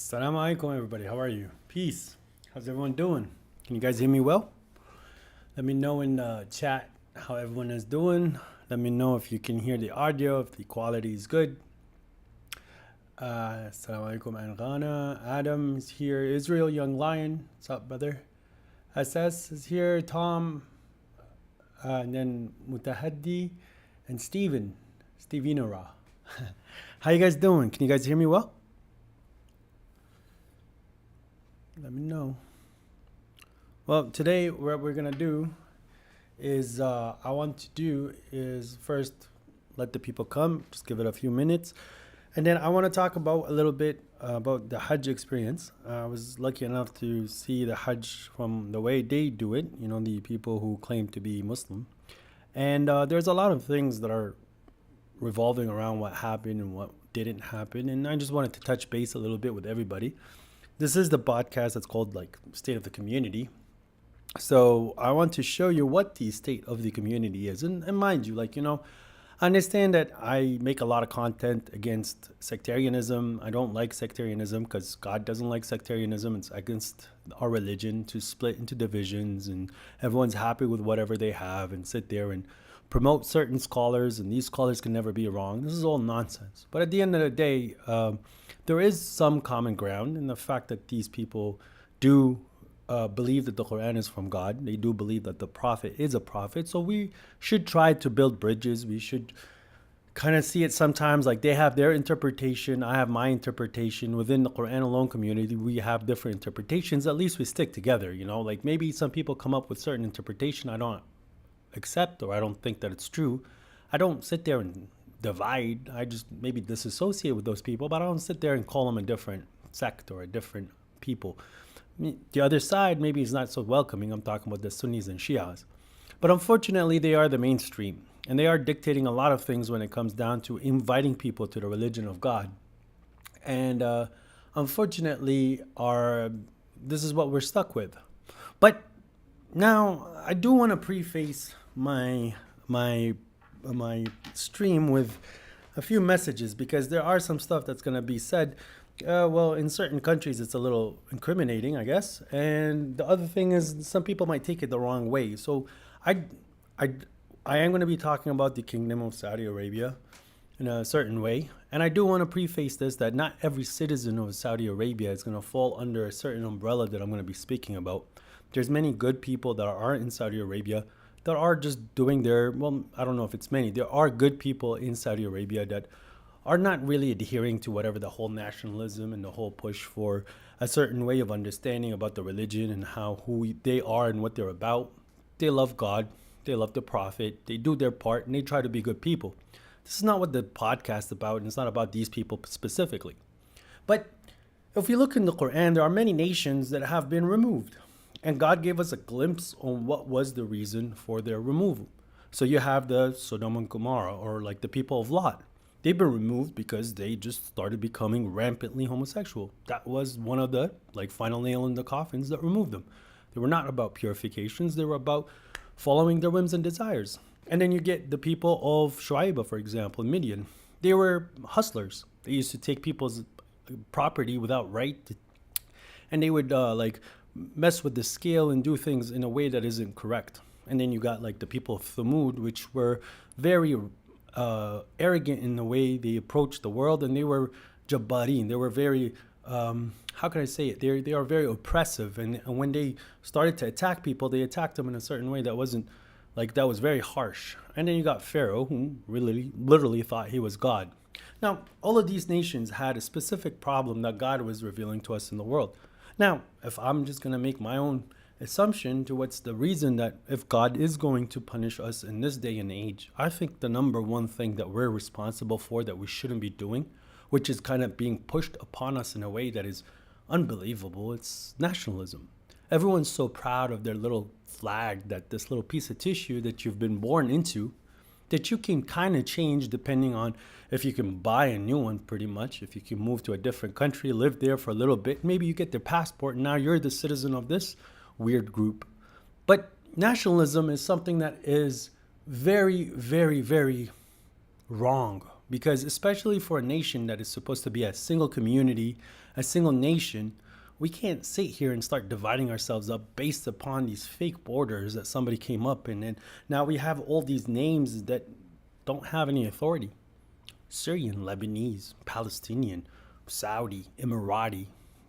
Assalamu alaikum, everybody. How are you? Peace. How's everyone doing? Can you guys hear me well? Let me know in the chat how everyone is doing. Let me know if you can hear the audio, if the quality is good. Assalamu alaikum, Anghana. Adam is here. Israel, Young Lion. What's up, brother? SS is here. Tom. And then Mutahaddi and Stevenora. How you guys doing? Can you guys hear me well? Let me know. Well, today what we're gonna do is first let the people come, just give it a few minutes, and then I want to talk about a little bit about the Hajj experience. I was lucky enough to see the Hajj from the way they do it. You know, the people who claim to be Muslim, and there's a lot of things that are revolving around what happened and what didn't happen, and I just wanted to touch base a little bit with everybody. This is the podcast that's called like State of the Community. So I want to show you what the state of the community is. And mind you, like, you know, I understand that I make a lot of content against sectarianism. I don't like sectarianism because God doesn't like sectarianism. It's against our religion to split into divisions and everyone's happy with whatever they have and sit there and promote certain scholars, and these scholars can never be wrong. This is all nonsense. But at the end of the day, there is some common ground in the fact that these people do believe that the Quran is from God. They do believe that the Prophet is a prophet. So we should try to build bridges. We should kind of see it sometimes like they have their interpretation, I have my interpretation. Within the Quran alone community, we have different interpretations. At least we stick together, you know, like maybe some people come up with certain interpretation I don't accept or I don't think that it's true. I don't sit there and divide. I just maybe disassociate with those people, but I don't sit there and call them a different sect or a different people. The other side maybe is not so welcoming. I'm talking about the Sunnis and Shias. But unfortunately, they are the mainstream, and they are dictating a lot of things when it comes down to inviting people to the religion of God. And unfortunately, this is what we're stuck with. But now, I do want to preface my stream with a few messages, because there are some stuff that's going to be said. Well, in certain countries, it's a little incriminating, I guess. And the other thing is, some people might take it the wrong way. So I am going to be talking about the Kingdom of Saudi Arabia in a certain way. And I do want to preface this that not every citizen of Saudi Arabia is going to fall under a certain umbrella that I'm going to be speaking about. There's many good people that are in Saudi Arabia that are just doing well, I don't know if it's many. There are good people in Saudi Arabia that are not really adhering to whatever the whole nationalism and the whole push for a certain way of understanding about the religion and who they are and what they're about. They love God. They love the Prophet. They do their part and they try to be good people. This is not what the podcast is about, and it's not about these people specifically. But if you look in the Quran, there are many nations that have been removed. And God gave us a glimpse on what was the reason for their removal. So you have the Sodom and Gomorrah, or like the people of Lot. They've been removed because they just started becoming rampantly homosexual. That was one of the final nail in the coffins that removed them. They were not about purifications. They were about following their whims and desires. And then you get the people of Shu'aib, for example, in Midian. They were hustlers. They used to take people's property without right. And they would mess with the scale and do things in a way that isn't correct. And then you got the people of Thamud, which were very arrogant in the way they approached the world, and they were jabbarin. They were very, how can I say it? They are very oppressive, and when they started to attack people, they attacked them in a certain way that wasn't that was very harsh. And then you got Pharaoh, who really literally thought he was God. Now, all of these nations had a specific problem that God was revealing to us in the world. Now, if I'm just going to make my own assumption to what's the reason that if God is going to punish us in this day and age, I think the number one thing that we're responsible for that we shouldn't be doing, which is kind of being pushed upon us in a way that is unbelievable, it's nationalism. Everyone's so proud of their little flag, that this little piece of tissue that you've been born into, that you can kind of change depending on if you can buy a new one, pretty much. If you can move to a different country, live there for a little bit, maybe you get their passport, and now you're the citizen of this weird group. But nationalism is something that is very, very, very wrong. Because especially for a nation that is supposed to be a single community, a single nation, we can't sit here and start dividing ourselves up based upon these fake borders that somebody came up in. And now we have all these names that don't have any authority. Syrian, Lebanese, Palestinian, Saudi, Emirati,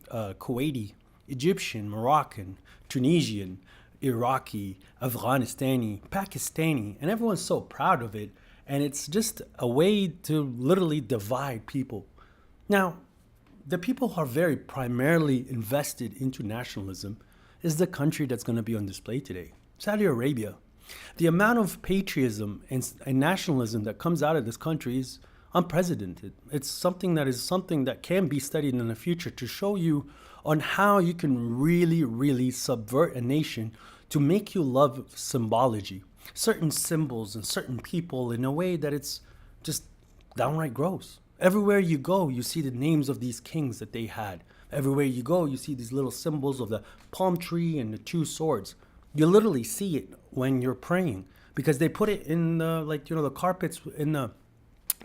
Kuwaiti, Egyptian, Moroccan, Tunisian, Iraqi, Afghanistani, Pakistani, and everyone's so proud of it. And it's just a way to literally divide people. Now, the people who are very primarily invested into nationalism is the country that's going to be on display today, Saudi Arabia. The amount of patriotism and nationalism that comes out of this country is unprecedented. It's something that can be studied in the future to show you on how you can really, really subvert a nation to make you love symbology, certain symbols and certain people in a way that it's just downright gross. Everywhere you go, you see the names of these kings that they had. Everywhere you go, you see these little symbols of the palm tree and the two swords. You literally see it when you're praying because they put it in the carpets in the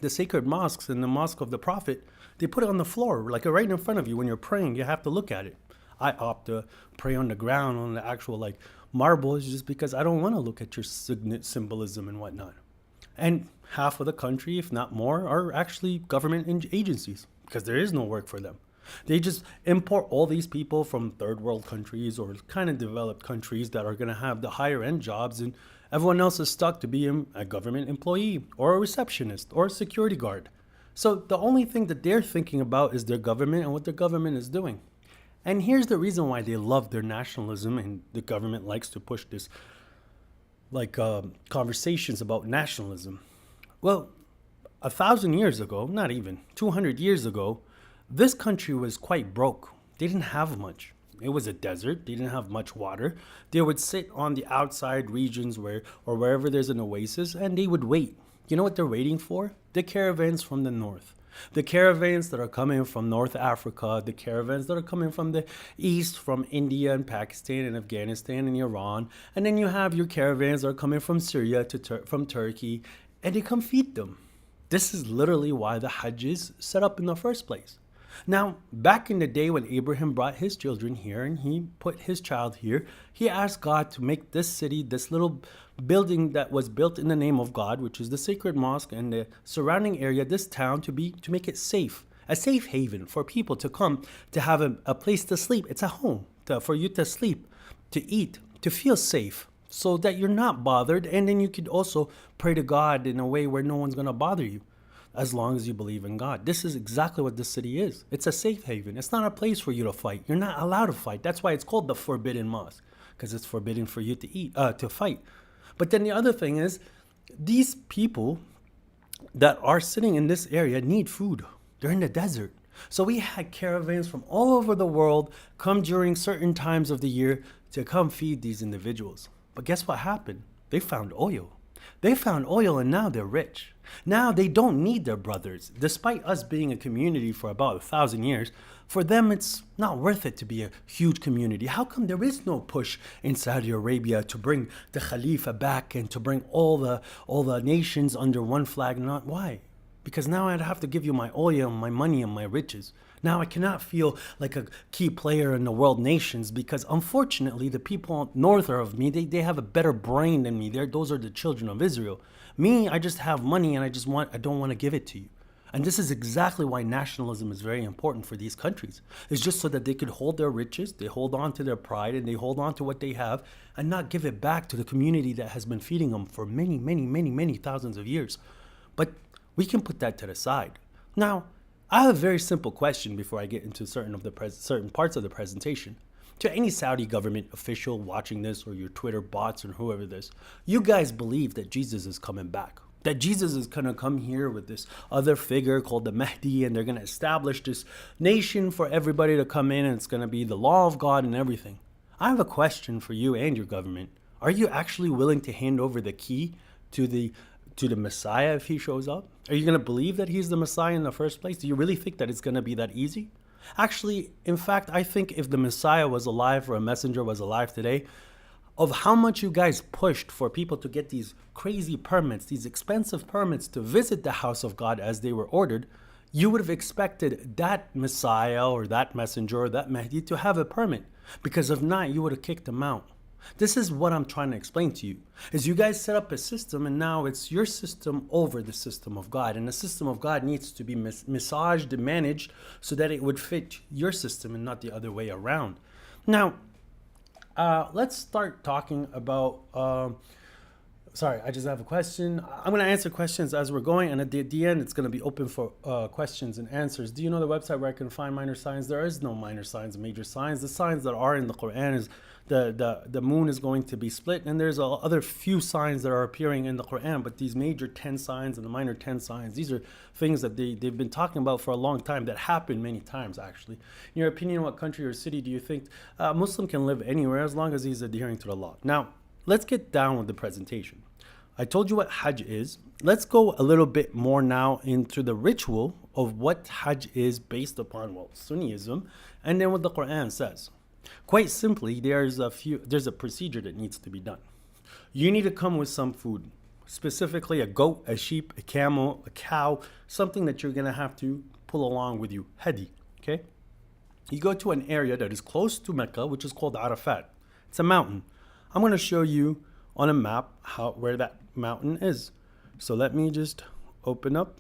sacred mosques in the mosque of the prophet. They put it on the floor, like right in front of you when you're praying. You have to look at it. I opt to pray on the ground on the actual marbles just because I don't want to look at your symbolism and whatnot. And half of the country, if not more, are actually government agencies because there is no work for them. They just import all these people from third world countries or kind of developed countries that are going to have the higher end jobs, and everyone else is stuck to be a government employee or a receptionist or a security guard. So the only thing that they're thinking about is their government and what their government is doing. And here's the reason why they love their nationalism and the government likes to push this conversations about nationalism. Well, 1,000 years ago, not even 200 years ago, this country was quite broke. They didn't have much. It was a desert. They didn't have much water. They would sit on the outside regions wherever there's an oasis, and they would wait. You know what they're waiting for? The caravans from the north. The caravans that are coming from North Africa, the caravans that are coming from the east, from India and Pakistan and Afghanistan and Iran. And then you have your caravans that are coming from Syria from Turkey, and they come feed them. This is literally why the Hajj is set up in the first place. Now, back in the day when Abraham brought his children here and he put his child here, he asked God to make this city, this little building that was built in the name of God, which is the sacred mosque and the surrounding area, this town, to make it safe, a safe haven for people to come, to have a place to sleep. It's a home for you to sleep, to eat, to feel safe, so that you're not bothered. And then you could also pray to God in a way where no one's going to bother you, as long as you believe in God. This is exactly what this city is. It's a safe haven. It's not a place for you to fight. You're not allowed to fight. That's why it's called the Forbidden Mosque, because it's forbidden for you to fight. But then the other thing is, these people that are sitting in this area need food. They're in the desert. So we had caravans from all over the world come during certain times of the year to come feed these individuals. But guess what happened? They found oil. They found oil and now they're rich. Now they don't need their brothers. Despite us being a community for about 1,000 years, for them it's not worth it to be a huge community. How come there is no push in Saudi Arabia to bring the Khalifa back and to bring all the nations under one flag? Not why? Because now I'd have to give you my oil, my money, and my riches. Now I cannot feel like a key player in the world nations because unfortunately the people north of me, they have a better brain than me. Those are the children of Israel. Me, I just have money and I don't want to give it to you. And this is exactly why nationalism is very important for these countries. It's just so that they could hold their riches, they hold on to their pride, and they hold on to what they have and not give it back to the community that has been feeding them for many, many, many, many thousands of years. But we can put that to the side. Now, I have a very simple question before I get into certain parts of the presentation. To any Saudi government official watching this, or your Twitter bots, or whoever this, you guys believe that Jesus is coming back. That Jesus is going to come here with this other figure called the Mahdi, and they're going to establish this nation for everybody to come in, and it's going to be the law of God and everything. I have a question for you and your government. Are you actually willing to hand over the key to the Messiah if he shows up? Are you going to believe that he's the Messiah in the first place? Do you really think that it's going to be that easy? Actually, in fact, I think if the Messiah was alive or a messenger was alive today, of how much you guys pushed for people to get these crazy permits, these expensive permits to visit the house of God as they were ordered, you would have expected that Messiah or that messenger or that Mahdi to have a permit. Because if not, you would have kicked them out. This is what I'm trying to explain to you. Is you guys set up a system and now it's your system over the system of God. And the system of God needs to be massaged and managed so that it would fit your system and not the other way around. Now, let's start talking about sorry, I just have a question. I'm going to answer questions as we're going, and at the end, it's going to be open for questions and answers. Do you know the website where I can find minor signs? There is no minor signs, major signs. The signs that are in the Quran is the moon is going to be split, and there's other few signs that are appearing in the Quran, but these major 10 signs and the minor 10 signs, these are things that they've been talking about for a long time that happen many times, actually. In your opinion, what country or city do you think a Muslim can live anywhere as long as he's adhering to the law? Now, let's get down with the presentation. I told you what Hajj is. Let's go a little bit more now into the ritual of what Hajj is based upon, well, Sunnism, and then what the Quran says. Quite simply, there's a procedure that needs to be done. You need to come with some food, specifically a goat, a sheep, a camel, a cow, something that you're going to have to pull along with you, hadi, okay? You go to an area that is close to Mecca, which is called Arafat. It's a mountain. I'm going to show you on a map where that mountain is. So let me just open up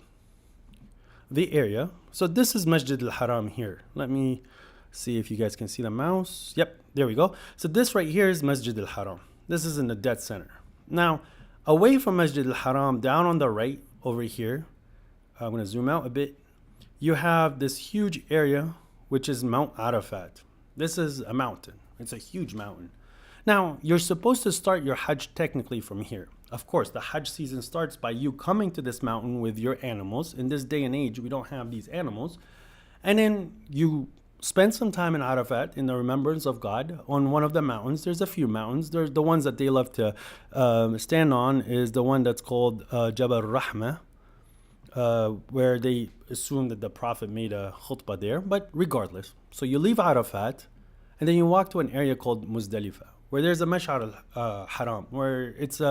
the area. So this is Masjid al-Haram here. Let me see if you guys can see the mouse. Yep, there we go. So this right here is Masjid al-Haram. This is in the dead center. Now, away from Masjid al-Haram, down on the right over here, I'm going to zoom out a bit. You have this huge area, which is Mount Arafat. This is a mountain. It's a huge mountain. Now, you're supposed to start your Hajj technically from here. Of course, the Hajj season starts by you coming to this mountain with your animals. In this day and age, we don't have these animals. And then you spend some time in Arafat in the remembrance of God on one of the mountains. There's a few mountains. There's the ones that they love to stand on is the one that's called Jabal Rahmah, where they assume that the Prophet made a khutbah there. But regardless, so you leave Arafat and then you walk to an area called Muzdalifah, where there's a Mash'ar al-Haram, where it's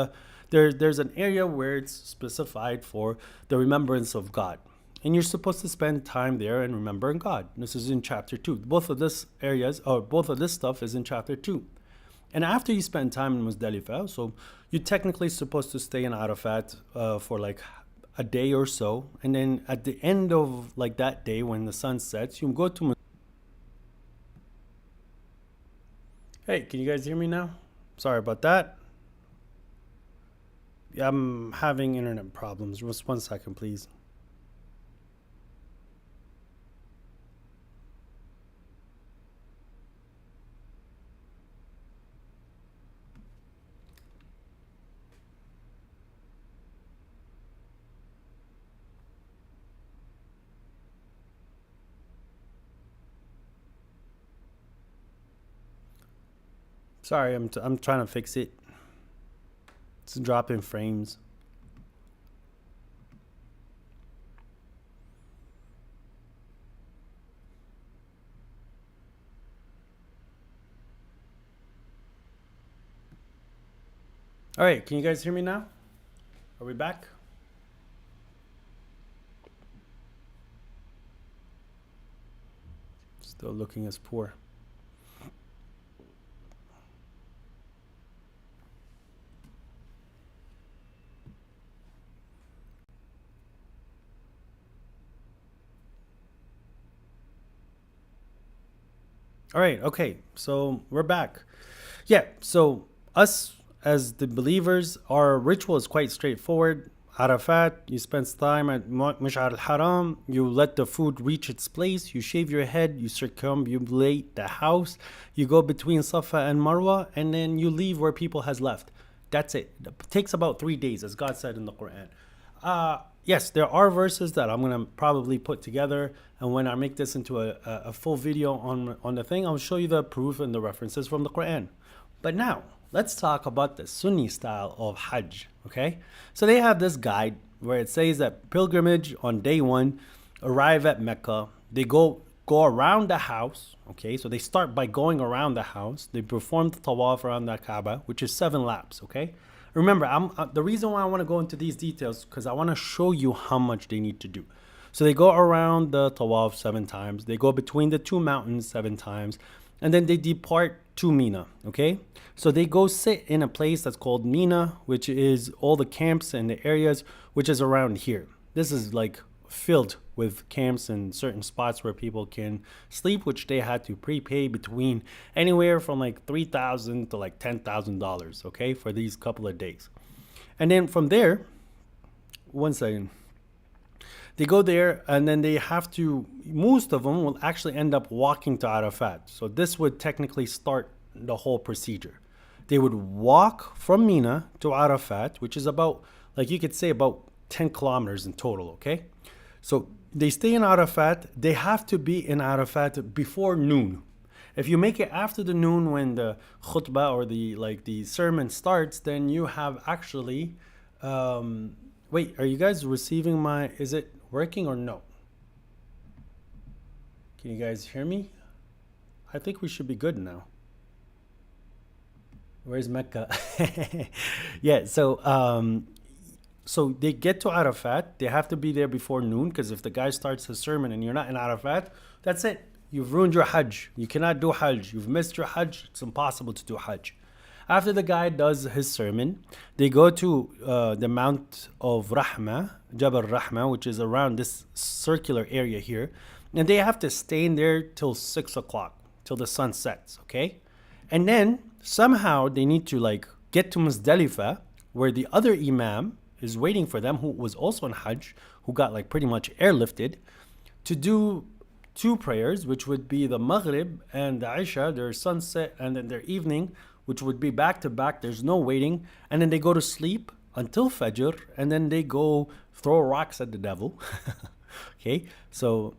there's an area where it's specified for the remembrance of God. And you're supposed to spend time there and remembering God. This is in chapter 2. Both of this stuff is in chapter 2. And after you spend time in Muzdalifah, so you're technically supposed to stay in Arafat for like a day or so. And then at the end of like that day, when the sun sets, you go to Hey, can you guys hear me now? Sorry about that. Yeah, I'm having internet problems. Just 1 second, please. Sorry, I'm trying to fix it. It's dropping frames. All right, can you guys hear me now? Are we back? Still looking as poor. All right, okay, so we're back. Yeah, so us as the believers, our ritual is quite straightforward. Arafat, you spend time at Mash'ar al-Haram, you let the food reach its place, you shave your head, you circumambulate the house, you go between Safa and Marwa, and then you leave where people has left. That's it. It takes about 3 days, as God said in the Quran. Yes, there are verses that I'm going to probably put together, and when I make this into a full video on the thing, I'll show you the proof and the references from the Quran. But now, let's talk about the Sunni style of Hajj, okay? So they have this guide where it says that pilgrimage on day 1, arrive at Mecca, they go go around the house. Okay, so they start by going around the house. They perform the tawaf around the Kaaba, which is 7 laps. Okay, remember, the reason why I want to go into these details because I want to show you how much they need to do. So they go around the tawaf 7 times. They go between the 2 mountains 7 times, and then they depart to Mina. Okay, so they go sit in a place that's called Mina, which is all the camps and the areas which is around here. This is like filled with camps and certain spots where people can sleep, which they had to prepay between anywhere from like $3,000 to like $10,000, okay, for these couple of days. And then from there, one second, they go there and then they have to, most of them will actually end up walking to Arafat. So this would technically start the whole procedure. They would walk from Mina to Arafat, which is about, like you could say, about 10 kilometers in total, okay? So they stay in Arafat. They have to be in Arafat before noon. If you make it after the noon when the khutbah or the sermon starts, then you have actually, wait, are you guys receiving my, is it working or no? Can you guys hear me? I think we should be good now. Where's Mecca? Yeah, so they get to Arafat. They have to be there before noon because if the guy starts his sermon and you're not in Arafat, that's it. You've ruined your Hajj. You cannot do Hajj. You've missed your Hajj. It's impossible to do Hajj. After the guy does his sermon, they go to the Mount of Rahma, Jabal Rahma, which is around this circular area here. And they have to stay in there till 6 o'clock, till the sun sets, okay? And then somehow they need to like get to Muzdalifah, where the other Imam is waiting for them, who was also in Hajj, who got like pretty much airlifted, to do 2 prayers, which would be the Maghrib and the Isha, their sunset, and then their evening, which would be back to back. There's no waiting. And then they go to sleep until Fajr, and then they go throw rocks at the devil. Okay, so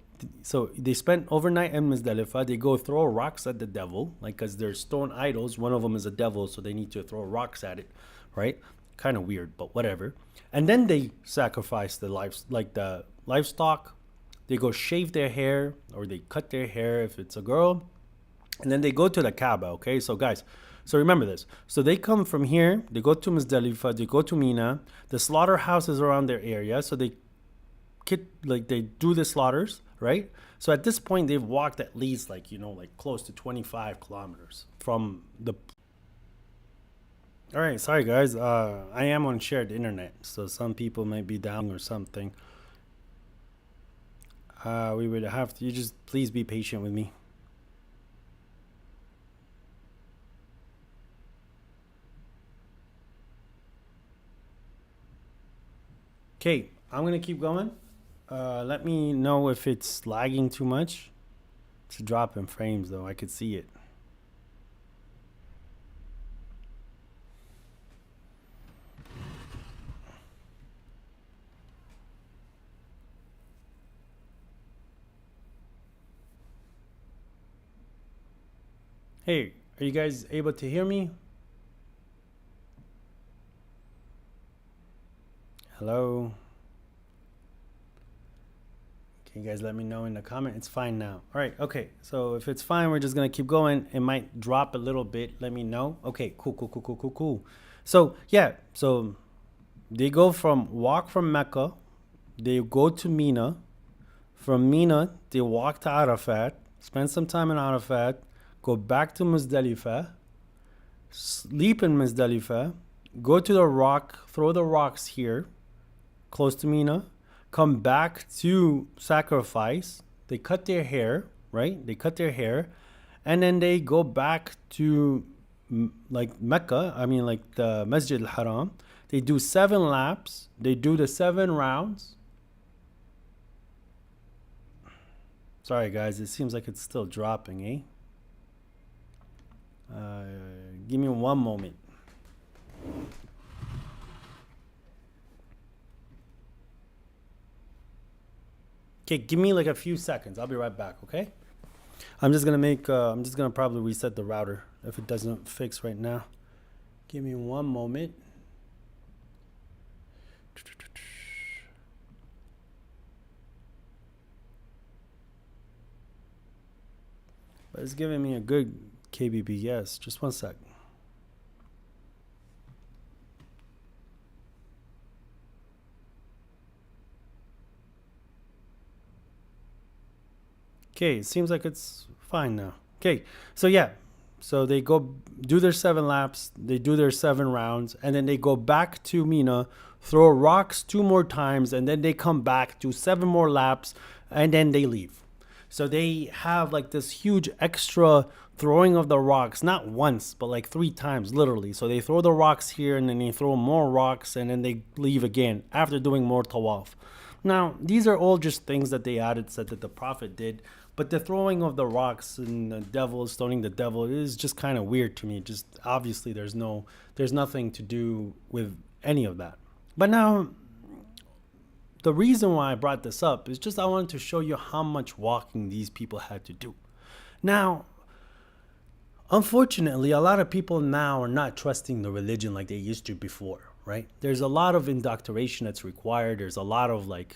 they spent overnight in Muzdalifah. They go throw rocks at the devil, like because they're stone idols. One of them is a devil, so they need to throw rocks at it, right? Kind of weird, but whatever. And then they sacrifice the livestock. They go shave their hair, or they cut their hair if it's a girl, and then they go to the Kaaba. Okay, so guys, so remember this. So they come from here, they go to Muzdalifah, they go to Mina. The slaughterhouse is around their area, so they do the slaughters, right? So at this point, they've walked at least like close to 25 kilometers from the. All right, sorry guys. I am on shared internet, so some people might be down or something. We would have to. You just please be patient with me. Okay, I'm gonna keep going. Let me know if it's lagging too much. It's a drop in frames though. I could see it. Hey, are you guys able to hear me? Hello? Can you guys let me know in the comment? It's fine now. All right, okay. So if it's fine, we're just gonna keep going. It might drop a little bit. Let me know. Okay, cool. So yeah, so they walk from Mecca, they go to Mina. From Mina, they walk to Arafat, spend some time in Arafat, go back to Muzdalifah, sleep in Muzdalifah, go to the rock, throw the rocks here, close to Mina, come back to sacrifice. They cut their hair, right? They cut their hair, and then they go back to like Mecca, like the Masjid al-Haram. They do 7 laps. They do the 7 rounds. Sorry guys, it seems like it's still dropping, eh? Give me one moment. Okay, give me like a few seconds. I'll be right back, okay? I'm just gonna probably reset the router if it doesn't fix right now. Give me one moment. But it's giving me a good kbps. Just one sec. Okay, it seems like it's fine now. Okay, so yeah, so they go do their 7 laps, they do their 7 rounds, and then they go back to Mina, throw rocks 2 more times, and then they come back, do 7 more laps, and then they leave. So they have like this huge extra throwing of the rocks, not once, but like 3 times, literally. So they throw the rocks here, and then they throw more rocks, and then they leave again after doing more tawaf. Now, these are all just things that they added, said that the Prophet did. But the throwing of the rocks and the devil, stoning the devil, is just kind of weird to me. Just obviously, there's nothing to do with any of that. But now, the reason why I brought this up is just I wanted to show you how much walking these people had to do. Now, unfortunately, a lot of people now are not trusting the religion like they used to before, right? There's a lot of indoctrination that's required. There's a lot of like,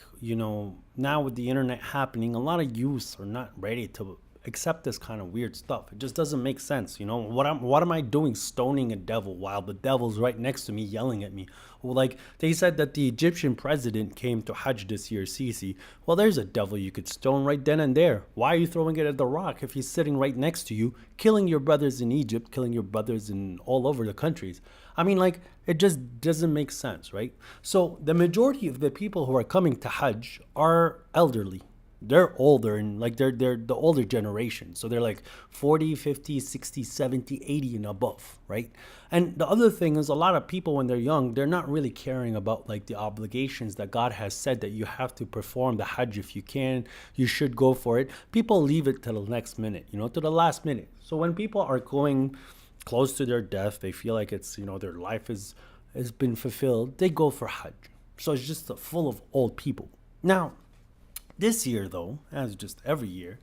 now with the internet happening, a lot of youths are not ready to accept this kind of weird stuff. It just doesn't make sense. What am I doing stoning a devil while the devil's right next to me yelling at me? Well, like they said that the Egyptian president came to Hajj this year, Sisi. Well, there's a devil you could stone right then and there. Why are you throwing it at the rock if he's sitting right next to you, killing your brothers in Egypt, killing your brothers in all over the countries? I mean, like, it just doesn't make sense, right? So the majority of the people who are coming to Hajj are elderly. They're older, and like they're the older generation. So they're like 40, 50, 60, 70, 80 and above, right? And the other thing is, a lot of people when they're young, they're not really caring about like the obligations that God has said that you have to perform the Hajj. If you can, you should go for it. People leave it till the next minute, to the last minute. So when people are going close to their death, they feel like it's, their life has been fulfilled, they go for Hajj. So it's just full of old people. Now, this year, though, as just every year,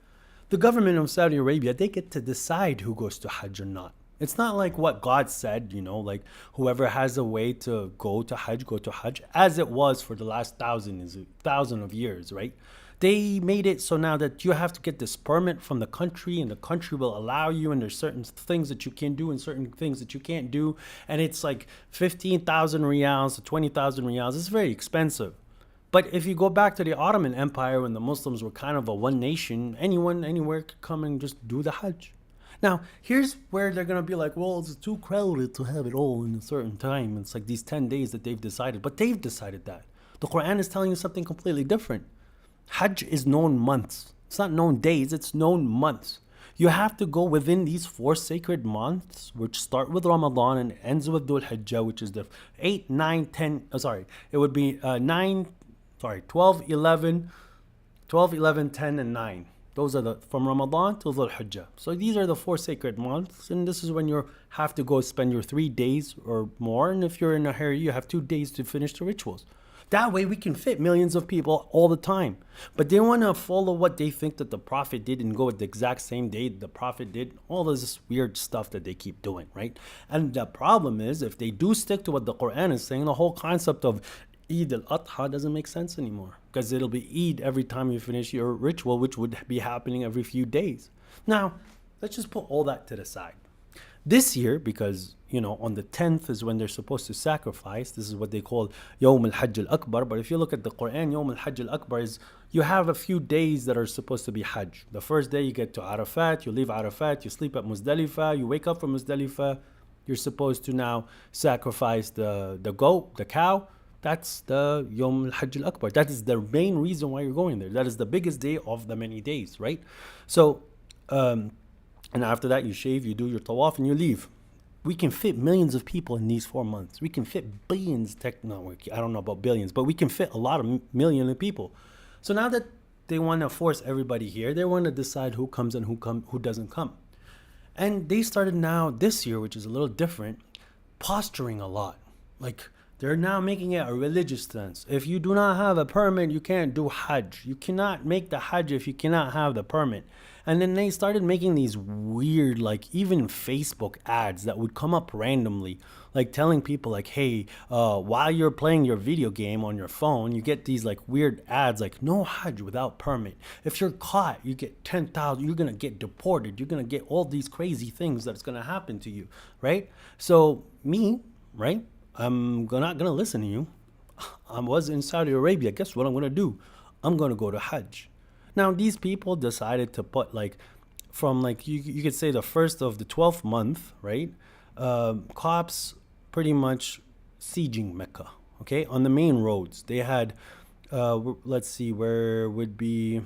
the government of Saudi Arabia, they get to decide who goes to Hajj or not. It's not like what God said, like whoever has a way to go to Hajj, as it was for the last thousand of years, right? They made it so now that you have to get this permit from the country, and the country will allow you, and there's certain things that you can do and certain things that you can't do. And it's like 15,000 riyals to 20,000 riyals. It's very expensive. But if you go back to the Ottoman Empire, when the Muslims were kind of a one nation, anyone, anywhere could come and just do the Hajj. Now, here's where they're going to be like, well, it's too crowded to have it all in a certain time. It's like these 10 days that they've decided. But they've decided that. The Quran is telling you something completely different. Hajj is known months. It's not known days, it's known months. You have to go within these 4 sacred months, which start with Ramadan and ends with Dhul Hijjah, which is the 8, 9, 10, it would be 12, 11, 12, 11, 10, and 9. Those are from Ramadan to Dhul Hijjah. So these are the 4 sacred months, and this is when you have to go spend your 3 days or more. And if you're in a hurry, you have 2 days to finish the rituals. That way we can fit millions of people all the time. But they want to follow what they think that the Prophet did and go at the exact same day the Prophet did. All this weird stuff that they keep doing, right? And the problem is, if they do stick to what the Quran is saying, the whole concept of Eid al-Adha doesn't make sense anymore, because it'll be Eid every time you finish your ritual, which would be happening every few days. Now, let's just put all that to the side. This year, because on the 10th is when they're supposed to sacrifice. This is what they call Yawm al-Hajj al-Akbar. But if you look at the Quran, Yawm al-Hajj al-Akbar is, you have a few days that are supposed to be Hajj. The first day you get to Arafat, you leave Arafat, you sleep at Muzdalifah, you wake up from Muzdalifah, you're supposed to now sacrifice the goat, the cow. That's the Yawm al-Hajj al-Akbar. That is the main reason why you're going there. That is the biggest day of the many days, right? So, and after that, you shave, you do your tawaf, and you leave. We can fit millions of people in these 4 months. We can fit billions, I don't know about billions, but we can fit a lot of millions of people. So now that they want to force everybody here, they want to decide who comes and who doesn't come. And they started now this year, which is a little different, posturing a lot. Like, They're now making it a religious sense. If you do not have a permit, you can't do Hajj. You cannot make the Hajj if you cannot have the permit. And then they started making these weird, like even Facebook ads that would come up randomly, like telling people like, hey, while you're playing your video game on your phone, you get these like weird ads like no Hajj without permit. If you're caught, you get 10,000, you're going to get deported. You're going to get all these crazy things that's going to happen to you, right? So me, right? I'm not gonna listen to you. I was in Saudi Arabia. Guess what I'm gonna do? I'm gonna go to Hajj. Now these people decided to put like from like you could say the first of the 12th month, right? Cops pretty much sieging Mecca. Okay, on the main roads they had. Let's see where would be.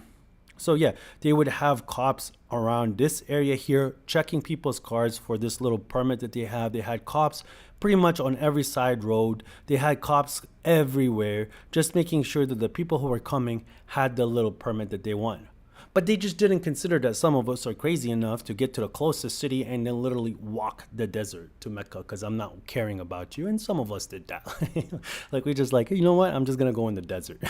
So yeah, they would have cops around this area here checking people's cars for this little permit that they have. They had cops pretty much on every side road. They had cops everywhere, just making sure that the people who were coming had the little permit that they want. But they just didn't consider that some of us are crazy enough to get to the closest city and then literally walk the desert to Mecca because I'm not caring about you. And some of us did that. Like we just like, you know what? I'm just going to go in the desert.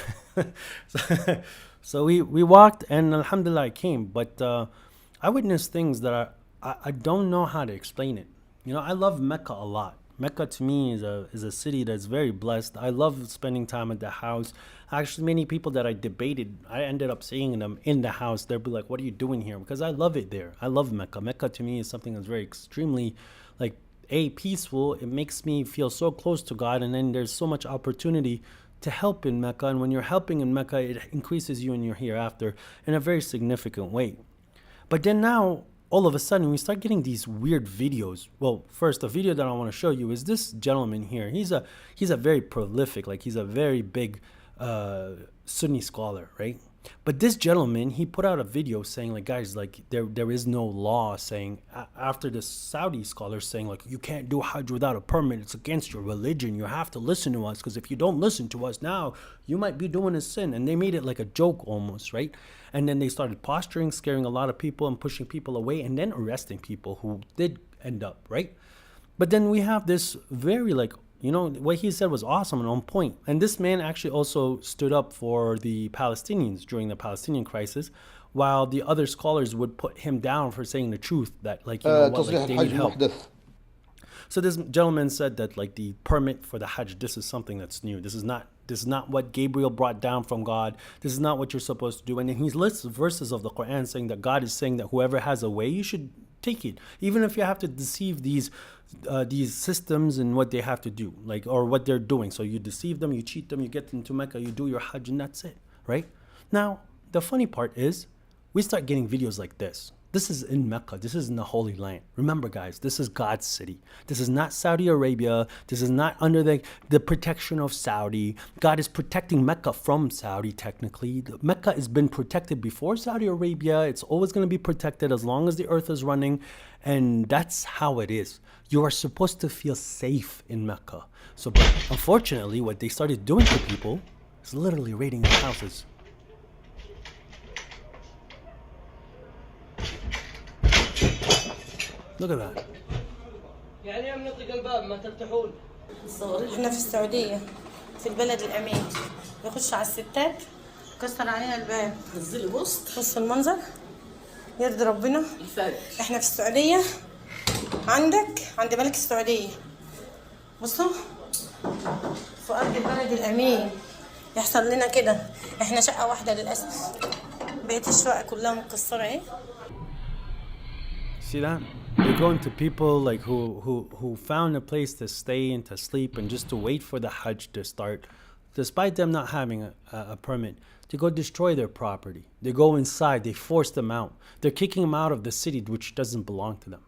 So we walked and alhamdulillah I came. But I witnessed things that I don't know how to explain it. You know, I love Mecca a lot. Mecca to me is a city that's very blessed. I love spending time at the house. Actually, many people that I debated, I ended up seeing them in the house. They'll be like, what are you doing here? Because I love it there. I love Mecca. Mecca to me is something that's very extremely, like, peaceful. It makes me feel so close to God. And then there's so much opportunity to help in Mecca. And when you're helping in Mecca, it increases you in your hereafter in a very significant way. But then now, all of a sudden, we start getting these weird videos. Well, first, the video that I want to show you is this gentleman here. He's a very prolific, like he's a very big Sunni scholar, right? But this gentleman, he put out a video saying like, guys, like there is no law saying after the Saudi scholars saying like you can't do Hajj without a permit. It's against your religion. You have to listen to us because if you don't listen to us now, you might be doing a sin. And they made it like a joke almost, right? And then they started posturing, scaring a lot of people and pushing people away and then arresting people who did end up, right? But then we have this very like, you know, what he said was awesome and on point. And this man actually also stood up for the Palestinians during the Palestinian crisis, while the other scholars would put him down for saying the truth that like, you know what, تصريح like they need الحج help. محدث. So this gentleman said that like the permit for the Hajj, this is something that's new. This is not what Gabriel brought down from God. This is not what you're supposed to do. And then he lists verses of the Quran saying that God is saying that whoever has a way, you should take it, even if you have to deceive these systems and what they have to do, like or what they're doing. So you deceive them, you cheat them, you get them to Mecca, you do your Hajj, and that's it, right? Now the funny part is, we start getting videos like this. This is in Mecca. This is in the Holy Land. Remember, guys, this is God's city. This is not Saudi Arabia. This is not under the protection of Saudi. God is protecting Mecca from Saudi, technically. Mecca has been protected before Saudi Arabia. It's always going to be protected as long as the earth is running. And that's how it is. You are supposed to feel safe in Mecca. So, but unfortunately, what they started doing to people is literally raiding their houses. Look at that. يعني يوم نطلق الباب ما تفتحون. احنا في السعودية في البلد الأمين يخش على الستات كسر علينا الباب نزل الوسط. بص المنظر يرضي ربنا. الفرق. احنا في السعودية عند ملك السعودية بصوا في أرض البلد الأمين يحصل لنا كده. احنا شقة واحدة للأسف بقيت الشقة كلها مكسرة اهي. See that? They're going to people like who found a place to stay and to sleep and just to wait for the Hajj to start, despite them not having a permit, to go destroy their property. They go inside, they force them out. They're kicking them out of the city which doesn't belong to them.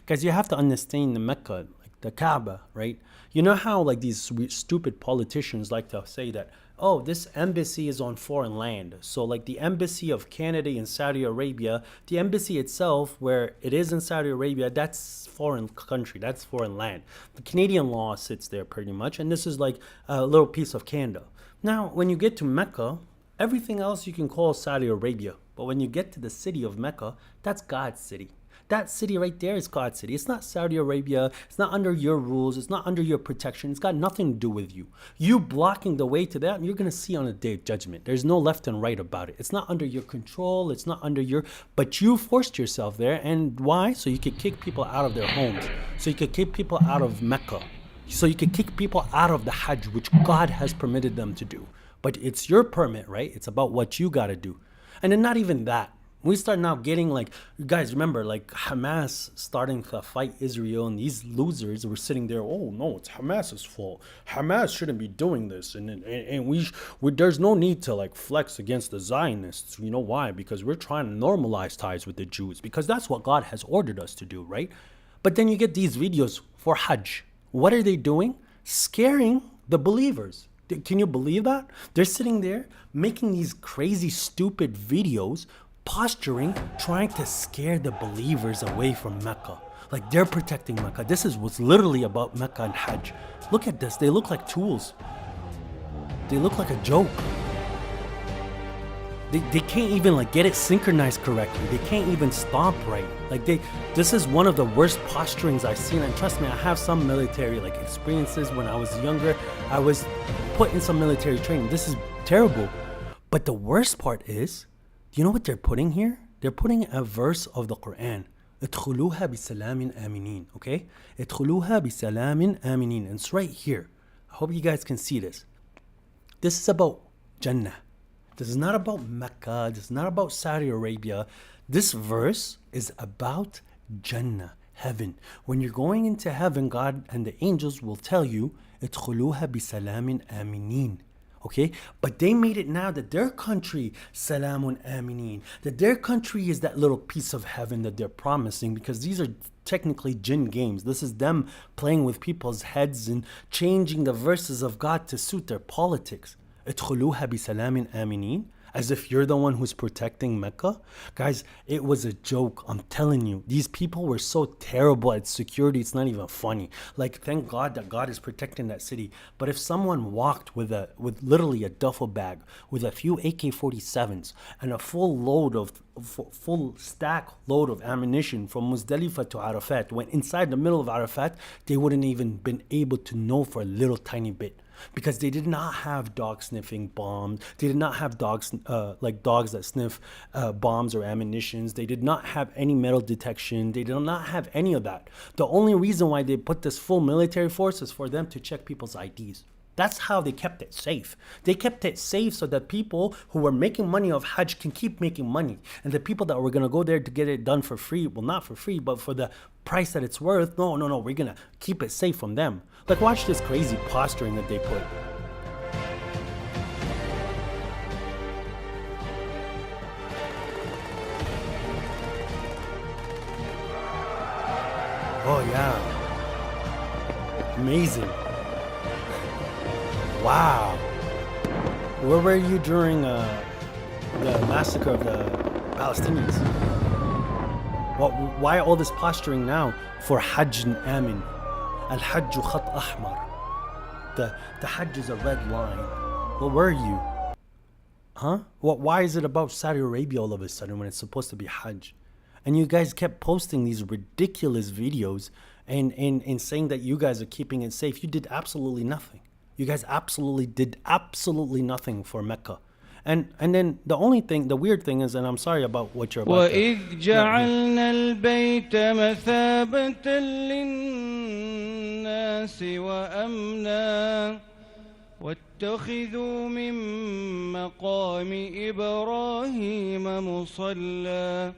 Guys, you have to understand the Mecca, like the Kaaba, right? You know how like these stupid politicians like to say that, oh, this embassy is on foreign land. So like the embassy of Canada in Saudi Arabia, the embassy itself where it is in Saudi Arabia, that's foreign country, that's foreign land. The Canadian law sits there pretty much, and this is like a little piece of Canada. Now, when you get to Mecca, everything else you can call Saudi Arabia. But when you get to the city of Mecca, that's God's city. That city right there is God's city. It's not Saudi Arabia. It's not under your rules. It's not under your protection. It's got nothing to do with you. You blocking the way to that, you're going to see on the day of judgment. There's no left and right about it. It's not under your control. It's not under your, but you forced yourself there. And why? So you could kick people out of their homes. So you could kick people out of Mecca. So you could kick people out of the Hajj, which God has permitted them to do. But it's your permit, right? It's about what you got to do. And then not even that. We start now getting like, guys, remember, like Hamas starting to fight Israel, and these losers were sitting there, oh no, it's Hamas's fault. Hamas shouldn't be doing this. And we there's no need to like flex against the Zionists. You know why? Because we're trying to normalize ties with the Jews, because that's what God has ordered us to do, right? But then you get these videos for Hajj. What are they doing? Scaring the believers. Can you believe that? They're sitting there making these crazy, stupid videos, posturing, trying to scare the believers away from Mecca. Like they're protecting Mecca. This is what's literally about Mecca and Hajj. Look at this. They look like tools. They look like a joke. They can't even like get it synchronized correctly. They can't even stomp right. Like this is one of the worst posturings I've seen. And trust me, I have some military like experiences. When I was younger, I was put in some military training. This is terrible. But the worst part is, do you know what they're putting here? They're putting a verse of the Quran. ادخلوها بسلام آمنين. Okay? ادخلوها بسلام آمنين. And it's right here. I hope you guys can see this. This is about Jannah. This is not about Mecca. This is not about Saudi Arabia. This verse is about Jannah, heaven. When you're going into heaven, God and the angels will tell you, ادخلوها بسلام آمنين. Okay, but they made it now that their country, Salamun Aminin, that their country is that little piece of heaven that they're promising, because these are technically jinn games. This is them playing with people's heads and changing the verses of God to suit their politics. ادخلوها بسلام آمنين, as if you're the one who's protecting Mecca. Guys, it was a joke. I'm telling you, these people were so terrible at security, it's not even funny. Like, thank God that God is protecting that city. But if someone walked with literally a duffel bag with a few AK-47s and a full stack load of ammunition from Muzdalifah to Arafat, went inside the middle of Arafat, they wouldn't even been able to know for a little tiny bit. Because they did not have dog sniffing bombs. They did not have dogs like dogs that sniff bombs or ammunitions. They did not have any metal detection. They did not have any of that. The only reason why they put this full military force is for them to check people's IDs. That's how they kept it safe. They kept it safe so that people who were making money off Hajj can keep making money. And the people that were going to go there to get it done for free, well, not for free, but for the price that it's worth, no, we're going to keep it safe from them. Like, watch this crazy posturing that they put. Oh, yeah. Amazing. Wow. Where were you during the massacre of the Palestinians? Why all this posturing now for Hajj and Amin? Al-Hajj khat ahmar. The Hajj is a red line. Well, where are you? Huh? Why is it about Saudi Arabia all of a sudden when it's supposed to be Hajj? And you guys kept posting these ridiculous videos and saying that you guys are keeping it safe. You did absolutely nothing. You guys did absolutely nothing for Mecca. And then the weird thing is, and I'm sorry about what you're about وَإِذْ جَعَلْنَا الْبَيْتَ مَثَابَةً لِلنَّاسِ وَأَمْنًا وَاتَّخِذُوا مِن مَّقَامِ إِبْرَاهِيمَ مُصَلًّى.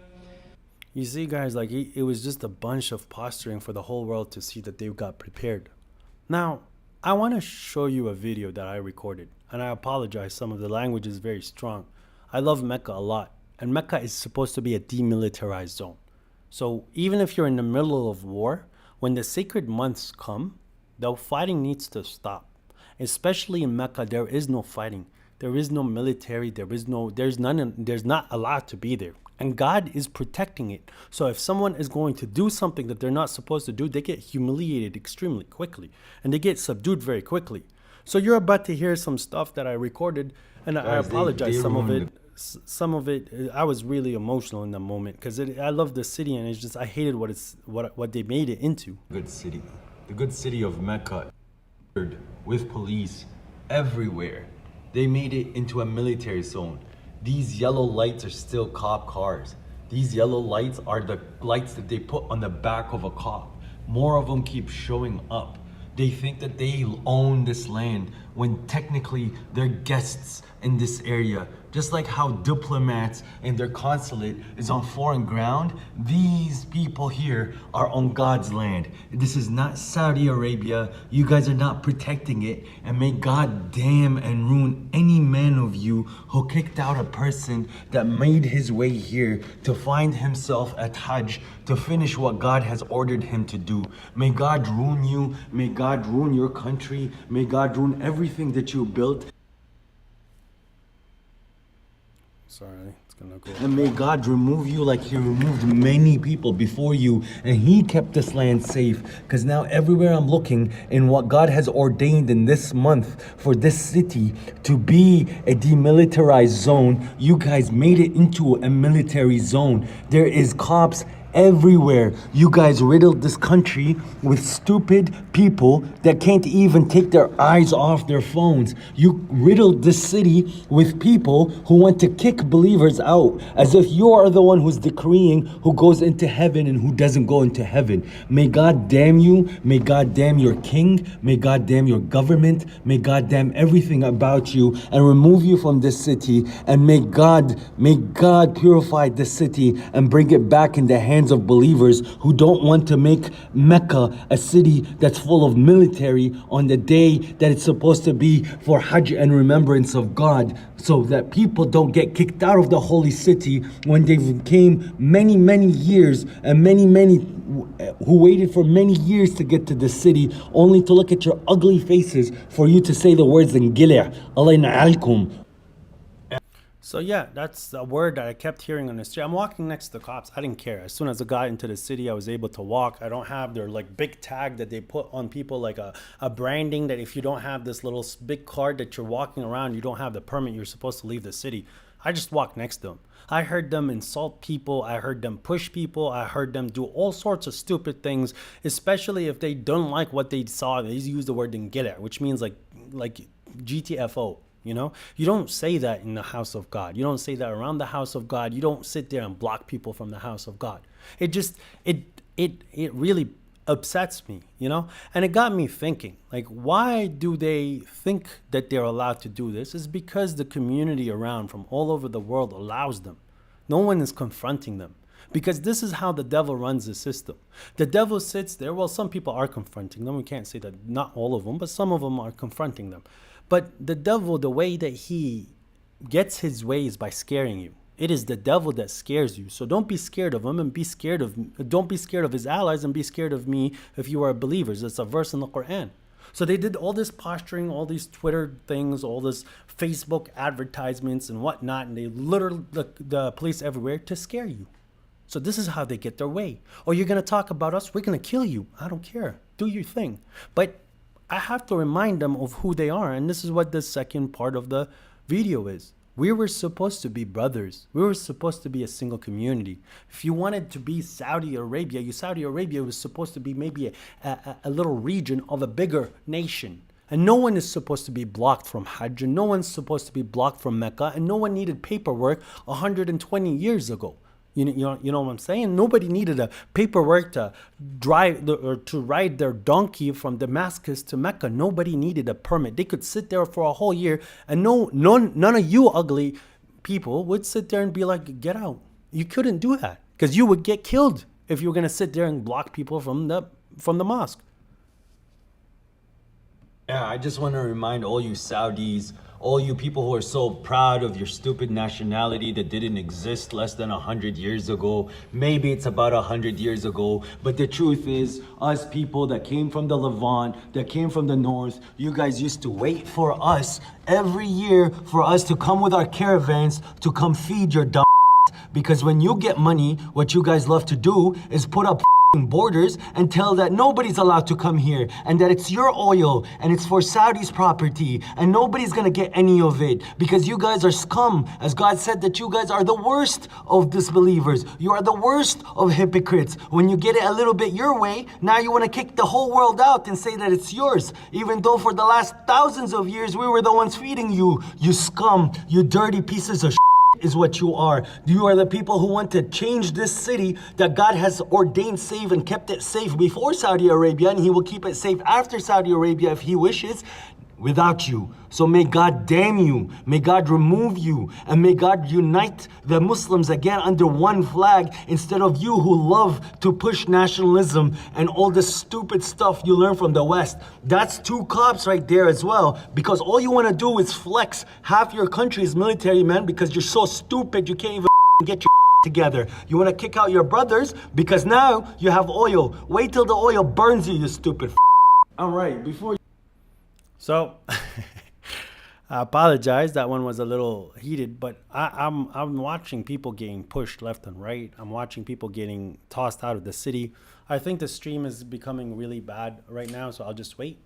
You see, guys, like it was just a bunch of posturing for the whole world to see that they got prepared. Now, I want to show you a video that I recorded, and I apologize, some of the language is very strong. I love Mecca a lot, and Mecca is supposed to be a demilitarized zone. So even if you're in the middle of war, when the sacred months come, the fighting needs to stop. Especially in Mecca, there is no fighting. There is no military, there's not allowed to be there. And God is protecting it. So if someone is going to do something that they're not supposed to do, they get humiliated extremely quickly. And they get subdued very quickly. So you're about to hear some stuff that I recorded. And I apologize. Some of it some of it, I was really emotional in the moment because I love the city, and it's just I hated what they made it into. Good city. The good city of Mecca, with police everywhere. They made it into a military zone. These yellow lights are still cop cars. These yellow lights are the lights that they put on the back of a cop. More of them keep showing up. They think that they own this land when technically they're guests in this area. Just like how diplomats and their consulate is on foreign ground, these people here are on God's land. This is not Saudi Arabia. You guys are not protecting it. And may God damn and ruin any man of you who kicked out a person that made his way here to find himself at Hajj to finish what God has ordered him to do. May God ruin you. May God ruin your country. May God ruin everything that you built. Sorry, it's gonna go. And may God remove you like he removed many people before you, and he kept this land safe. Because now everywhere I'm looking in what God has ordained in this month for this city to be a demilitarized zone, you guys made it into a military zone. There is cops everywhere. You guys riddled this country with stupid people that can't even take their eyes off their phones. You riddled this city with people who want to kick believers out, as if you are the one who's decreeing who goes into heaven and who doesn't go into heaven. May God damn you. May God damn your king. May God damn your government. May God damn everything about you and remove you from this city. And may God purify this city and bring it back in the hands of believers who don't want to make Mecca a city that's full of military on the day that it's supposed to be for Hajj and remembrance of God, so that people don't get kicked out of the holy city when they came many years and many who waited for many years to get to the city, only to look at your ugly faces for you to say the words in Gileh, Allah alaikum. So yeah, that's a word that I kept hearing on the street. I'm walking next to the cops. I didn't care. As soon as I got into the city, I was able to walk. I don't have their like big tag that they put on people, like a branding that if you don't have this little big card that you're walking around, you don't have the permit, you're supposed to leave the city. I just walked next to them. I heard them insult people. I heard them push people. I heard them do all sorts of stupid things, especially if they don't like what they saw. They use the word Ngile, which means like GTFO. You know, you don't say that in the house of God. You don't say that around the house of God. You don't sit there and block people from the house of God. It really upsets me, you know? And it got me thinking, like, why do they think that they're allowed to do this? It's because the community around from all over the world allows them. No one is confronting them. Because this is how the devil runs the system. The devil sits there. Well, some people are confronting them. We can't say that not all of them, but some of them are confronting them. But the devil, the way that he gets his way is by scaring you. It is the devil that scares you. So don't be scared of him and don't be scared of his allies and be scared of me if you are believers. It's a verse in the Quran. So they did all this posturing, all these Twitter things, all this Facebook advertisements and whatnot. And they literally, the police everywhere to scare you. So this is how they get their way. Oh, you're going to talk about us? We're going to kill you. I don't care. Do your thing. But I have to remind them of who they are. And this is what the second part of the video is. We were supposed to be brothers. We were supposed to be a single community. If you wanted to be Saudi Arabia, Saudi Arabia was supposed to be maybe a little region of a bigger nation. And no one is supposed to be blocked from Hajj. And no one's supposed to be blocked from Mecca. And no one needed paperwork 120 years ago. You know what I'm saying? Nobody needed a paperwork to drive or to ride their donkey from Damascus to Mecca. Nobody needed a permit. They could sit there for a whole year, and none of you ugly people would sit there and be like, "Get out." You couldn't do that because you would get killed if you were gonna sit there and block people from the mosque. Yeah, I just want to remind all you Saudis, all you people who are so proud of your stupid nationality that didn't exist less than 100 years ago. Maybe it's about 100 years ago, but the truth is, us people that came from the Levant, that came from the north, you guys used to wait for us every year for us to come with our caravans to come feed your dumb. Because when you get money, what you guys love to do is put up borders and tell that nobody's allowed to come here and that it's your oil and it's for Saudi's property and nobody's gonna get any of it because you guys are scum. As God said that you guys are the worst of disbelievers. You are the worst of hypocrites. When you get it a little bit your way, now you want to kick the whole world out and say that it's yours. Even though for the last thousands of years we were the ones feeding you. You scum, you dirty pieces of is what you are. You are the people who want to change this city that God has ordained safe and kept it safe before Saudi Arabia, and He will keep it safe after Saudi Arabia if He wishes, without you. So may God damn you, may God remove you, and may God unite the Muslims again under one flag instead of you who love to push nationalism and all this stupid stuff you learn from the West. That's two cops right there as well, because all you want to do is flex half your country's military, man, because you're so stupid you can't even get your together. You want to kick out your brothers because now you have oil. Wait till the oil burns you, you stupid. All right, before So, I apologize. That one was a little heated, but I'm watching people getting pushed left and right. I'm watching people getting tossed out of the city. I think the stream is becoming really bad right now, so I'll just wait.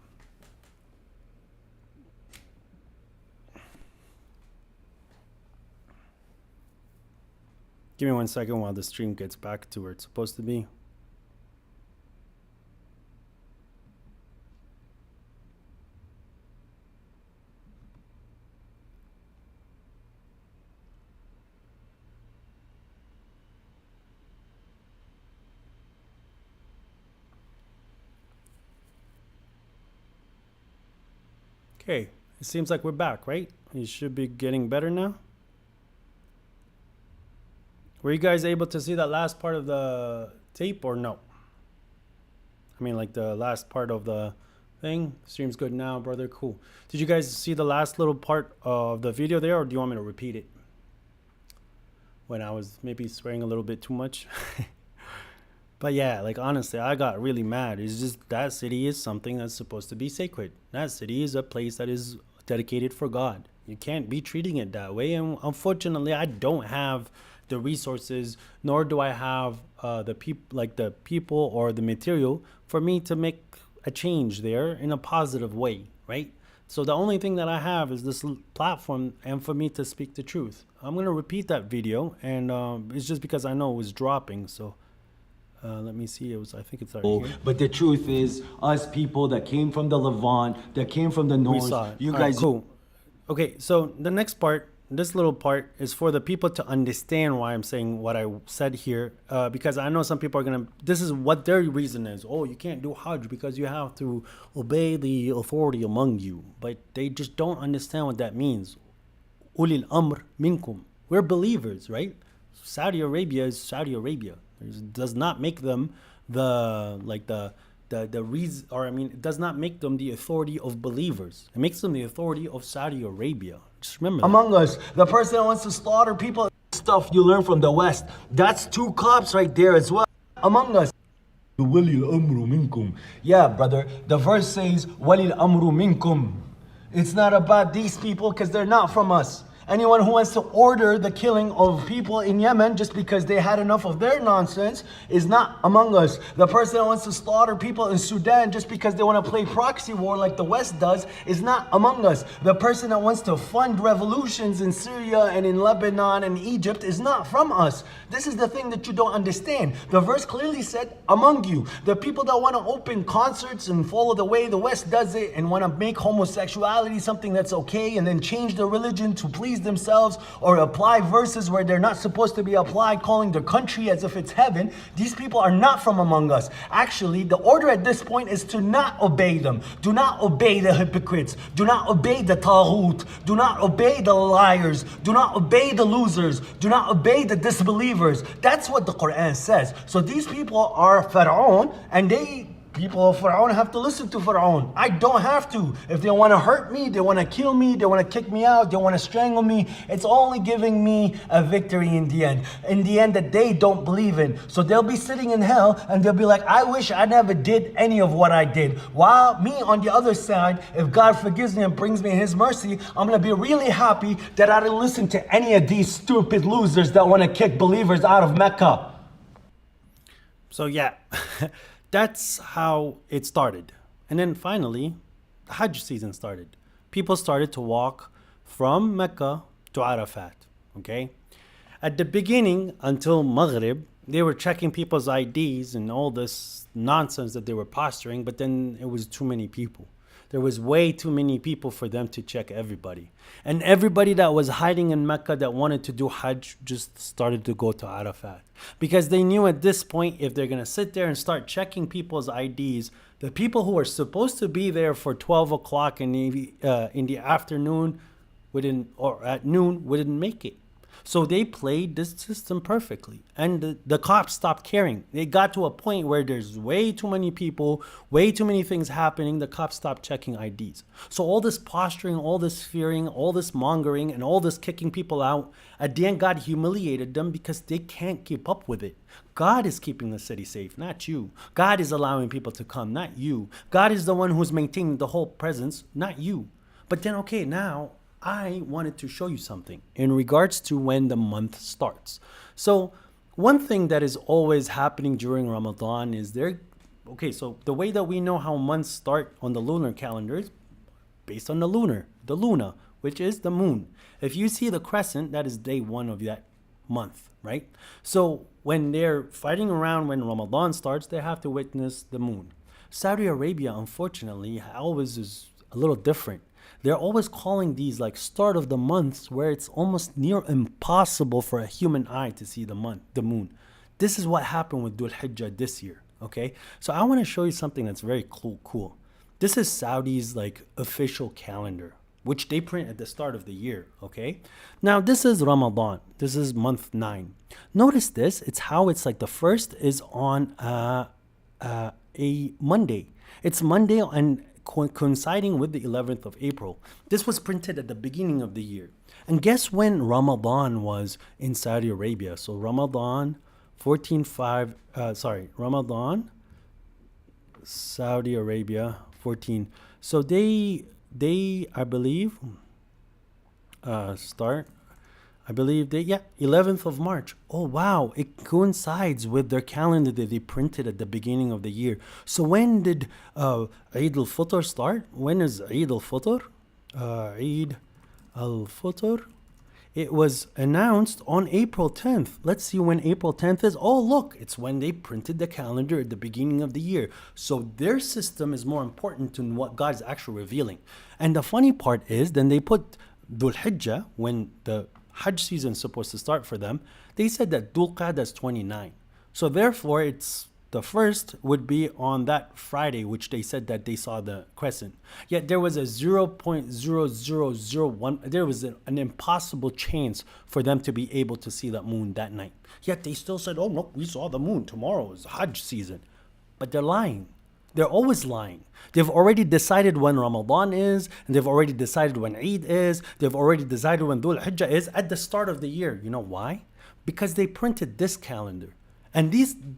Give me 1 second while the stream gets back to where it's supposed to be. Okay, it seems like we're back, right? You should be getting better now. Were you guys able to see that last part of the tape or no? I mean, like the last part of the thing. Stream's good now, brother. Cool. Did you guys see the last little part of the video there, or do you want me to repeat it? When I was maybe swearing a little bit too much. But yeah, like honestly, I got really mad. It's just that city is something that's supposed to be sacred. That city is a place that is dedicated for God. You can't be treating it that way. And unfortunately, I don't have the resources, nor do I have the people or the material for me to make a change there in a positive way, right? So the only thing that I have is this platform and for me to speak the truth. I'm going to repeat that video, and it's just because I know it was dropping, so let me see. I think it's already here. But the truth is, us people that came from the Levant, that came from the north, We saw it. you All guys. right, cool. Okay, so the next part, this little part, is for the people to understand why I'm saying what I said here, because I know some people are gonna. This is what their reason is. Oh, you can't do Hajj because you have to obey the authority among you, but they just don't understand what that means. Ulil amr minkum. We're believers, right? Saudi Arabia is Saudi Arabia. It does not make them the reason, or I mean, it does not make them the authority of believers. It makes them the authority of Saudi Arabia. Just remember that. Among us, the person that wants to slaughter people, stuff you learn from the West. That's two cops right there as well. Among us. Walil amru minkum. Yeah, brother. The verse says, Walil amru minkum. It's not about these people because they're not from us. Anyone who wants to order the killing of people in Yemen just because they had enough of their nonsense is not among us. The person that wants to slaughter people in Sudan just because they want to play proxy war like the West does is not among us. The person that wants to fund revolutions in Syria and in Lebanon and Egypt is not from us. This is the thing that you don't understand. The verse clearly said, among you. The people that want to open concerts and follow the way the West does it and want to make homosexuality something that's okay and then change the religion to please themselves or apply verses where they're not supposed to be applied, calling their country as if it's heaven. These people are not from among us. Actually, the order at this point is to not obey them. Do not obey the hypocrites. Do not obey the taghut. Do not obey the liars. Do not obey the losers. Do not obey the disbelievers. That's what the Quran says. So these people are Pharaoh, and people of Pharaoh have to listen to Pharaoh. I don't have to. If they want to hurt me, they want to kill me, they want to kick me out, they want to strangle me, it's only giving me a victory in the end. In the end that they don't believe in. So they'll be sitting in hell and they'll be like, I wish I never did any of what I did. While me on the other side, if God forgives me and brings me His mercy, I'm going to be really happy that I didn't listen to any of these stupid losers that want to kick believers out of Mecca. So yeah, that's how it started. And then finally, the Hajj season started. People started to walk from Mecca to Arafat. Okay? At the beginning, until Maghrib, they were checking people's IDs and all this nonsense that they were posturing, but then it was too many people. There was way too many people for them to check everybody. And everybody that was hiding in Mecca that wanted to do Hajj just started to go to Arafat. Because they knew at this point, if they're going to sit there and start checking people's IDs, the people who are supposed to be there for 12 o'clock in the afternoon wouldn't, or at noon, wouldn't make it. So they played this system perfectly. And the cops stopped caring. They got to a point where there's way too many people, way too many things happening. The cops stopped checking IDs. So all this posturing, all this fearing, all this mongering, and all this kicking people out, at the end, God humiliated them because they can't keep up with it. God is keeping the city safe, not you. God is allowing people to come, not you. God is the one who's maintaining the whole presence, not you. But then, okay, now I wanted to show you something in regards to when the month starts. So one thing that is always happening during Ramadan is so the way that we know how months start on the lunar calendar is based on the luna, which is the moon. If you see the crescent, that is day one of that month, right? So when they're fighting around when Ramadan starts, they have to witness the moon. Saudi Arabia, unfortunately, always is a little different. They're always calling these like start of the months where it's almost near impossible for a human eye to see the moon. This is what happened with Dhul Hijjah this year, okay? So I want to show you something that's very cool. This is Saudi's like official calendar, which they print at the start of the year, okay? Now this is Ramadan. This is month 9. Notice this, it's how it's like the first is on a Monday. It's Monday and coinciding with the 11th of April. This was printed at the beginning of the year. And guess when Ramadan was in Saudi Arabia? So Ramadan, Ramadan, Saudi Arabia, 14. So they I believe, start, I believe 11th of March. Oh, wow. It coincides with their calendar that they printed at the beginning of the year. So when did Eid al-Fitr start? When is Eid al-Fitr? Eid al-Fitr. It was announced on April 10th. Let's see when April 10th is. Oh, look, it's when they printed the calendar at the beginning of the year. So their system is more important than what God is actually revealing. And the funny part is, then they put Dhul Hijjah, when the Hajj season is supposed to start for them, they said that Dhul Qa'dah is 29. So therefore, it's the first would be on that Friday, which they said that they saw the crescent. Yet there was a 0.0001, there was an impossible chance for them to be able to see that moon that night. Yet they still said, oh, no, we saw the moon. Tomorrow is Hajj season. But they're lying. They're always lying. They've already decided when Ramadan is, and they've already decided when Eid is, they've already decided when Dhul Hijjah is at the start of the year. You know why? Because they printed this calendar. And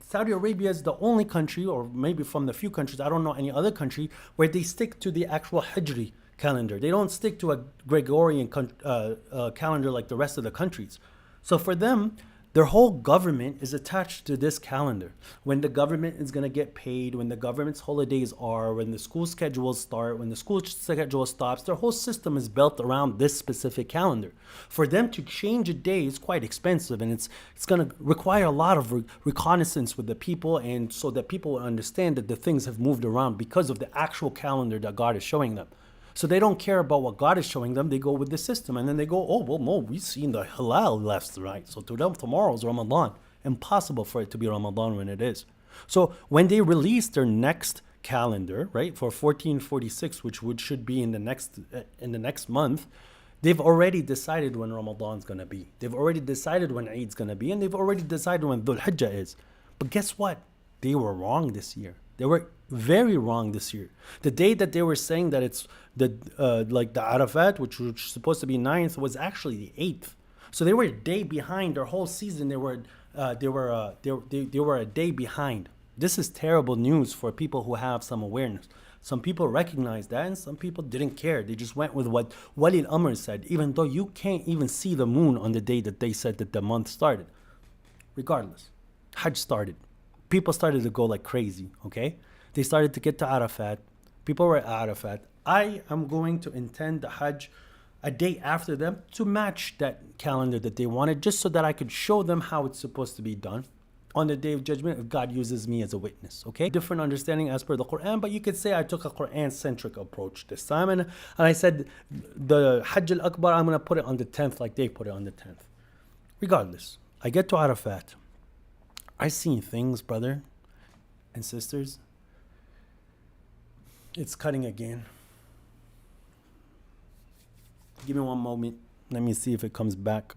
Saudi Arabia is the only country, or maybe from the few countries, I don't know any other country, where they stick to the actual Hijri calendar. They don't stick to a Gregorian calendar like the rest of the countries. So for them, their whole government is attached to this calendar. When the government is going to get paid, when the government's holidays are, when the school schedules start, when the school schedule stops, their whole system is built around this specific calendar. For them to change a day is quite expensive, and it's going to require a lot of reconnaissance with the people, and so that people will understand that the things have moved around because of the actual calendar that God is showing them. So they don't care about what God is showing them. They go with the system. And then they go, oh, well, no, we've seen the halal left, right? So to them, tomorrow is Ramadan. Impossible for it to be Ramadan when it is. So when they release their next calendar, right, for 1446, which should be in the next month, they've already decided when Ramadan's going to be. They've already decided when Eid's going to be. And they've already decided when Dhul Hijjah is. But guess what? They were wrong this year. They were very wrong this year. The day that they were saying that it's the Arafat, which was supposed to be 9th, was actually the 8th. So they were a day behind their whole season. They were a day behind. This is terrible news for people who have some awareness. Some people recognize that, and some people didn't care. They just went with what Wali al-Amr said, even though you can't even see the moon on the day that they said that the month started. Regardless, Hajj started. people started to go like crazy, okay? They started to get to Arafat. People were at Arafat. I am going to intend the Hajj a day after them to match that calendar that they wanted, just so that I could show them how it's supposed to be done on the day of judgment if God uses me as a witness, okay? Different understanding as per the Quran, but you could say I took a Quran-centric approach this time, and I said the Hajj al-Akbar, I'm going to put it on the 10th like they put it on the 10th. Regardless, I get to Arafat. I seen things, brother and sisters. It's cutting again. Give me one moment. Let me see if it comes back.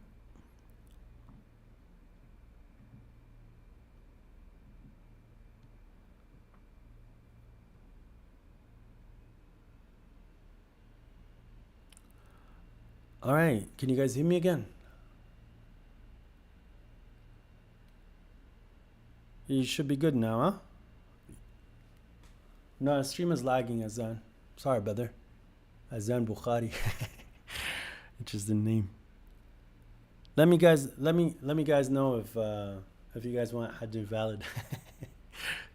All right. Can you guys hear me again? You should be good now, huh? No, the stream is lagging, Azan. Sorry, brother. Azan Bukhari. Which is the name. Let me guys know if you guys want Hajj valid.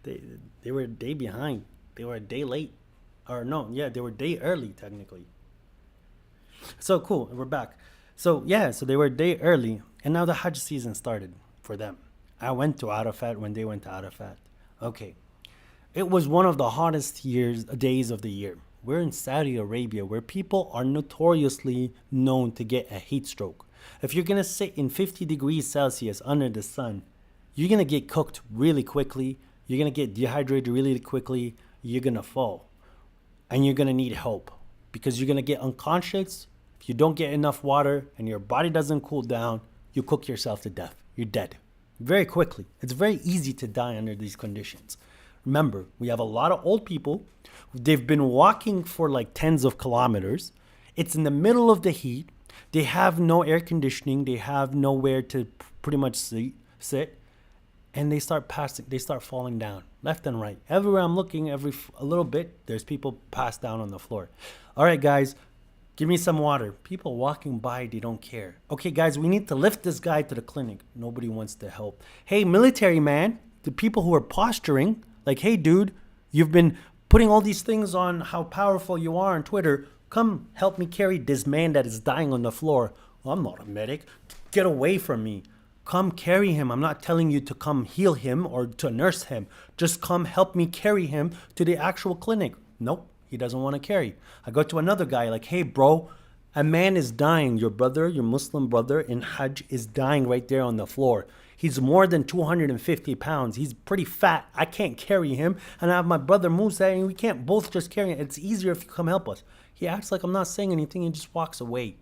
they were a day behind. They were a day late. Or no, yeah, they were a day early technically. So cool, we're back. So they were a day early, and now the Hajj season started for them. I went to Arafat when they went to Arafat. Okay. It was one of the hottest days of the year. We're in Saudi Arabia, where people are notoriously known to get a heat stroke. If you're going to sit in 50 degrees Celsius under the sun, you're going to get cooked really quickly. You're going to get dehydrated really quickly. You're going to fall. And you're going to need help, because you're going to get unconscious. If you don't get enough water and your body doesn't cool down, you cook yourself to death. You're dead very quickly. It's very easy to die under these conditions. Remember, we have a lot of old people. They've been walking for like tens of kilometers. It's in the middle of the heat. They have no air conditioning. They have nowhere to pretty much sit. And they start falling down left and right. Everywhere I'm looking, a little bit, there's people passed down on the floor. All right, guys, give me some water. People walking by, they don't care. Okay, guys, we need to lift this guy to the clinic. Nobody wants to help. Hey, military man, the people who are posturing, like, hey, dude, you've been putting all these things on how powerful you are on Twitter. Come help me carry this man that is dying on the floor. Well, I'm not a medic. Get away from me. Come carry him. I'm not telling you to come heal him or to nurse him. Just come help me carry him to the actual clinic. Nope, he doesn't want to carry. I go to another guy like, hey, bro, a man is dying. Your brother, your Muslim brother in Hajj is dying right there on the floor. He's more than 250 pounds. He's pretty fat. I can't carry him. And I have my brother Musa, and we can't both just carry him. It's easier if you come help us. He acts like I'm not saying anything and just walks away.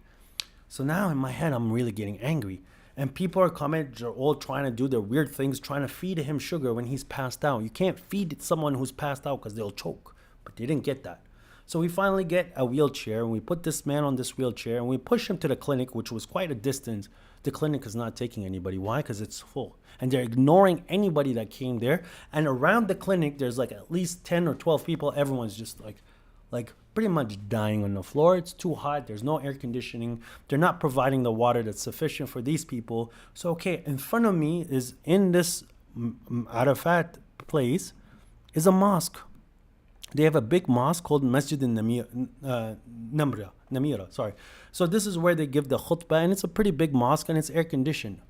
So now in my head, I'm really getting angry. And people are coming, they're all trying to do their weird things, trying to feed him sugar when he's passed out. You can't feed someone who's passed out because they'll choke. But they didn't get that. So we finally get a wheelchair, and we put this man on this wheelchair, and we push him to the clinic, which was quite a distance. The clinic is not taking anybody. Why? Because it's full. And they're ignoring anybody that came there. And around the clinic, there's like at least 10 or 12 people. Everyone's just like pretty much dying on the floor. It's too hot. There's no air conditioning. They're not providing the water that's sufficient for these people. So, okay, in front of me is, in this Arafat place, is a mosque. They have a big mosque called Masjid Namira. So this is where they give the khutbah, and it's a pretty big mosque, and it's air conditioned.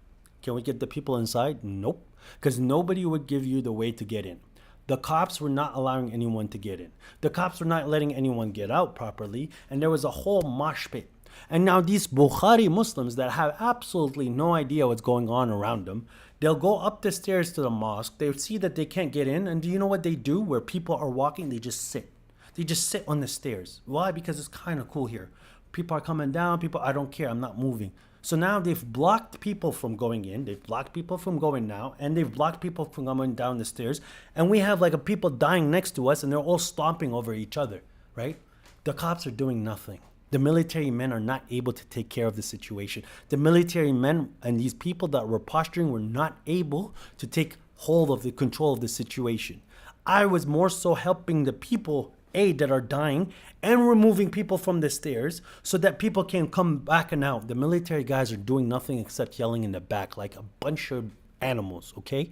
Can we get the people inside? Nope, because nobody would give you the way to get in. The cops were not allowing anyone to get in. The cops were not letting anyone get out properly, and there was a whole mosh pit. And now these Bukhari Muslims that have absolutely no idea what's going on around them, they'll go up the stairs to the mosque. They see that they can't get in, and do you know what they do? Where people are walking, they just sit. They just sit on the stairs. Why? Because it's kind of cool here. People are coming down. I don't care. I'm not moving. So now they've blocked people from going in. They've blocked people from going out. And they've blocked people from coming down the stairs. And we have like a people dying next to us, and they're all stomping over each other, right? The cops are doing nothing. The military men are not able to take care of the situation. The military men and these people that were posturing were not able to take hold of the control of the situation. I was more so helping the people, that are dying, and removing people from the stairs so that people can come back and out. The military guys are doing nothing except yelling in the back like a bunch of animals, okay?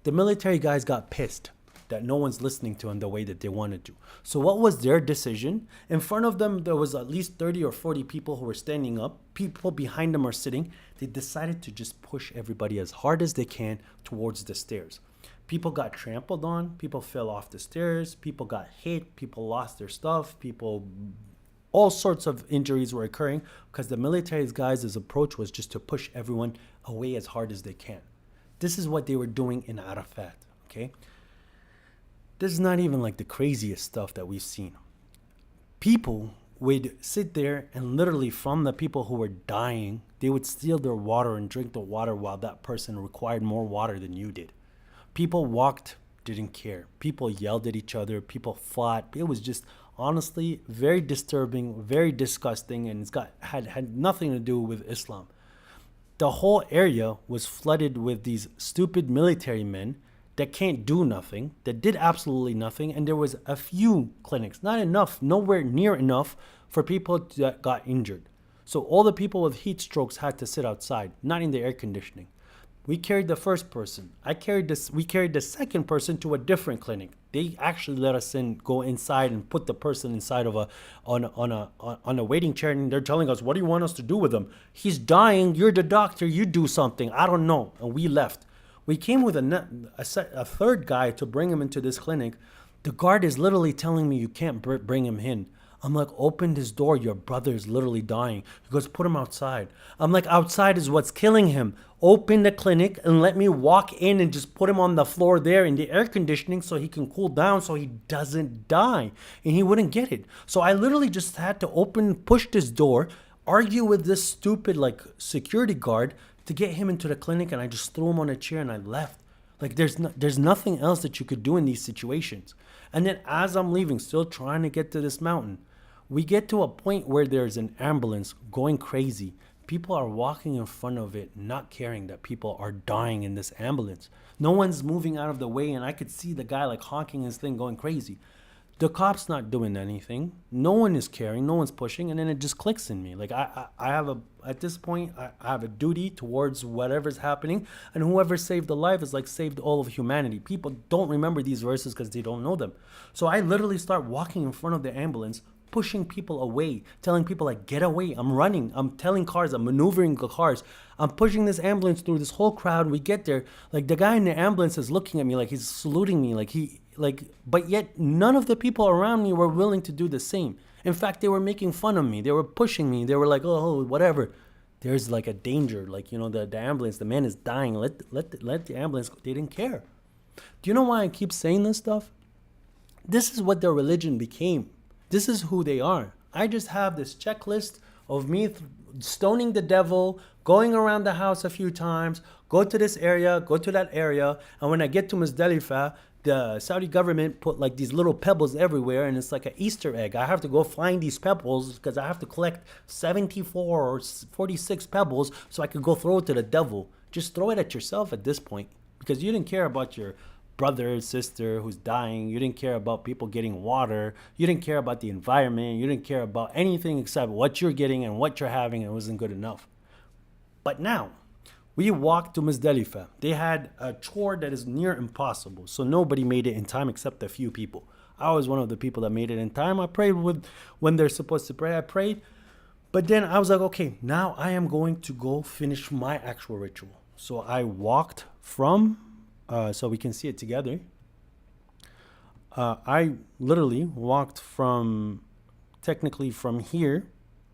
The military guys got pissed that no one's listening to them the way that they wanted to. So what was their decision? In front of them, there was at least 30 or 40 people who were standing up. People behind them are sitting. They decided to just push everybody as hard as they can towards the stairs. People got trampled on. People fell off the stairs. People got hit. People lost their stuff. All sorts of injuries were occurring because the military guys' approach was just to push everyone away as hard as they can. This is what they were doing in Arafat, okay? This is not even like the craziest stuff that we've seen. People would sit there and literally from the people who were dying, they would steal their water and drink the water while that person required more water than you did. People walked, didn't care. People yelled at each other. People fought. It was just honestly very disturbing, very disgusting, and had nothing to do with Islam. The whole area was flooded with these stupid military men that can't do nothing, that did absolutely nothing, and there was a few clinics, not enough, nowhere near enough for people that got injured. So all the people with heat strokes had to sit outside, not in the air conditioning. We carried the first person. We carried the second person to a different clinic. They actually let us go inside and put the person inside of on a waiting chair, and they're telling us, "What do you want us to do with him? He's dying. You're the doctor. You do something. I don't know." And we left. We came with a third guy to bring him into this clinic. The guard is literally telling me, "You can't bring him in." I'm like, "Open this door. Your brother is literally dying." He goes, "Put him outside." I'm like, "Outside is what's killing him. Open the clinic and let me walk in and just put him on the floor there in the air conditioning so he can cool down so he doesn't die." And he wouldn't get it. So I literally just had to push this door, argue with this stupid security guard to get him into the clinic, and I just threw him on a chair and I left. There's nothing else that you could do in these situations. And then as I'm leaving, still trying to get to this mountain, we get to a point where there's an ambulance going crazy. People are walking in front of it, not caring that people are dying in this ambulance. No one's moving out of the way, and I could see the guy honking his thing going crazy. The cop's not doing anything. No one is caring. No one's pushing. And then it just clicks in me. At this point, I have a duty towards whatever's happening. And whoever saved a life is saved all of humanity. People don't remember these verses because they don't know them. So I literally start walking in front of the ambulance, pushing people away, telling people get away. I'm running. I'm telling cars. I'm maneuvering the cars. I'm pushing this ambulance through this whole crowd. We get there. The guy in the ambulance is looking at me he's saluting me. But yet none of the people around me were willing to do the same. In fact, they were making fun of me. They were pushing me. They were like, "Oh, whatever." There's a danger. The ambulance, the man is dying. Let the ambulance go. They didn't care. Do you know why I keep saying this stuff? This is what their religion became. This is who they are. I just have this checklist of me stoning the devil, going around the house a few times, go to this area, go to that area. And when I get to Muzdalifah, the Saudi government put these little pebbles everywhere, and it's like an Easter egg. I have to go find these pebbles because I have to collect 74 or 46 pebbles so I could go throw it to the devil. Just throw it at yourself at this point, because you didn't care about your brother, sister who's dying. You didn't care about people getting water. You didn't care about the environment. You didn't care about anything except what you're getting and what you're having, and it wasn't good enough. But now, we walked to Muzdalifah. They had a chore that is near impossible. So nobody made it in time except a few people. I was one of the people that made it in time. I prayed when they're supposed to pray. I prayed. But then I was like, okay, now I am going to go finish my actual ritual. So I walked from, so we can see it together. I literally walked technically from here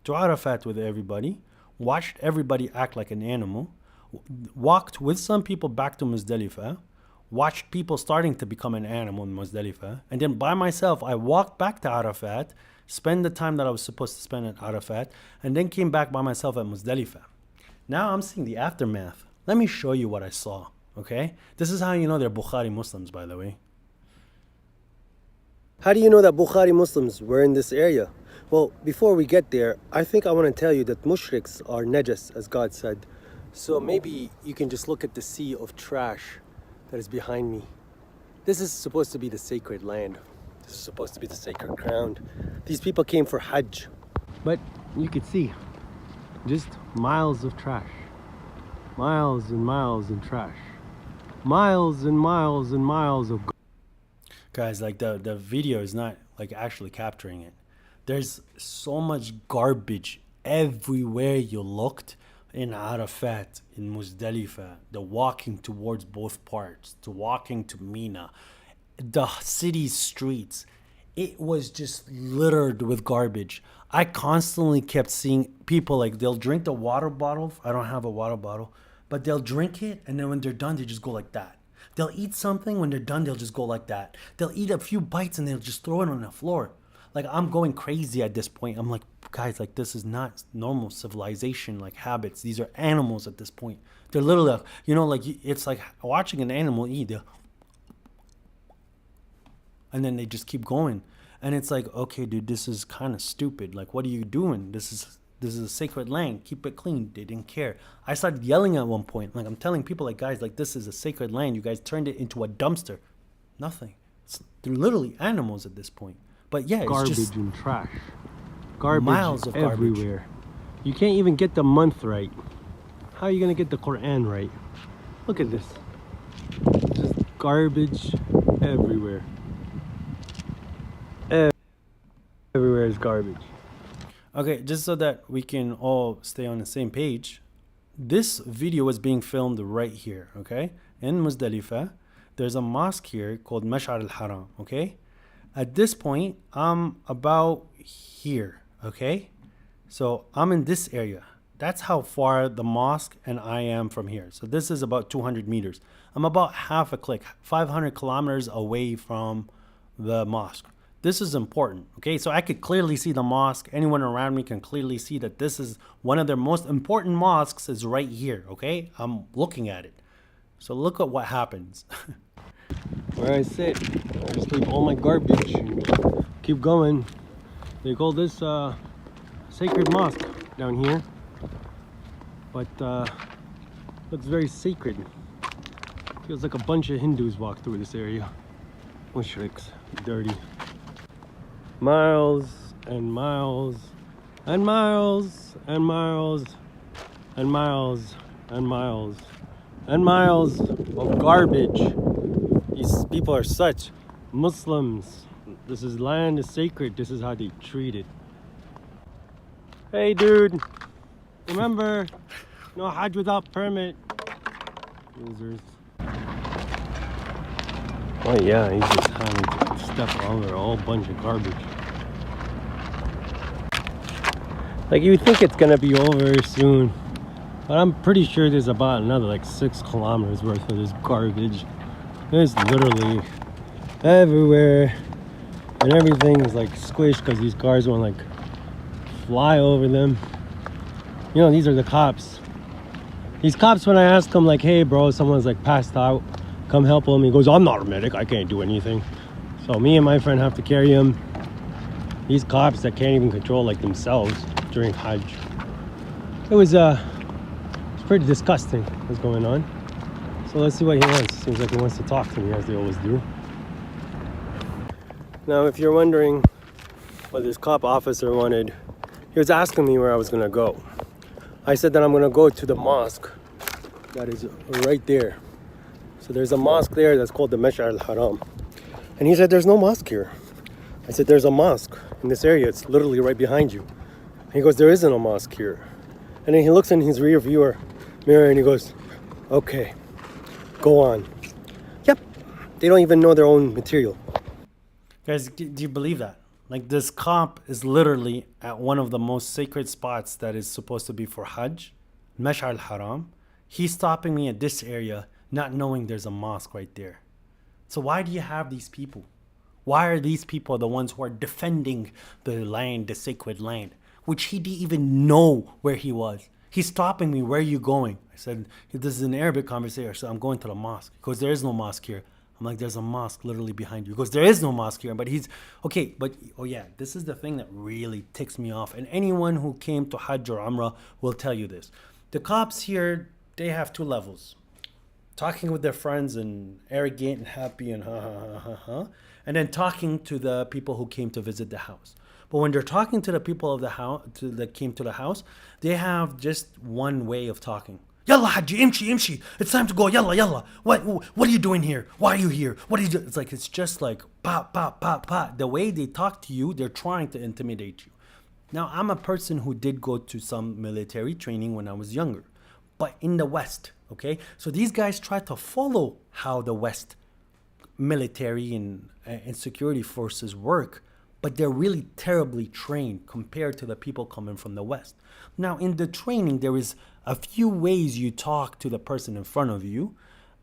to Arafat with everybody, watched everybody act like an animal, walked with some people back to Muzdalifah, watched people starting to become an animal in Muzdalifah, and then by myself, I walked back to Arafat, spend the time that I was supposed to spend at Arafat, and then came back by myself at Muzdalifah. Now I'm seeing the aftermath. Let me show you what I saw, okay? This is how you know they're Bukhari Muslims, by the way. How do you know that Bukhari Muslims were in this area? Well, before we get there, I think I want to tell you that mushriks are najas, as God said. So maybe you can just look at the sea of trash that is behind me. This is supposed to be the sacred land. This is supposed to be the sacred ground. These people came for Hajj. But you could see just miles of trash. Miles and miles of trash. Miles and miles and miles of Guys, like the video is not like actually capturing it. There's so much garbage everywhere you looked in Arafat, in Muzdalifah, the walking towards both parts, to walking to Mina, the city's streets. It was just littered with garbage. I constantly kept seeing people like they'll drink the water bottle. I don't have a water bottle, but they'll drink it and then when they're done, they just go like that. They'll eat something. When they're done, they'll just go like that. They'll eat a few bites and they'll just throw it on the floor. Like I'm going crazy at this point. I'm like, guys, like this is not normal civilization, like habits. These are animals at this point. They're literally, you know, like it's like watching an animal eat. And then they just keep going. And it's like, okay, dude, this is kind of stupid. Like, what are you doing? This is a sacred land. Keep it clean. They didn't care. I started yelling at one point. Like I'm telling people, like, guys, like this is a sacred land. You guys turned it into a dumpster. Nothing. They're literally animals at this point. But yeah, it's garbage just and trash. Garbage miles of garbage. everywhere. You can't even get the month right. How are you gonna get the Quran right? Look at this. Just garbage everywhere. Everywhere is garbage. Okay, just so that we can all stay on the same page, this video is being filmed right here, okay? In Muzdalifah, there's a mosque here called Mash'ar al-Haram, okay? At this point, I'm about here, okay? So I'm in this area. That's how far the mosque and I am from here. So this is about 200 meters. I'm about half a click, 500 kilometers away from the mosque. This is important, okay? So I could clearly see the mosque. Anyone around me can clearly see that this is one of their most important mosques is right here, okay? I'm looking at it. So look at what happens. Where I sit, I just leave all my garbage and keep going. They call this sacred mosque down here, but looks very sacred. Feels like a bunch of Hindus walk through this area. Mushriks, dirty. Miles and miles and miles and miles and miles and miles and miles of garbage. These people are such Muslims. This is land is sacred. This is how they treat it. Hey dude, remember, no Hajj without permit. Losers. Oh yeah, he's just having to step over a whole bunch of garbage. Like you think it's gonna be over soon, but I'm pretty sure there's about another like 6 kilometers worth of this garbage. It's literally everywhere, and everything's like squished because these cars won't like fly over them. You know, these are the cops. These cops, when I ask them like, hey bro, someone's like passed out, come help him, he goes, I'm not a medic, I can't do anything. So me and my friend have to carry him. These cops that can't even control like themselves during Hajj. It was it's pretty disgusting what's going on. So let's see what he wants. Seems like he wants to talk to me, as they always do. Now if you're wondering what this cop officer wanted, he was asking me where I was gonna go. I said that I'm gonna go to the mosque that is right there. So there's a mosque there that's called the Mash'ar al-Haram. And he said there's no mosque here. I said there's a mosque in this area, it's literally right behind you. And he goes, there isn't a mosque here. And then he looks in his rear viewer mirror and he goes, okay, go on. Yep, they don't even know their own material. Guys, do you believe that? Like this cop is literally at one of the most sacred spots that is supposed to be for Hajj, Mash'ar al-Haram. He's stopping me at this area not knowing there's a mosque right there. So why do you have these people? Why are these people the ones who are defending the land, the sacred land, which he didn't even know where he was? He's stopping me. Where are you going? I said, this is an Arabic conversation. So I'm going to the mosque. He goes, there is no mosque here. I'm like, there's a mosque literally behind you. He goes, there is no mosque here. But he's, okay, but, oh yeah, this is the thing that really ticks me off. And anyone who came to Hajj or Umrah will tell you this. The cops here, they have 2 levels. Talking with their friends and arrogant and happy and ha ha ha ha ha. And then talking to the people who came to visit the house. But when they're talking to the people of the house that came to the house, they have just one way of talking. Yalla Haji, imshi. It's time to go. Yalla, yalla. What are you doing here? Why are you here? What are you doing? It's just like pa. The way they talk to you, they're trying to intimidate you. Now, I'm a person who did go to some military training when I was younger, but in the West, okay? So these guys try to follow how the West military and security forces work, but they're really terribly trained compared to the people coming from the West. Now, in the training, there is a few ways you talk to the person in front of you.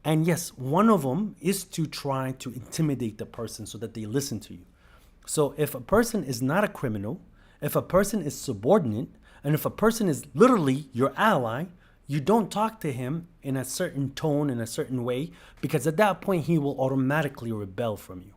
And yes, one of them is to try to intimidate the person so that they listen to you. So if a person is not a criminal, if a person is subordinate, and if a person is literally your ally, you don't talk to him in a certain tone, in a certain way, because at that point he will automatically rebel from you.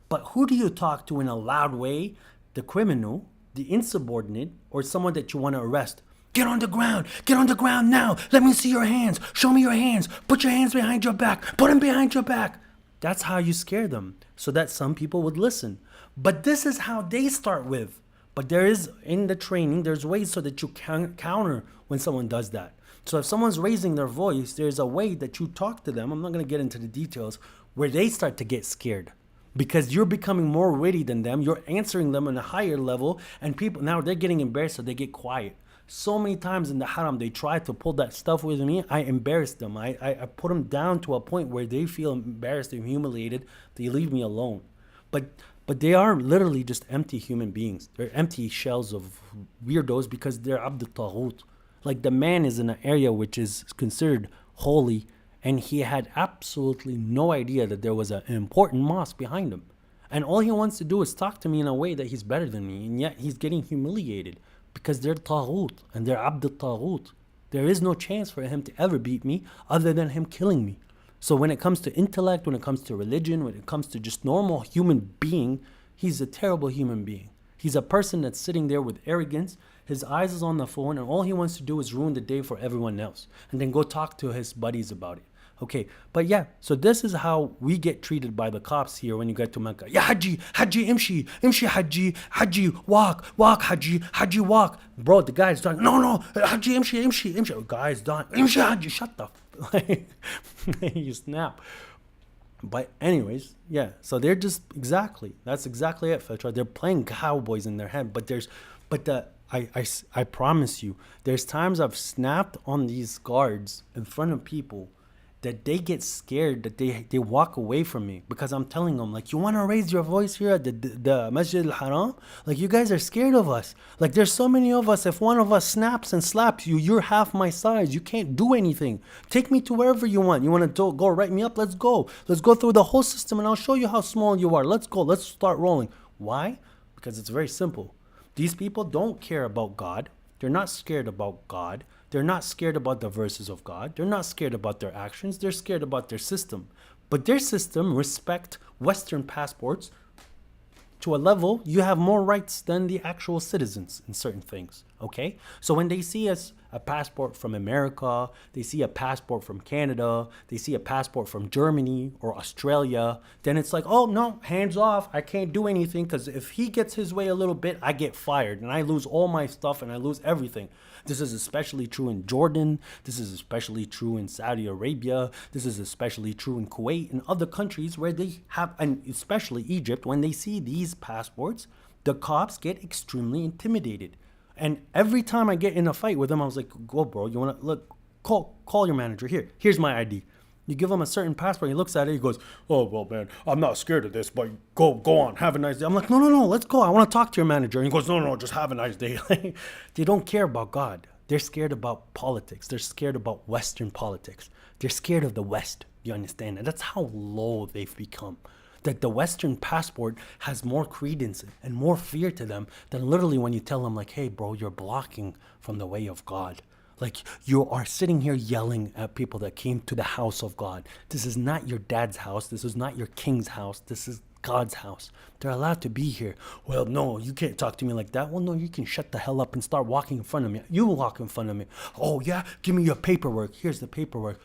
But who do you talk to in a loud way? The criminal, the insubordinate, or someone that you want to arrest. Get on the ground now. Let me see your hands. Show me your hands. Put your hands behind your back. Put them behind your back. That's how you scare them, so that some people would listen. But this is how they start with. But there is, in the training, there's ways so that you can counter when someone does that. So if someone's raising their voice, there's a way that you talk to them. I'm not going to get into the details, where they start to get scared. Because you're becoming more witty than them. You're answering them on a higher level. And people, now they're getting embarrassed, so they get quiet. So many times in the haram, they try to pull that stuff with me. I embarrass them. I put them down to a point where they feel embarrassed and humiliated. They leave me alone. But they are literally just empty human beings. They're empty shells of weirdos because they're abd al-taghut. Like, the man is in an area which is considered holy, and he had absolutely no idea that there was an important mosque behind him. And all he wants to do is talk to me in a way that he's better than me, and yet he's getting humiliated because they're taghut and they're abd al-taghut. There is no chance for him to ever beat me other than him killing me. So when it comes to intellect, when it comes to religion, when it comes to just normal human being, he's a terrible human being. He's a person that's sitting there with arrogance. His eyes is on the phone, and all he wants to do is ruin the day for everyone else, and then go talk to his buddies about it. Okay, but yeah, so this is how we get treated by the cops here when you get to Mecca. Ya Haji, imshi, Haji, walk, Haji, walk. Bro, the guy's done. No, Haji, imshi. Guy's done. Imshi, Haji, shut the you snap. But anyways, yeah, so they're just that's exactly it, Fitra. They're playing cowboys in their head, I promise you, there's times I've snapped on these guards in front of people that they get scared, that they walk away from me, because I'm telling them, like, you want to raise your voice here at the Masjid al-Haram? Like, you guys are scared of us. Like, there's so many of us. If one of us snaps and slaps you, you're half my size. You can't do anything. Take me to wherever you want. You want to go write me up? Let's go. Let's go through the whole system, and I'll show you how small you are. Let's go. Let's start rolling. Why? Because it's very simple. These people don't care about God. They're not scared about God. They're not scared about the verses of God. They're not scared about their actions. They're scared about their system. But their system respect Western passports to a level. You have more rights than the actual citizens in certain things, okay? So when they see us a passport from America, they see a passport from Canada, they see a passport from Germany or Australia, then it's like, oh no, hands off, I can't do anything, because if he gets his way a little bit, I get fired and I lose all my stuff and I lose everything. This is especially true in Jordan. This is especially true in Saudi Arabia. This is especially true in Kuwait and other countries where they have, and especially Egypt, when they see these passports, the cops get extremely intimidated. And every time I get in a fight with them, I was like, go bro, you want to, look, call your manager. Here's my ID. You give him a certain passport, he looks at it, he goes, oh, well, man, I'm not scared of this, but go on, have a nice day. I'm like, no, let's go. I want to talk to your manager. And he goes, no, just have a nice day. They don't care about God. They're scared about politics. They're scared about Western politics. They're scared of the West. You understand? And that's how low they've become. That the Western passport has more credence and more fear to them than literally when you tell them, like, hey, bro, you're blocking from the way of God. Like, you are sitting here yelling at people that came to the house of God. This is not your dad's house. This is not your king's house. This is God's house. They're allowed to be here. Well, no, you can't talk to me like that. Well, no, you can shut the hell up and start walking in front of me. You walk in front of me. Oh, yeah? Give me your paperwork. Here's the paperwork.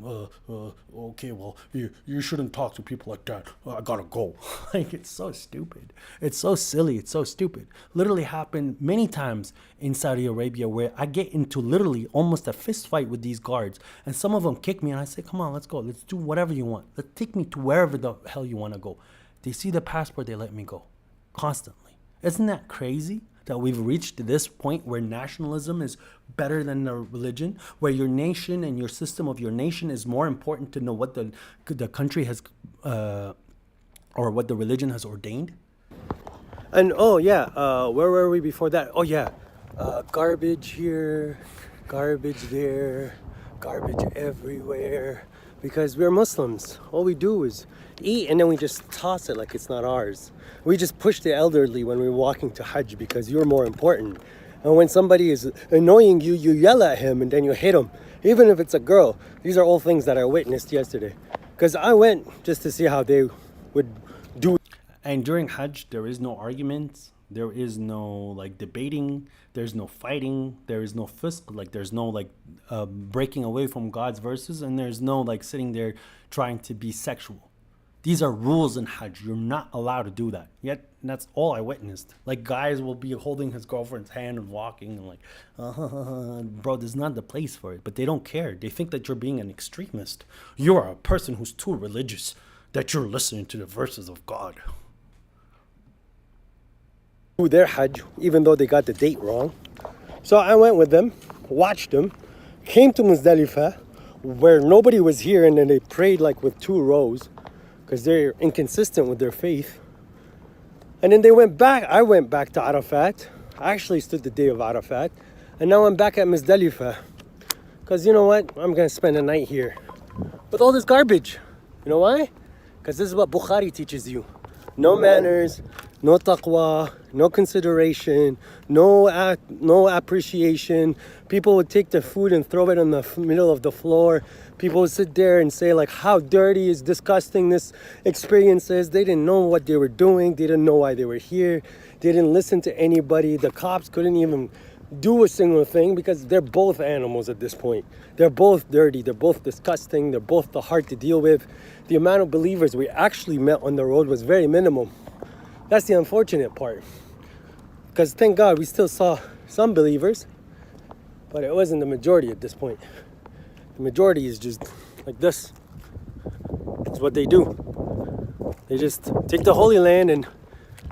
okay, well, you shouldn't talk to people like that. I gotta go. Like, it's so stupid. It's so silly. It's so stupid. Literally happened many times in Saudi Arabia where I get into literally almost a fist fight with these guards, and some of them kick me, and I say, come on, let's go. Let's do whatever you want. Let's take me to wherever the hell you want to go. They see the passport, they let me go. Constantly. Isn't that crazy? That we've reached this point where nationalism is better than the religion, where your nation and your system of your nation is more important to know what the country has, or what the religion has ordained. And oh yeah, where were we before that? Oh yeah, garbage here, garbage there, garbage everywhere. Because we're Muslims. All we do is eat and then we just toss it like it's not ours. We just push the elderly when we're walking to Hajj because you're more important. And when somebody is annoying you, you yell at him and then you hit him. Even if it's a girl. These are all things that I witnessed yesterday. Because I went just to see how they would do. And during Hajj, there is no arguments. There is no like debating. There's no fighting. There is no fisk. Like there's no like breaking away from God's verses. And there's no like sitting there trying to be sexual. These are rules in Hajj. You're not allowed to do that. Yet that's all I witnessed. Like guys will be holding his girlfriend's hand and walking and like, bro, this is not the place for it. But they don't care. They think that you're being an extremist. You're a person who's too religious, that you're listening to the verses of God. Their Hajj, even though they got the date wrong. So I went with them, watched them, came to Muzdalifah, where nobody was here, and then they prayed like with 2 rows, because they're inconsistent with their faith. And then they went back. I went back to Arafat. I actually stood the day of Arafat. And now I'm back at Muzdalifah. Because you know what? I'm going to spend a night here with all this garbage. You know why? Because this is what Bukhari teaches you. No manners, no taqwa, no consideration, no appreciation. People would take their food and throw it in the middle of the floor. People would sit there and say like how dirty is disgusting this experience is. They didn't know what they were doing. They didn't know why they were here. They didn't listen to anybody. The cops couldn't even do a single thing because they're both animals at this point. They're both dirty. They're both disgusting. They're both hard to deal with. The amount of believers we actually met on the road was very minimal. That's the unfortunate part. Because thank God we still saw some believers, but it wasn't the majority at this point. The majority is just like this. That's what they do. They just take the Holy Land and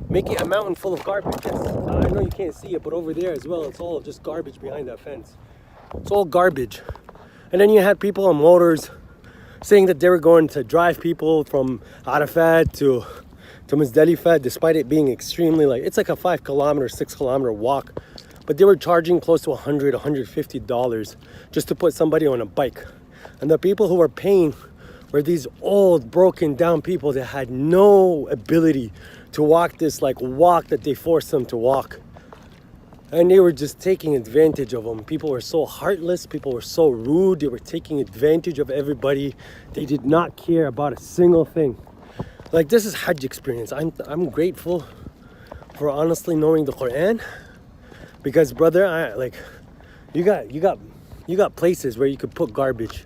make it a mountain full of garbage. I know you can't see it, but over there as well, it's all just garbage behind that fence. It's all garbage. And then you had people on motors saying that they were going to drive people from Arafat to Muzdalifah, despite it being extremely it's like a 5 kilometer, 6 kilometer walk. But they were charging close to $100, $150 just to put somebody on a bike. And the people who were paying were these old, broken down people that had no ability to walk this walk that they forced them to walk. And they were just taking advantage of them. People were so heartless. People were so rude. They were taking advantage of everybody. They did not care about a single thing. Like, this is Hajj experience. I'm grateful for honestly knowing the Quran. Because brother, you got places where you could put garbage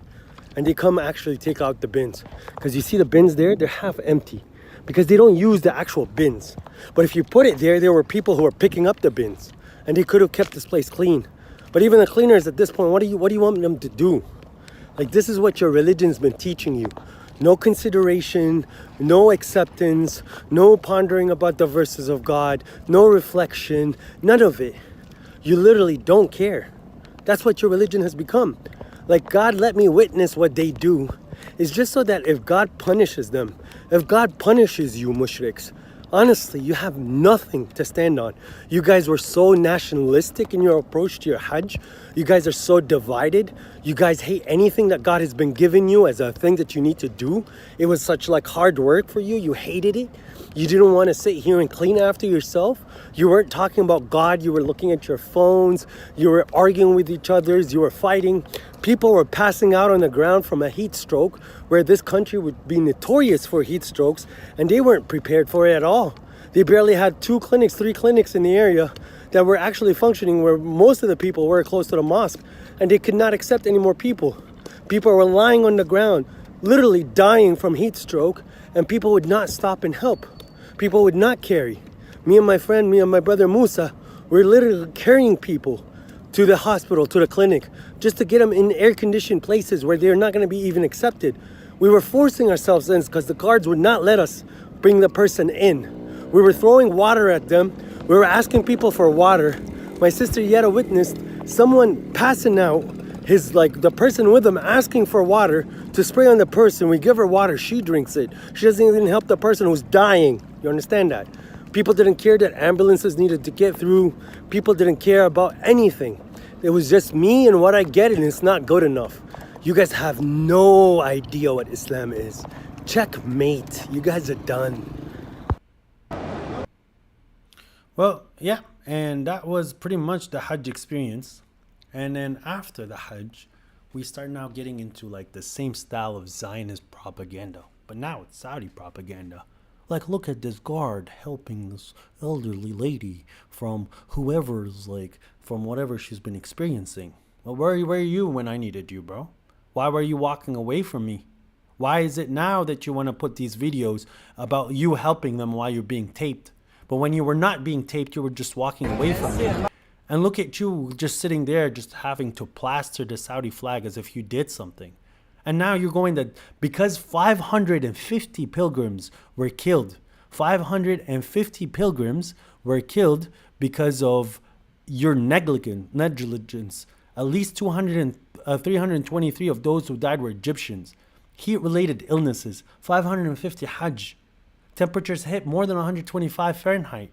and they come actually take out the bins. Because you see the bins there, they're half empty. Because they don't use the actual bins. But if you put it there were people who are picking up the bins. And they could have kept this place clean. But even the cleaners at this point, what do you want them to do? Like, this is what your religion's been teaching you. No consideration, no acceptance, no pondering about the verses of God, no reflection, none of it. You literally don't care. That's what your religion has become. Like, God, let me witness what they do. It's just so that if God punishes them, if God punishes you, mushriks, honestly, you have nothing to stand on. You guys were so nationalistic in your approach to your Hajj. You guys are so divided. You guys hate anything that God has been giving you as a thing that you need to do. It was such hard work for you. You hated it. You didn't want to sit here and clean after yourself. You weren't talking about God. You were looking at your phones. You were arguing with each other. You were fighting. People were passing out on the ground from a heat stroke, where this country would be notorious for heat strokes, and they weren't prepared for it at all. They barely had 3 clinics in the area that were actually functioning, where most of the people were close to the mosque, and they could not accept any more people People were lying on the ground, literally dying from heat stroke, and people would not stop and help. People would not carry. Me and my brother Musa, we're literally carrying people to the hospital, to the clinic, just to get them in air-conditioned places where they're not going to be even accepted. We were forcing ourselves in because the guards would not let us bring the person in. We were throwing water at them. We were asking people for water. My sister Yetta witnessed someone passing out, the person with them asking for water to spray on the person. We give her water, she drinks it. She doesn't even help the person who's dying. You understand that? People didn't care that ambulances needed to get through. People didn't care about anything. It was just me and what I get, and it's not good enough. You guys have no idea what Islam is. Checkmate. You guys are done. Well, yeah, and that was pretty much the Hajj experience. And then after the Hajj, we start now getting into like the same style of Zionist propaganda, but now it's Saudi propaganda. Like, look at this guard helping this elderly lady from from whatever she's been experiencing. Well, where were you when I needed you, bro? Why were you walking away from me? Why is it now that you want to put these videos about you helping them while you're being taped? But when you were not being taped, you were just walking away from me. And look at you just sitting there, just having to plaster the Saudi flag as if you did something. And now you're going that because 550 pilgrims were killed. 550 pilgrims were killed because of your negligence. At least 323 of those who died were Egyptians. Heat-related illnesses, 550 Hajj. Temperatures hit more than 125 Fahrenheit.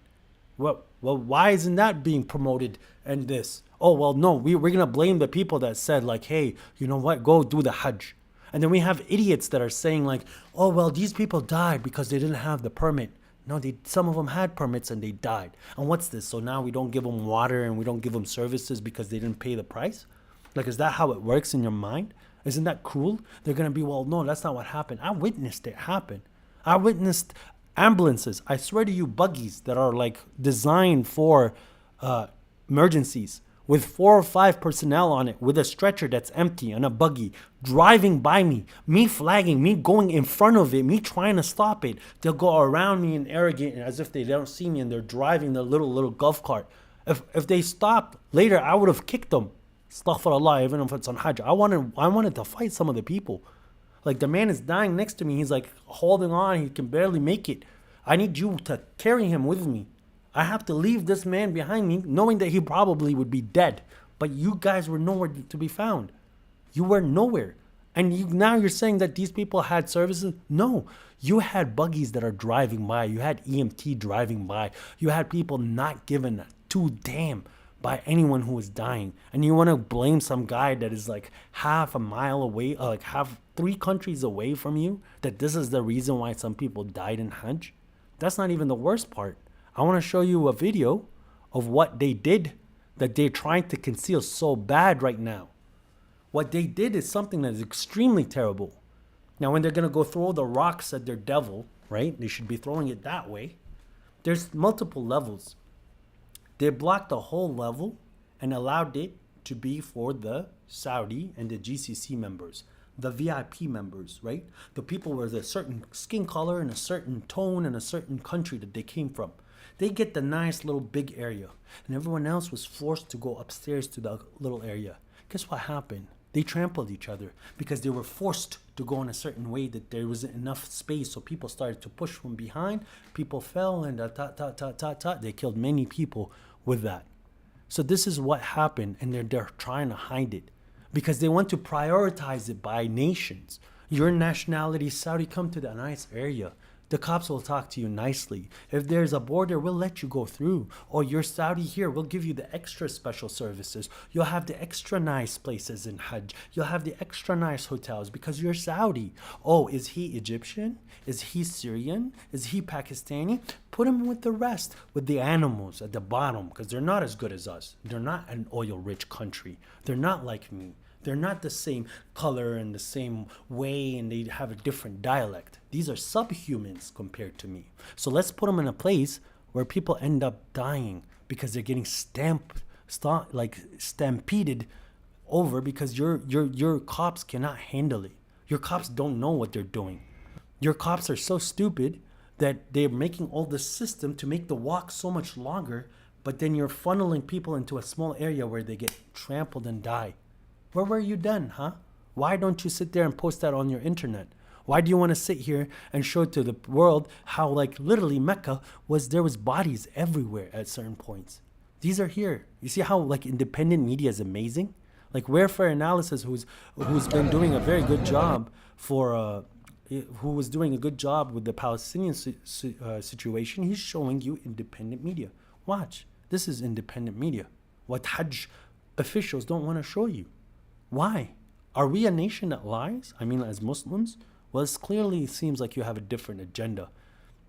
Well, why isn't that being promoted and this? Oh, well, no, we're going to blame the people that said, like, hey, you know what, go do the Hajj. And then we have idiots that are saying, like, oh, well, these people died because they didn't have the permit. No, some of them had permits and they died. And what's this? So now we don't give them water and we don't give them services because they didn't pay the price? Like, is that how it works in your mind? Isn't that cruel? They're going to be, well, no, that's not what happened. I witnessed it happen. I witnessed ambulances, I swear to you, buggies that are like designed for emergencies with 4 or 5 personnel on it, with a stretcher that's empty and a buggy driving by me flagging, me going in front of it, me trying to stop it. They'll go around me and arrogant as if they don't see me, and they're driving the little golf cart. If they stopped later, I would have kicked them. Astaghfirullah, even if it's on Hajj. I wanted to fight some of the people. Like, the man is dying next to me. He's like holding on. He can barely make it. I need you to carry him with me. I have to leave this man behind me knowing that he probably would be dead. But you guys were nowhere to be found. You were nowhere. And now you're saying that these people had services? No. You had buggies that are driving by. You had EMT driving by. You had people not giving a two damn by anyone who was dying. And you want to blame some guy that is like half a mile away, like half 3 countries away from you, that this is the reason why some people died in Hajj? That's not even the worst part. I want to show you a video of what they did that they're trying to conceal so bad right now. What they did is something that is extremely terrible. Now, when they're going to go throw the rocks at their devil, right? They should be throwing it that way. There's multiple levels. They blocked the whole level and allowed it to be for the Saudi and the GCC members, the VIP members, right? The people with a certain skin color and a certain tone and a certain country that they came from. They get the nice little big area, and everyone else was forced to go upstairs to the little area. Guess what happened? They trampled each other because they were forced to go in a certain way that there wasn't enough space, so people started to push from behind. People fell and they killed many people with that. So this is what happened, and they're trying to hide it because they want to prioritize it by nations. Your nationality, Saudi, come to the nice area. The cops will talk to you nicely. If there's a border, we'll let you go through. Or you're Saudi here, we'll give you the extra special services. You'll have the extra nice places in Hajj. You'll have the extra nice hotels because you're Saudi. Oh, is he Egyptian? Is he Syrian? Is he Pakistani? Put him with the rest, with the animals at the bottom, because they're not as good as us. They're not an oil-rich country. They're not like me. They're not the same color and the same way, and they have a different dialect. These are subhumans compared to me. So let's put them in a place where people end up dying because they're getting stampeded over because your cops cannot handle it. Your cops don't know what they're doing. Your cops are so stupid that they're making all the system to make the walk so much longer, but then you're funneling people into a small area where they get trampled and die. Where were you then, huh? Why don't you sit there and post that on your internet? Why do you want to sit here and show to the world how, like, literally Mecca there was bodies everywhere at certain points? These are here. You see how, like, independent media is amazing? Like Warfare Analysis, who's been doing a very good job who was doing a good job with the Palestinian situation, he's showing you independent media. Watch. This is independent media. What Hajj officials don't want to show you. Why? Are we a nation that lies? I mean, as Muslims? Well, it clearly seems like you have a different agenda.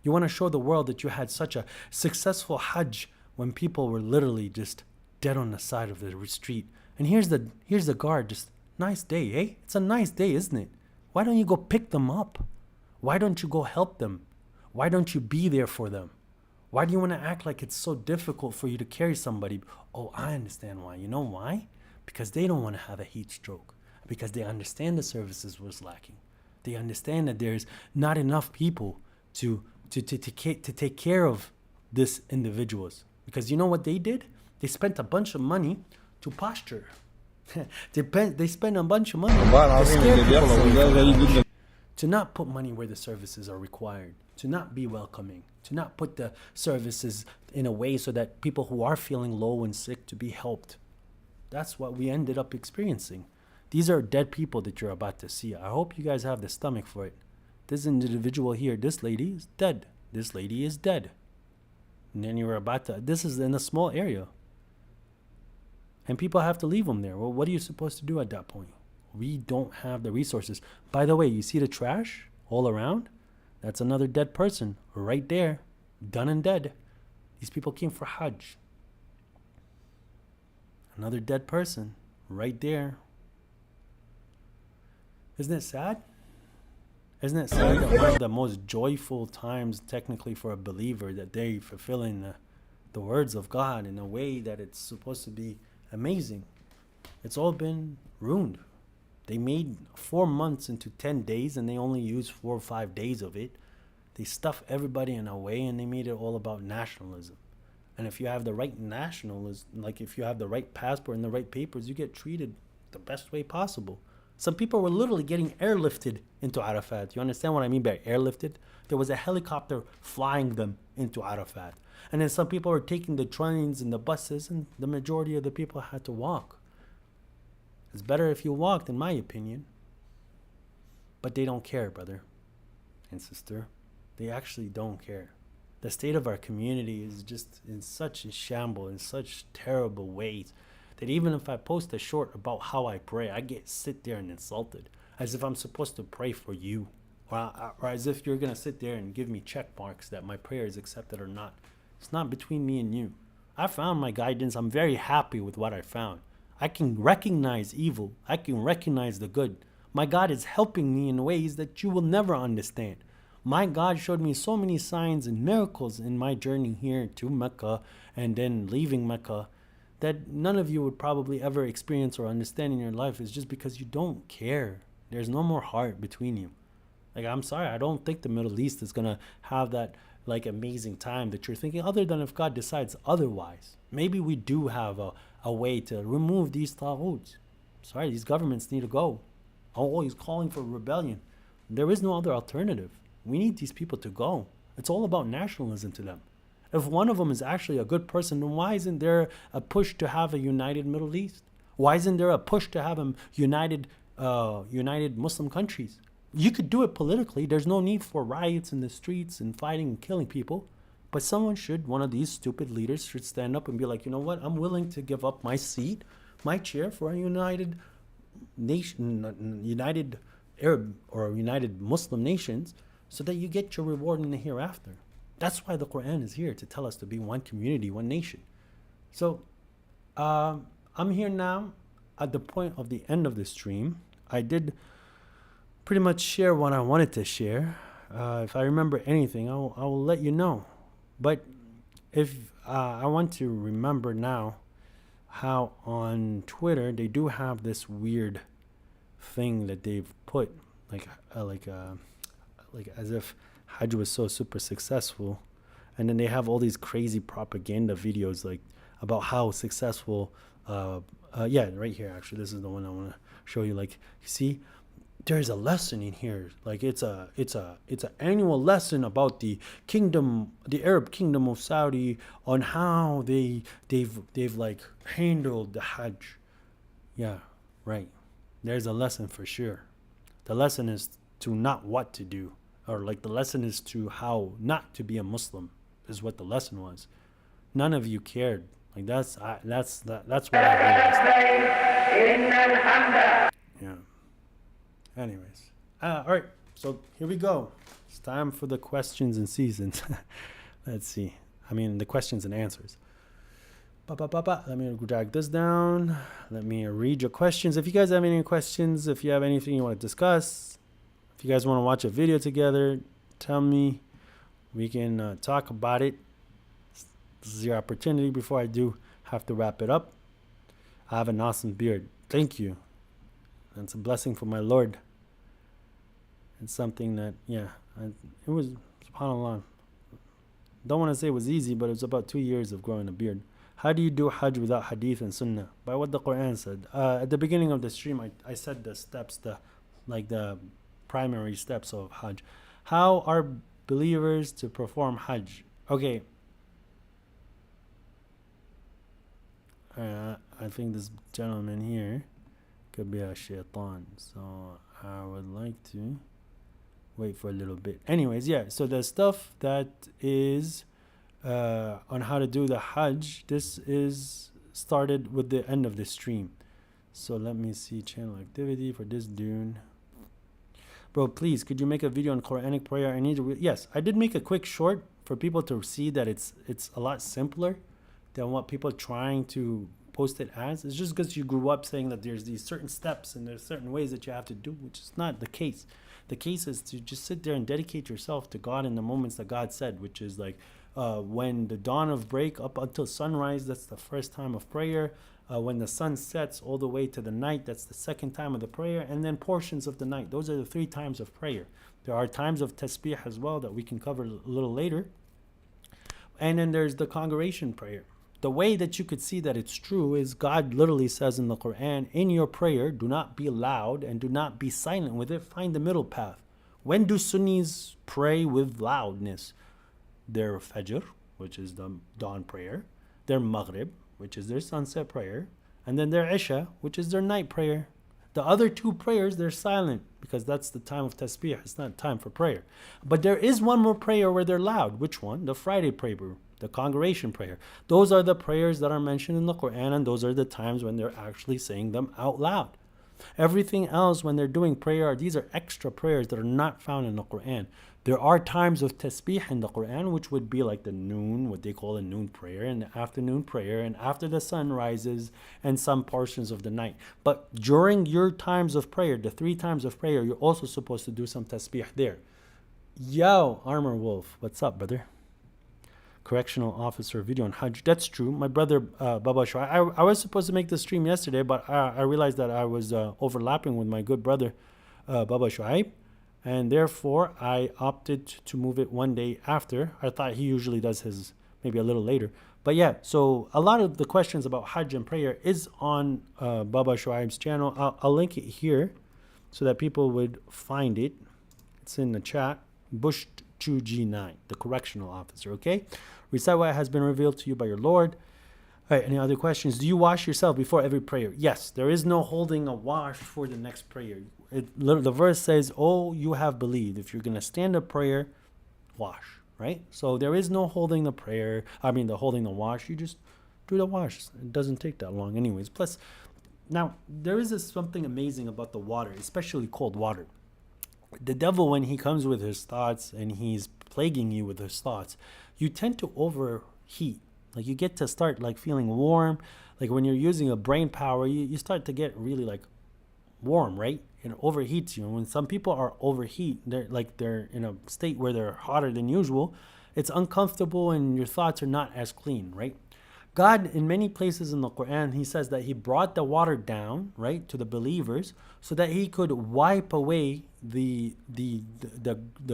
You want to show the world that you had such a successful Hajj when people were literally just dead on the side of the street. And here's the guard, just nice day, eh? It's a nice day, isn't it? Why don't you go pick them up? Why don't you go help them? Why don't you be there for them? Why do you want to act like it's so difficult for you to carry somebody? Oh, I understand why. You know why? Because they don't want to have a heat stroke. Because they understand the services was lacking. They understand that there's not enough people to take care of these individuals. Because you know what they did? They spent a bunch of money to posture. They spend a bunch of money to scare people away, to not put money where the services are required, to not be welcoming, to not put the services in a way so that people who are feeling low and sick to be helped. That's what we ended up experiencing. These are dead people that you're about to see. I hope you guys have the stomach for it. This individual here, this lady is dead. This lady is dead. And then you're about to, this is in a small area. And people have to leave them there. Well, what are you supposed to do at that point? We don't have the resources. By the way, you see the trash all around? That's another dead person right there, done and dead. These people came for Hajj. Another dead person right there. Isn't it sad? Isn't it sad that one of the most joyful times technically for a believer, that they fulfilling the words of God in a way that it's supposed to be amazing, it's all been ruined. They made 4 months into 10 days and they only used 4 or 5 days of it. They stuffed everybody in a way and they made it all about nationalism. And if you have the right nationalism, like if you have the right passport and the right papers, you get treated the best way possible. Some people were literally getting airlifted into Arafat. You understand what I mean by airlifted? There was a helicopter flying them into Arafat. And then some people were taking the trains and the buses, and the majority of the people had to walk. It's better if you walked, in my opinion. But they don't care, brother and sister. They actually don't care. The state of our community is just in such a shamble, in such terrible ways, that even if I post a short about how I pray, I get sit there and insulted, as if I'm supposed to pray for you, or as if you're going to sit there and give me check marks that my prayer is accepted or not. It's not between me and you. I found my guidance. I'm very happy with what I found. I can recognize evil. I can recognize the good. My God is helping me in ways that you will never understand. My God showed me so many signs and miracles in my journey here to Mecca and then leaving Mecca that none of you would probably ever experience or understand in your life. Is just because you don't care. There's no more heart between you. Like, I'm sorry, I don't think the Middle East is going to have that like amazing time that you're thinking, other than if God decides otherwise. Maybe we do have a way to remove these taghuts. Sorry, these governments need to go. Oh, he's calling for rebellion. There is no other alternative. We need these people to go. It's all about nationalism to them. If one of them is actually a good person, then why isn't there a push to have a united Middle East? Why isn't there a push to have a united Muslim countries? You could do it politically. There's no need for riots in the streets and fighting and killing people. But one of these stupid leaders should stand up and be like, you know what? I'm willing to give up my seat, my chair for a united nation, united Arab or united Muslim nations, so that you get your reward in the hereafter. That's why the Quran is here, to tell us to be one community, one nation. So I'm here now at the point of the end of the stream. I did pretty much share what I wanted to share. If I remember anything, I will let you know. But if I want to remember now how on Twitter they do have this weird thing that they've put, like as if Hajj was so super successful, and then they have all these crazy propaganda videos like about how successful. Yeah, right here actually, this is the one I want to show you. Like, you see, there's a lesson in here. Like, it's an annual lesson about the Arab kingdom of Saudi, on how they've like handled the Hajj. Yeah, right. There's a lesson for sure. The lesson is to not what to do, or like the lesson is to how not to be a Muslim, is what the lesson was. None of you cared. Like, that's what I realized. Yeah. Anyways, all right. So here we go. It's time for the questions and seasons. Let's see. I mean, the questions and answers. Let me drag this down. Let me read your questions. If you guys have any questions, if you have anything you want to discuss, if you guys want to watch a video together, tell me. We can talk about it. This is your opportunity before I do have to wrap it up. I have an awesome beard. Thank you. And it's a blessing from my Lord. It's something that, yeah, it was, subhanAllah. Don't want to say it was easy, but it was about 2 years of growing a beard. How do you do Hajj without hadith and sunnah? By what the Quran said. At the beginning of the stream, I said the steps, the primary steps of Hajj. How are believers to perform Hajj? Okay. I think this gentleman here could be a shaitan, so I would like to wait for a little bit. Anyways, yeah, so the stuff that is on how to do the Hajj, this is started with the end of the stream. So let me see channel activity for this dude. Bro, please, could you make a video on Quranic prayer? I need to yes, I did make a quick short for people to see that it's a lot simpler than what people are trying to post it as. It's just because you grew up saying that there's these certain steps and there's certain ways that you have to do, which is not the case. The case is to just sit there and dedicate yourself to God in the moments that God said, which is like when the dawn of break up until sunrise, that's the first time of prayer. When the sun sets all the way to the night, that's the second time of the prayer. And then portions of the night, those are the 3 times of prayer. There are times of tasbih as well that we can cover a little later. And then there's the congregation prayer. The way that you could see that it's true is God literally says in the Quran, in your prayer, do not be loud and do not be silent with it. Find the middle path. When do Sunnis pray with loudness? Their Fajr, which is the dawn prayer. Their Maghrib, which is their sunset prayer. And then their Isha, which is their night prayer. The other 2 prayers, they're silent because that's the time of tasbih. It's not time for prayer. But there is one more prayer where they're loud. Which one? The Friday prayer, the congregation prayer. Those are the prayers that are mentioned in the Quran, and those are the times when they're actually saying them out loud. Everything else when they're doing prayer, these are extra prayers that are not found in the Quran. There are times of tasbih in the Quran, which would be like the noon, what they call a noon prayer, and the afternoon prayer, and after the sun rises, and some portions of the night. But during your times of prayer, the 3 times of prayer, you're also supposed to do some tasbih there. Yo, Armor Wolf, what's up, brother? Correctional officer video on Hajj. That's true. My brother Baba Shuaib. I was supposed to make the stream yesterday, but I realized that I was overlapping with my good brother Baba Shuaib, and therefore I opted to move it one day after. I thought he usually does his maybe a little later. But yeah, so a lot of the questions about Hajj and prayer is on Baba Shuaib's channel. I'll link it here so that people would find it. It's in the chat. Bush 2G9, the correctional officer, okay? Recite what has been revealed to you by your Lord. All right, any other questions? Do you wash yourself before every prayer? Yes, there is no holding a wash for the next prayer. The verse says, oh, you have believed. If you're going to stand up prayer, wash, right? So there is no holding the prayer. The holding the wash. You just do the wash. It doesn't take that long anyways. Plus, now, there is something amazing about the water, especially cold water. The devil, when he comes with his thoughts and he's plaguing you with his thoughts, you tend to overheat. Like, you get to start like feeling warm. Like when you're using a brain power, you start to get really like warm, right? And it overheats you. And when some people are overheat, they're in a state where they're hotter than usual, it's uncomfortable and your thoughts are not as clean, right? God, in many places in the Quran, he says that he brought the water down, right, to the believers so that he could wipe away the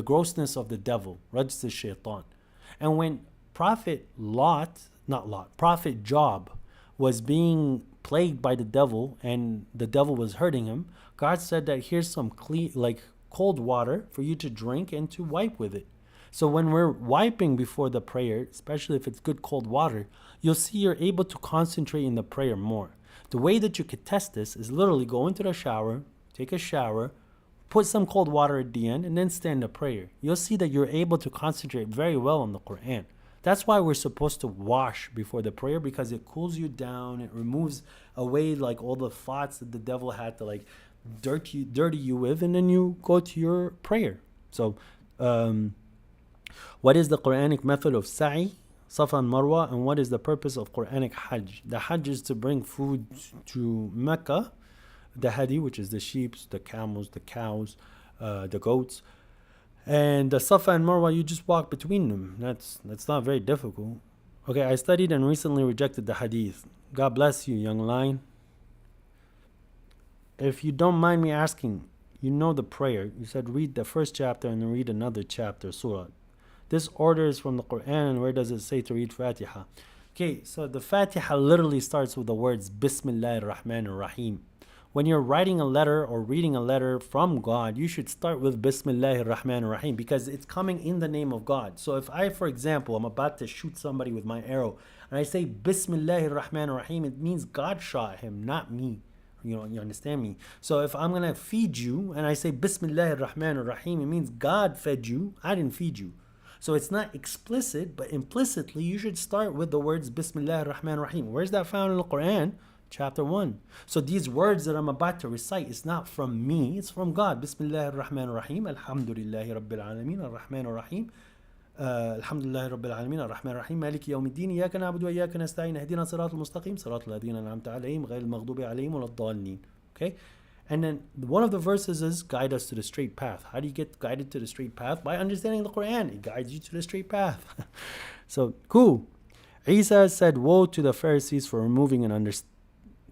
grossness of the devil, rajs shaitan. And when Prophet Job was being plagued by the devil and the devil was hurting him, God said that here's some clean, like cold water for you to drink and to wipe with it. So when we're wiping before the prayer, especially if it's good cold water, you'll see you're able to concentrate in the prayer more. The way that you could test this is literally go into the shower, take a shower, put some cold water at the end, and then stand the prayer. You'll see that you're able to concentrate very well on the Quran. That's why we're supposed to wash before the prayer, because it cools you down. It removes away like all the thoughts that the devil had to like dirty you with, and then you go to your prayer. So, what is the Quranic method of sa'i, Safa and Marwa, and what is the purpose of Quranic Hajj? The Hajj is to bring food to Mecca, the hadi, which is the sheep, the camels, the cows, the goats. And the Safa and Marwa, you just walk between them. That's not very difficult. Okay, I studied and recently rejected the hadith. God bless you, young lion. If you don't mind me asking, you know the prayer. You said read the first chapter and then read another chapter, surah. This order is from the Quran, and where does it say to read Fatiha? Okay, so the Fatiha literally starts with the words Bismillahir Rahmanir Rahim. When you're writing a letter or reading a letter from God, you should start with Bismillahir Rahmanir Rahim, because it's coming in the name of God. So if I, for example, I'm about to shoot somebody with my arrow and I say Bismillahir Rahmanir Rahim, it means God shot him, not me. You understand me? So if I'm going to feed you and I say Bismillahir Rahmanir Rahim, it means God fed you, I didn't feed you. So it's not explicit, but implicitly you should start with the words Bismillahir Rahmanir Rahim. Where's that found in the Quran? Chapter 1. So these words that I'm about to recite is not from me, it's from God. Bismillahir Rahmanir Rahim, Alhamdulillahi Rabbil Alameen, Ar-Rahmanir Rahim, Alhamdulillahi Rabbil Alameen, Ar-Rahmanir Rahim, Maliki Yawmiddin, Iyaka na'budu wa iyaka nasta'in, Ihdina siratal mustaqim, siratal ladhina an'amta alayhim, ghayril maghdubi alayhim waladdallin. Okay? And then one of the verses is guide us to the straight path. How do you get guided to the straight path? By understanding the Quran. It guides you to the straight path. So, cool. Isa said, woe to the Pharisees for removing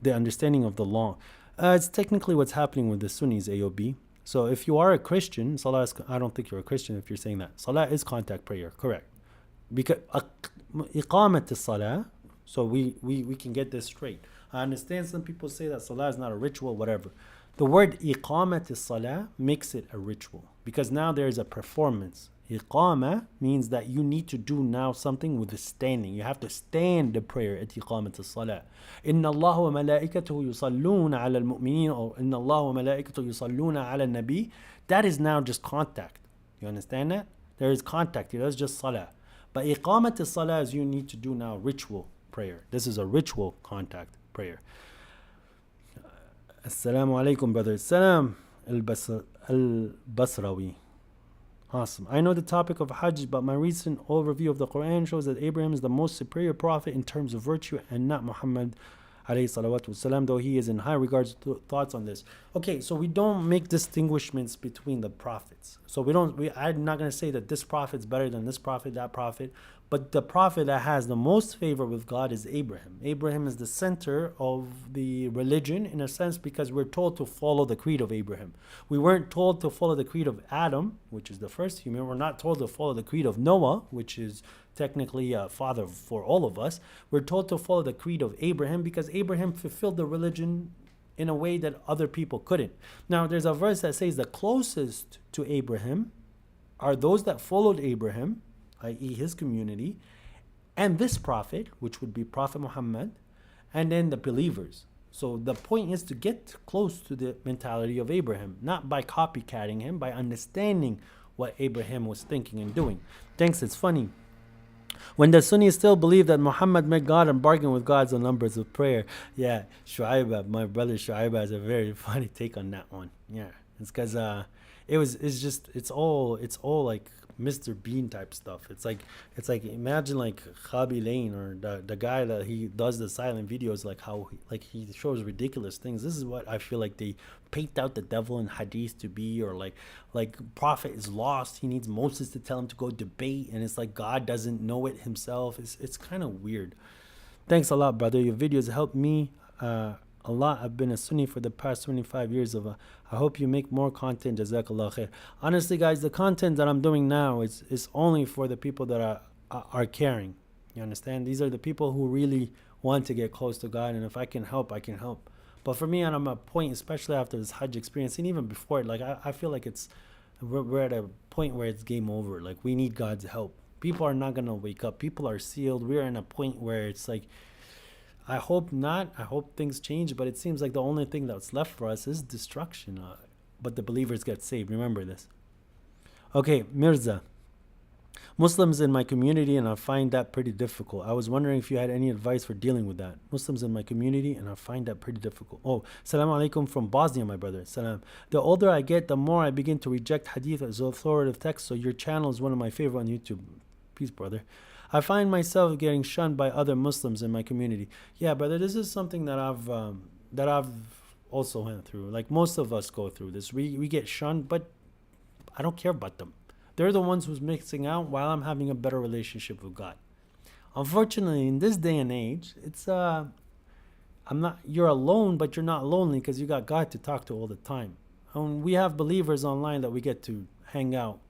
the understanding of the law. It's technically what's happening with the Sunnis, AOB. So if you are a Christian, Salah is, I don't think you're a Christian if you're saying that. Salah is contact prayer, correct. Because iqamat is Salah, so we can get this straight. I understand some people say that Salah is not a ritual, whatever. The word iqamat is Salah makes it a ritual, because now there is a performance. Iqama means that you need to do now something with the standing. You have to stand the prayer at iqamat as-salah. Inna Allah wa malaikatahu yusalluna ala al-mu'mineen, or Inna Allah wa malaikatahu yusalluna ala al-nabi. That is now just contact. You understand that? There is contact here. That's just salah. But iqamat as-salah is you need to do now ritual prayer. This is a ritual contact prayer. Assalamu alaikum, brother. Salam al-Basrawi. Awesome. I know the topic of Hajj, but my recent overview of the Quran shows that Abraham is the most superior prophet in terms of virtue and not Muhammad alayhi salawatu wasalam, though he is in high regards. Thoughts on this? Okay, so we don't make distinguishments between the prophets. So I'm not going to say that this prophet's better than this prophet, that prophet. But the prophet that has the most favor with God is Abraham. Abraham is the center of the religion in a sense, because we're told to follow the creed of Abraham. We weren't told to follow the creed of Adam, which is the first human. We're not told to follow the creed of Noah, which is technically a father for all of us. We're told to follow the creed of Abraham because Abraham fulfilled the religion in a way that other people couldn't. Now, there's a verse that says the closest to Abraham are those that followed Abraham, i.e. his community, and this prophet, which would be Prophet Muhammad, and then the believers. So the point is to get close to the mentality of Abraham, not by copycatting him, by understanding what Abraham was thinking and doing. Thanks, it's funny. When the Sunnis still believe that Muhammad met God and bargained with God's on numbers of prayer. Yeah, Shu'aib, my brother Shu'aib has a very funny take on that one. Yeah, it's because it's all like Mr. Bean type stuff. It's like imagine like Khabi Lane, or the guy that he does the silent videos, like how he shows ridiculous things. This is what I feel like they paint out the devil in hadith to be, or like prophet is lost, he needs Moses to tell him to go debate, and it's like God doesn't know it himself. It's kind of weird. Thanks a lot, brother. Your videos help me a lot. I've been a Sunni for the past 25 years. I hope you make more content. Jazakallah khair. Honestly, guys, the content that I'm doing now is only for the people that are caring. You understand? These are the people who really want to get close to God, and if I can help, I can help. But for me, and I'm at a point, especially after this Hajj experience, and even before it, like I feel like we're at a point where it's game over. Like we need God's help. People are not gonna wake up. People are sealed. We're in a point where it's like, I hope not. I hope things change, but it seems like the only thing that's left for us is destruction. But the believers get saved. Remember this. Okay, Mirza. Muslims in my community, and I find that pretty difficult. I was wondering if you had any advice for dealing with that. Muslims in my community, and I find that pretty difficult. Oh, salam alaikum from Bosnia, my brother. Salam. The older I get, the more I begin to reject hadith as authoritative text, so your channel is one of my favorite on YouTube. Peace, brother. I find myself getting shunned by other Muslims in my community. Yeah, brother, this is something that I've also went through. Like most of us go through this. We get shunned, but I don't care about them. They're the ones who's mixing out while I'm having a better relationship with God. Unfortunately, in this day and age, it's you're alone, but you're not lonely because you got God to talk to all the time. We have believers online that we get to hang out.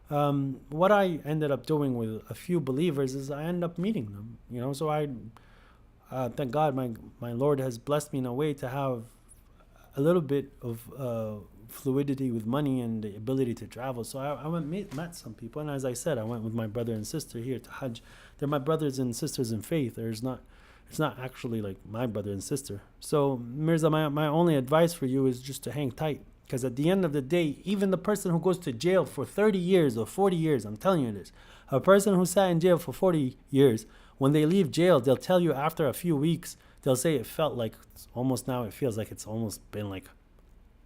What I ended up doing with a few believers is I end up meeting them, so I thank God my Lord has blessed me in a way to have a little bit of fluidity with money and the ability to travel. So I went met some people, and as I said, I went with my brother and sister here to Hajj. They're my brothers and sisters in faith. It's not actually like my brother and sister. So Mirza, my only advice for you is just to hang tight. Because at the end of the day, even the person who goes to jail for 30 years or 40 years, I'm telling you this, a person who sat in jail for 40 years, when they leave jail, they'll tell you after a few weeks, they'll say it felt like it feels like it's almost been like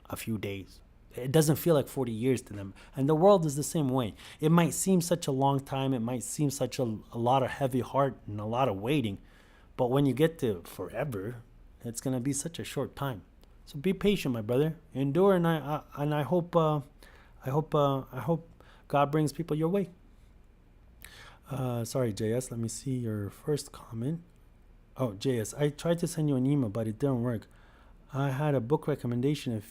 a few days. It doesn't feel like 40 years to them. And the world is the same way. It might seem such a long time. It might seem such a lot of heavy heart and a lot of waiting. But when you get to forever, it's going to be such a short time. So be patient, my brother. Endure, and I hope God brings people your way. Sorry, JS. Let me see your first comment. Oh, JS, I tried to send you an email, but it didn't work. I had a book recommendation if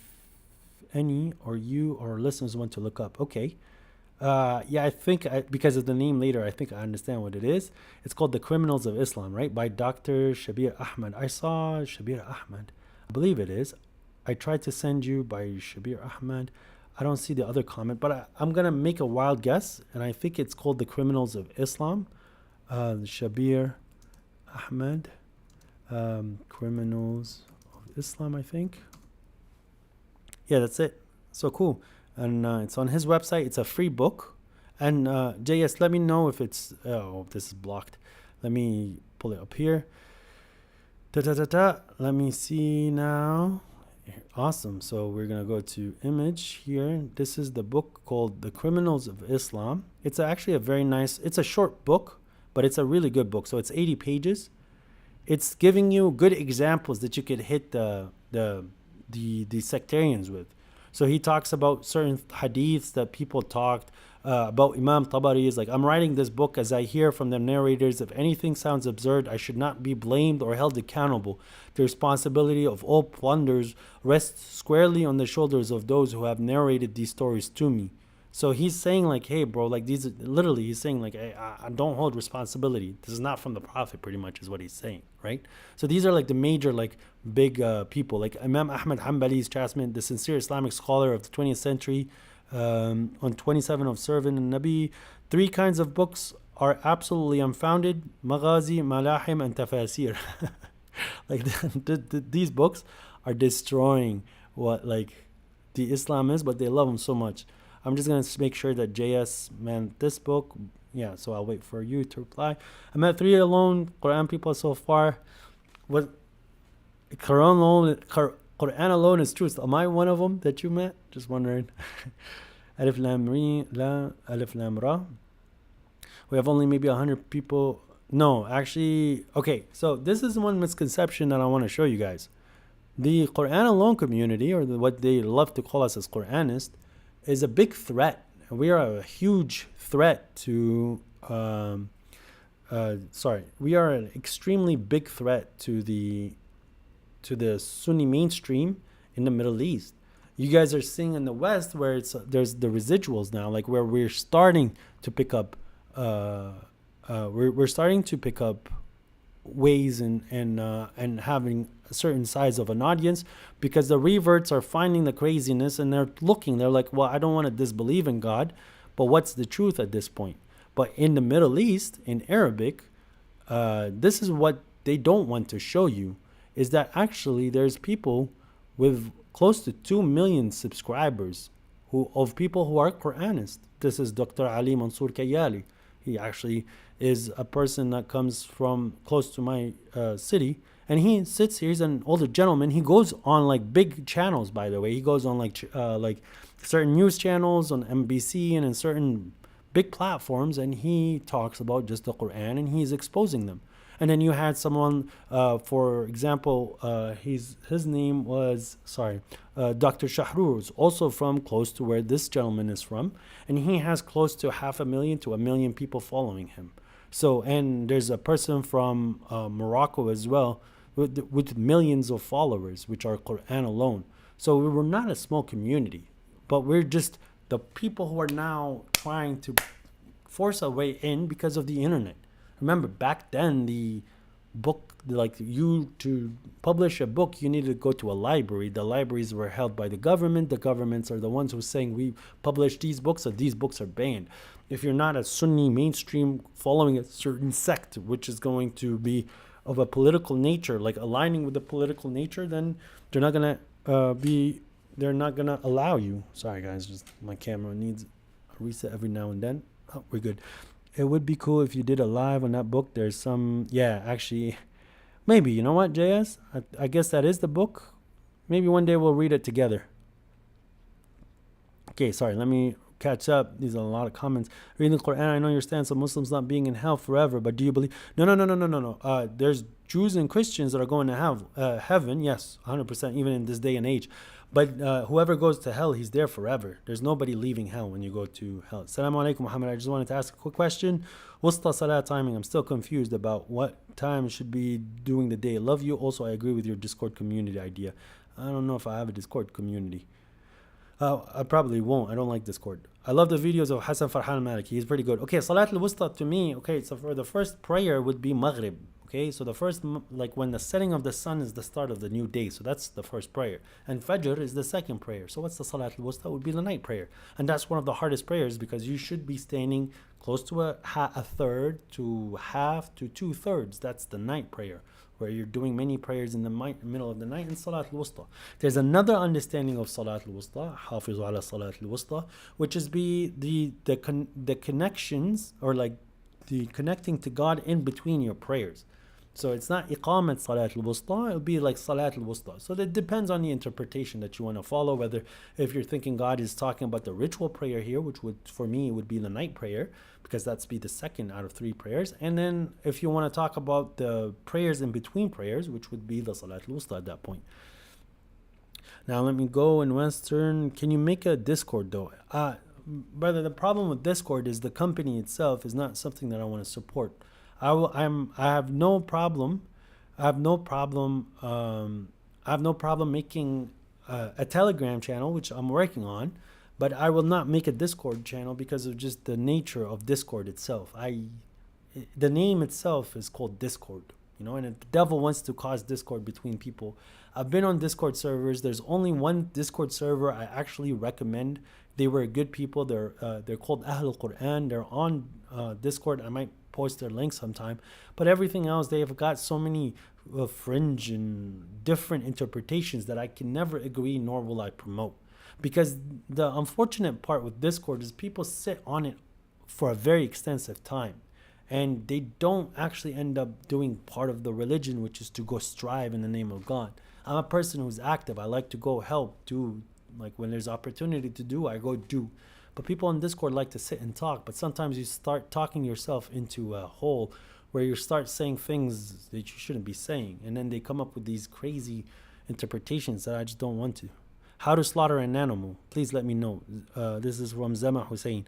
any or you or listeners want to look up. Okay. Yeah, I think because of the name later, I think I understand what it is. It's called The Criminals of Islam, right? By Dr. Shabir Ahmed. I saw Shabir Ahmed. I believe it is. I tried to send you by Shabir Ahmed. I don't see the other comment, but I'm going to make a wild guess, and I think it's called The Criminals of Islam. Shabir Ahmed. Criminals of Islam, I think. Yeah, that's it. So cool. And it's on his website. It's a free book. And JS, let me know if it's... Oh, this is blocked. Let me pull it up here. Let me see now. Awesome. So we're going to go to image here. This is the book called The Criminals of Islam. It's actually a very nice... It's a short book, but it's a really good book. So it's 80 pages. It's giving you good examples that you could hit the sectarians with. So he talks about certain hadiths that people talked about. Imam Tabari is like, I'm writing this book as I hear from the narrators, if anything sounds absurd, I should not be blamed or held accountable. The responsibility of all plunders rests squarely on the shoulders of those who have narrated these stories to me. So he's saying like, hey bro, like these literally he's saying like, hey, I don't hold responsibility. This is not from the Prophet, pretty much is what he's saying, right? So these are like the major like big people, like Imam Ahmad Hanbali's Chasman, the sincere Islamic scholar of the 20th century, on 27 of Serving and Nabi. 3 kinds of books are absolutely unfounded: Maghazi, Malahim, and Tafasir. Like these books are destroying what like the Islam is, but they love them so much. I'm just going to make sure that JS meant this book. Yeah, so I'll wait for you to reply. I met 3 alone Quran people so far. What Quran alone is truth. Am I one of them that you met? Just wondering. Alif Lam La, Alif Lam Ra. We have only maybe 100 people. No, actually, okay. So this is one misconception that I want to show you guys. The Quran alone community, or what they love to call us as Quranists, is a big threat. We are a huge threat to we are an extremely big threat to the Sunni mainstream in the Middle East. You guys are seeing in the West where there's the residuals now, like where we're starting to pick up, we're starting to pick up ways and having a certain size of an audience, because the reverts are finding the craziness and they're like, well, I don't want to disbelieve in God, but what's the truth at this point? But in the Middle East, in Arabic, this is what they don't want to show you, is that actually there's people with close to 2 million subscribers of people who are Quranists. This is Dr. Ali Mansour Kayali. He actually is a person that comes from close to my city, and he sits here. He's an older gentleman. He goes on like big channels, by the way. He goes on like certain news channels on MBC and in certain big platforms, and he talks about just the Quran and he's exposing them. And then you had someone, for example, his name was, Dr. Shahruz, also from close to where this gentleman is from. And he has close to 500,000 to 1 million people following him. So, and there's a person from Morocco as well with millions of followers, which are Quran alone. So we were not a small community, but we're just the people who are now trying to force a way in because of the internet. Remember, back then, the book, like you to publish a book, you needed to go to a library. The libraries were held by the government. The governments are the ones who are saying, we publish these books, so these books are banned. If you're not a Sunni mainstream following a certain sect, which is going to be of a political nature, like aligning with the political nature, then they're not going to they're not going to allow you. Sorry, guys, just my camera needs a reset every now and then. Oh, we're good. It would be cool if you did a live on that book. There's some, yeah, actually, maybe, you know what, JS? I guess that is the book. Maybe one day we'll read it together. Okay, sorry, let me catch up. These are a lot of comments. Reading the Quran, I know your stance on Muslims not being in hell forever, but do you believe? No. There's Jews and Christians that are going to have heaven, yes, 100%, even in this day and age. But whoever goes to hell, he's there forever. There's nobody leaving hell when you go to hell. Assalamu alaikum, Muhammad. I just wanted to ask a quick question. What's the salah timing? I'm still confused about what time should be doing the day. Love you. Also, I agree with your Discord community idea. I don't know if I have a Discord community. I probably won't. I don't like Discord. I love the videos of Hassan Farhan Maliki. He's pretty good. Okay, Salat al-Wusta to me, okay, so for the first prayer would be Maghrib. Okay, so the first, like when the setting of the sun is the start of the new day. So that's the first prayer. And Fajr is the second prayer. So what's the Salat al-Wusta? Would be the night prayer. And that's one of the hardest prayers because you should be standing close to a third to half to 2/3. That's the night prayer, where you're doing many prayers in the middle of the night in Salat al-Wusta. There's another understanding of Salat al-Wusta, Hafizu ala Salat al-Wusta, which is the connections, or like the connecting to God in between your prayers. So it's not Iqamat Salat al-Wusta, it would be like Salat al-Wusta. So that depends on the interpretation that you want to follow, whether if you're thinking God is talking about the ritual prayer here, which would, for me, would be the night prayer, because that's be the second out of 3 prayers. And then if you want to talk about the prayers in between prayers, which would be the Salat al-Wusta at that point. Now let me go in Western. Can you make a Discord though? Brother, the problem with Discord is the company itself is not something that I want to support. I have no problem making a Telegram channel, which I'm working on, but I will not make a Discord channel because of just the nature of Discord itself. The name itself is called Discord, you know, and if the devil wants to cause discord between people. I've been on Discord servers. There's only one Discord server I actually recommend. They were good people. They're called Ahlul Quran. They're on Discord. I might post their link sometime, but everything else, they have got so many fringe and different interpretations that I can never agree, nor will I promote, because the unfortunate part with Discord is people sit on it for a very extensive time and they don't actually end up doing part of the religion, which is to go strive in the name of God. I'm a person who's active. I like to go help, do, like when there's opportunity to do, I go do. But people on Discord like to sit and talk, but sometimes you start talking yourself into a hole where you start saying things that you shouldn't be saying, and then they come up with these crazy interpretations that I just don't want to. How to slaughter an animal? Please let me know. This is from Zema Hussein.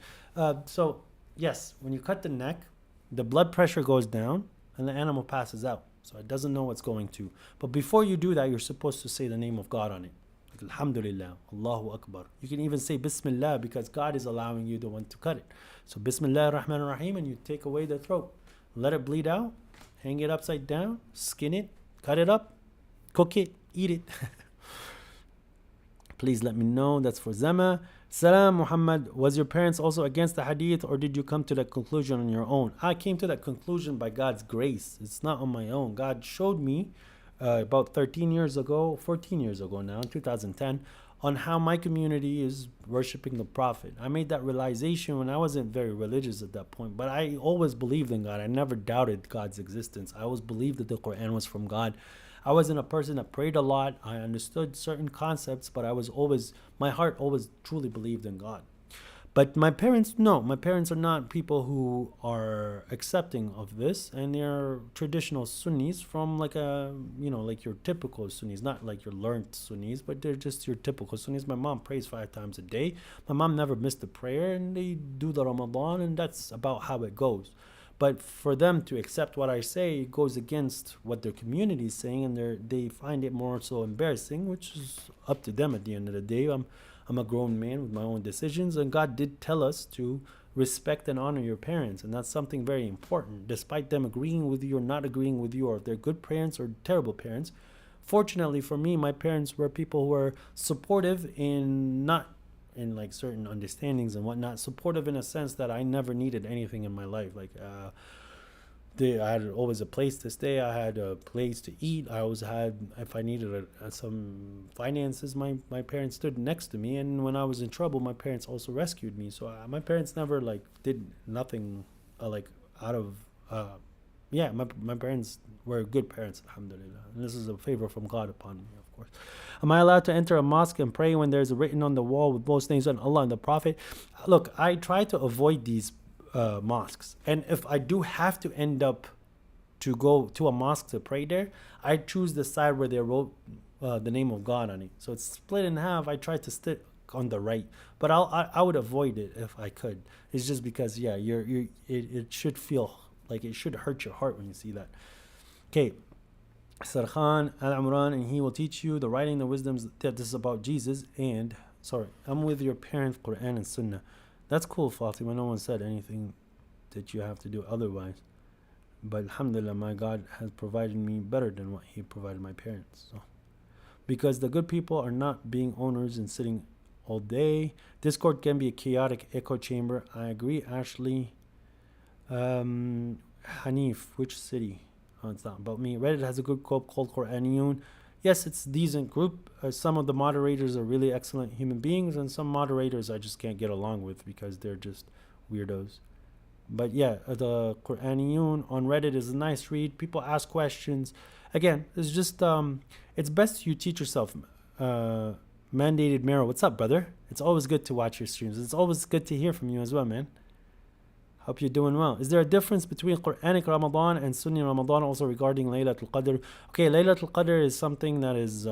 So yes, when you cut the neck, the blood pressure goes down and the animal passes out. So it doesn't know what's going to. But before you do that, you're supposed to say the name of God on it. Like, Alhamdulillah, Allahu Akbar. You can even say Bismillah because God is allowing you the one to cut it. So Bismillah ar-Rahman ar-Rahim, and you take away the throat. Let it bleed out, hang it upside down, skin it, cut it up, cook it, eat it. Please let me know. That's for Zama. Salam Muhammad. Was your parents also against the hadith, or did you come to that conclusion on your own? I came to that conclusion by God's grace. It's not on my own. God showed me about 13 years ago, 14 years ago now, in 2010, on how my community is worshiping the Prophet. I made that realization when I wasn't very religious at that point, but I always believed in God. I never doubted God's existence. I always believed that the Quran was from God. I wasn't a person that prayed a lot. I understood certain concepts, but my heart always truly believed in God. But my parents, no, my parents are not people who are accepting of this, and they're traditional Sunnis from like your typical Sunnis, not like your learned Sunnis, but they're just your typical Sunnis. My mom prays 5 times a day. My mom never missed a prayer, and they do the Ramadan, and that's about how it goes. But for them to accept what I say, it goes against what their community is saying, and they find it more so embarrassing, which is up to them at the end of the day. I'm a grown man with my own decisions, and God did tell us to respect and honor your parents, and that's something very important. Despite them agreeing with you or not agreeing with you, or if they're good parents or terrible parents, fortunately for me, my parents were people who were supportive in like certain understandings and whatnot, supportive in a sense that I never needed anything in my life. Like I had always a place to stay. I had a place to eat. I always had, if I needed some finances, my parents stood next to me. And when I was in trouble, my parents also rescued me. So my parents never like did nothing like out of my parents were good parents, alhamdulillah. And this is a favor from God upon me, of course. Am I allowed to enter a mosque and pray when there's written on the wall with most names on Allah and the Prophet? Look, I try to avoid these mosques. And if I do have to end up to go to a mosque to pray there, I choose the side where they wrote the name of God on it. So it's split in half. I try to stick on the right, but I would avoid it if I could. It's just because, it should feel like it should hurt your heart when you see that. Okay. Sarkhan Al-Amran, and he will teach you the writing, the wisdoms. That this is about Jesus. And I'm with your parents, Quran and Sunnah. That's cool, Fatima. No one said anything that you have to do otherwise. But alhamdulillah, my God has provided me better than what he provided my parents. So, because the good people are not being owners and sitting all day. Discord can be a chaotic echo chamber. I agree, Ashley. Hanif, which city? Oh, it's not about me. Reddit has a good group called Quraniyun. Yes, it's a decent group. Some of the moderators are really excellent human beings, and some moderators I just can't get along with because they're just weirdos. But yeah, the Quraniyun on Reddit is a nice read. People ask questions. Again, it's just it's best you teach yourself. Mandated Mero, what's up, brother? It's always good to watch your streams. It's always good to hear from you as well, man. Hope you're doing well. Is there a difference between Quranic Ramadan and Sunni Ramadan also regarding Laylatul Qadr? Okay, Laylatul Qadr is something that is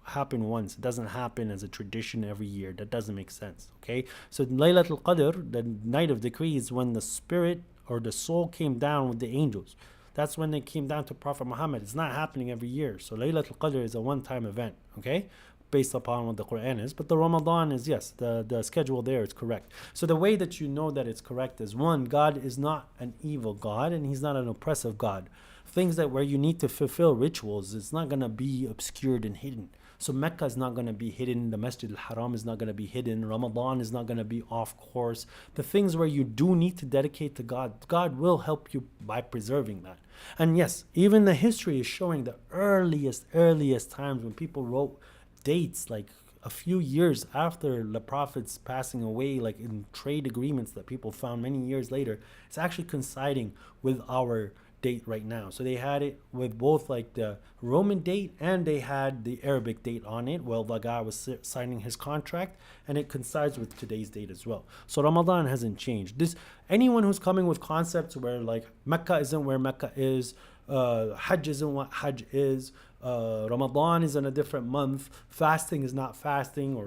happen once. It doesn't happen as a tradition every year. That doesn't make sense. Okay, so Laylatul Qadr, the night of decree, is when the spirit or the soul came down with the angels. That's when they came down to Prophet Muhammad. It's not happening every year. So Laylatul Qadr is a one-time event. Okay, based upon what the Quran is. But the Ramadan is, yes, the schedule there is correct. So the way that you know that it's correct is, one, God is not an evil God, and he's not an oppressive God. Things that where you need to fulfill rituals, it's not going to be obscured and hidden. So Mecca is not going to be hidden. The Masjid al-Haram is not going to be hidden. Ramadan is not going to be off course. The things where you do need to dedicate to God, God will help you by preserving that. And yes, even the history is showing the earliest times when people wrote dates like a few years after the Prophet's passing away, like in trade agreements that people found many years later. It's actually coinciding with our date right now. So they had it with both like the Roman date and they had the Arabic date on it. Well, the guy was signing his contract, and it coincides with today's date as well. So Ramadan hasn't changed. Anyone who's coming with concepts where like Mecca isn't where Mecca is, Hajj isn't what Hajj is, Ramadan is in a different month, fasting is not fasting,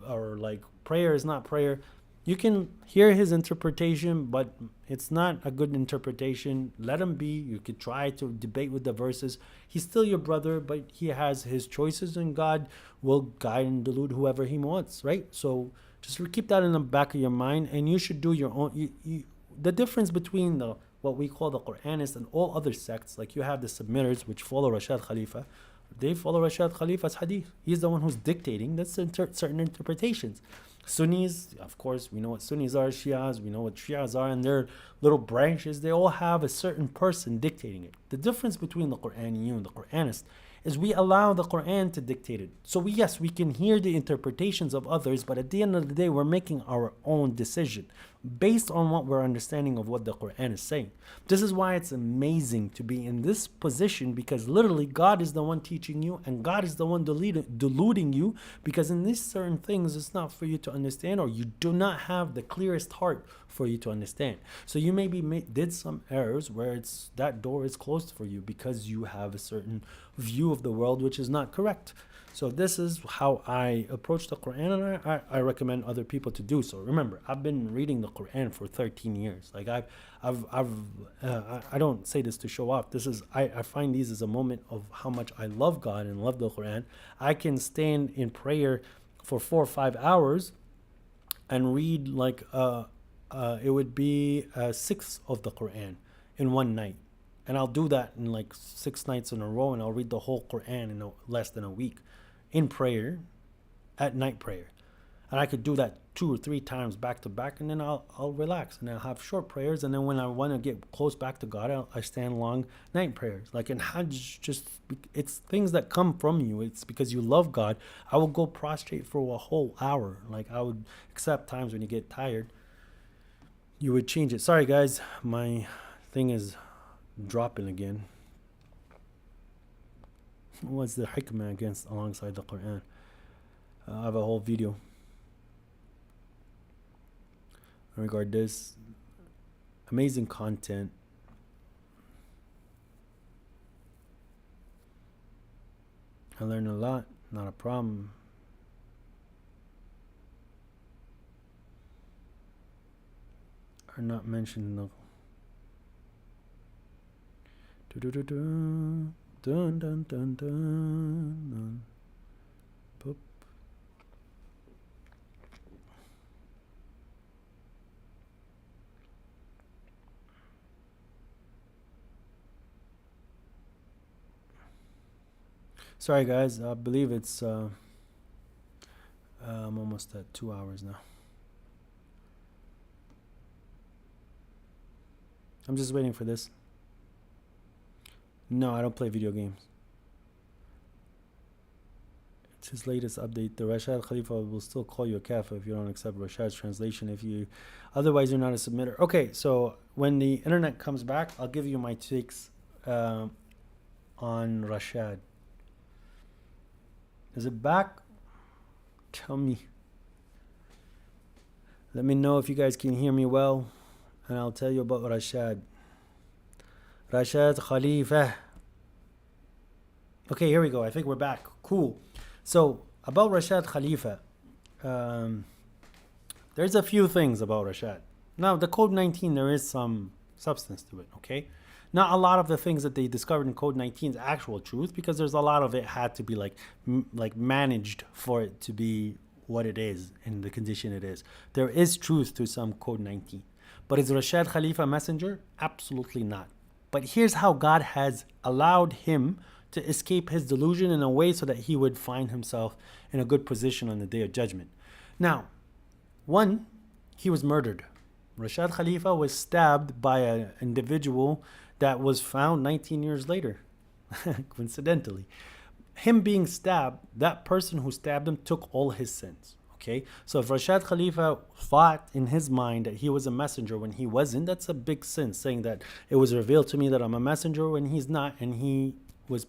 or like prayer is not prayer. You can hear his interpretation, but it's not a good interpretation. Let him be. You could try to debate with the verses. He's still your brother, but he has his choices, and God will guide and delude whoever he wants, right? So just keep that in the back of your mind, and you should do your own. The difference between what we call the Quranists and all other sects, like you have the submitters, which follow Rashad Khalifa. They follow Rashad Khalifa's hadith. He's the one who's dictating. That's certain interpretations. Sunnis, of course, we know what Sunnis are. Shias, we know what Shias are, and their little branches, they all have a certain person dictating it. The difference between the Quraniyun and the Quranist is we allow the Quran to dictate it. So yes, we can hear the interpretations of others, but at the end of the day, we're making our own decision based on what we're understanding of what the Quran is saying. This is why it's amazing to be in this position, because literally God is the one teaching you and God is the one deluding you, because in these certain things it's not for you to understand, or you do not have the clearest heart for you to understand. So you maybe did some errors where it's that door is closed for you because you have a certain view of the world which is not correct. So this is how I approach the Quran, and I recommend other people to do so. Remember, I've been reading the Quran for 13 years. Like I don't say this to show off. I find these as a moment of how much I love God and love the Quran. I can stand in prayer for 4 or 5 hours and read like it would be a sixth of the Quran in one night. And I'll do that in like 6 nights in a row, and I'll read the whole Quran in less than a week in prayer, at night prayer. And I could do that 2 or 3 times back to back, and then I'll relax, and I'll have short prayers. And then when I want to get close back to God, I stand long night prayers. Like in Hajj, it's things that come from you. It's because you love God. I will go prostrate for a whole hour. Like I would accept times when you get tired. You would change it. Sorry guys, my thing is dropping again. What's the hikmah against alongside the Quran? I have a whole video regarding this. Amazing content. I learned a lot, not a problem. Are not mentioned in the dun dun dun dun dun. Boop. Sorry guys, I believe it's I'm almost at 2 hours now. I'm just waiting for this. No, I don't play video games. It's his latest update. The Rashad Khalifa will still call you a kafir if you don't accept Rashad's translation. Otherwise you're not a submitter. Okay, so when the internet comes back, I'll give you my takes on Rashad. Is it back? Tell me. Let me know if you guys can hear me well, and I'll tell you about Rashad. Rashad Khalifa. Okay, here we go. I think we're back. Cool. So, about Rashad Khalifa, there's a few things about Rashad. Now, the Code 19, there is some substance to it, okay? Not a lot of the things that they discovered in Code 19 is actual truth, because there's a lot of it had to be like managed for it to be what it is in the condition it is. There is truth to some Code 19. But is Rashad Khalifa a messenger? Absolutely not. But here's how God has allowed him to escape his delusion in a way so that he would find himself in a good position on the Day of Judgment. Now, one, he was murdered. Rashad Khalifa was stabbed by an individual that was found 19 years later, coincidentally. Him being stabbed, that person who stabbed him took all his sins. Okay, so if Rashad Khalifa thought in his mind that he was a messenger when he wasn't, that's a big sin, saying that it was revealed to me that I'm a messenger when he's not, and he was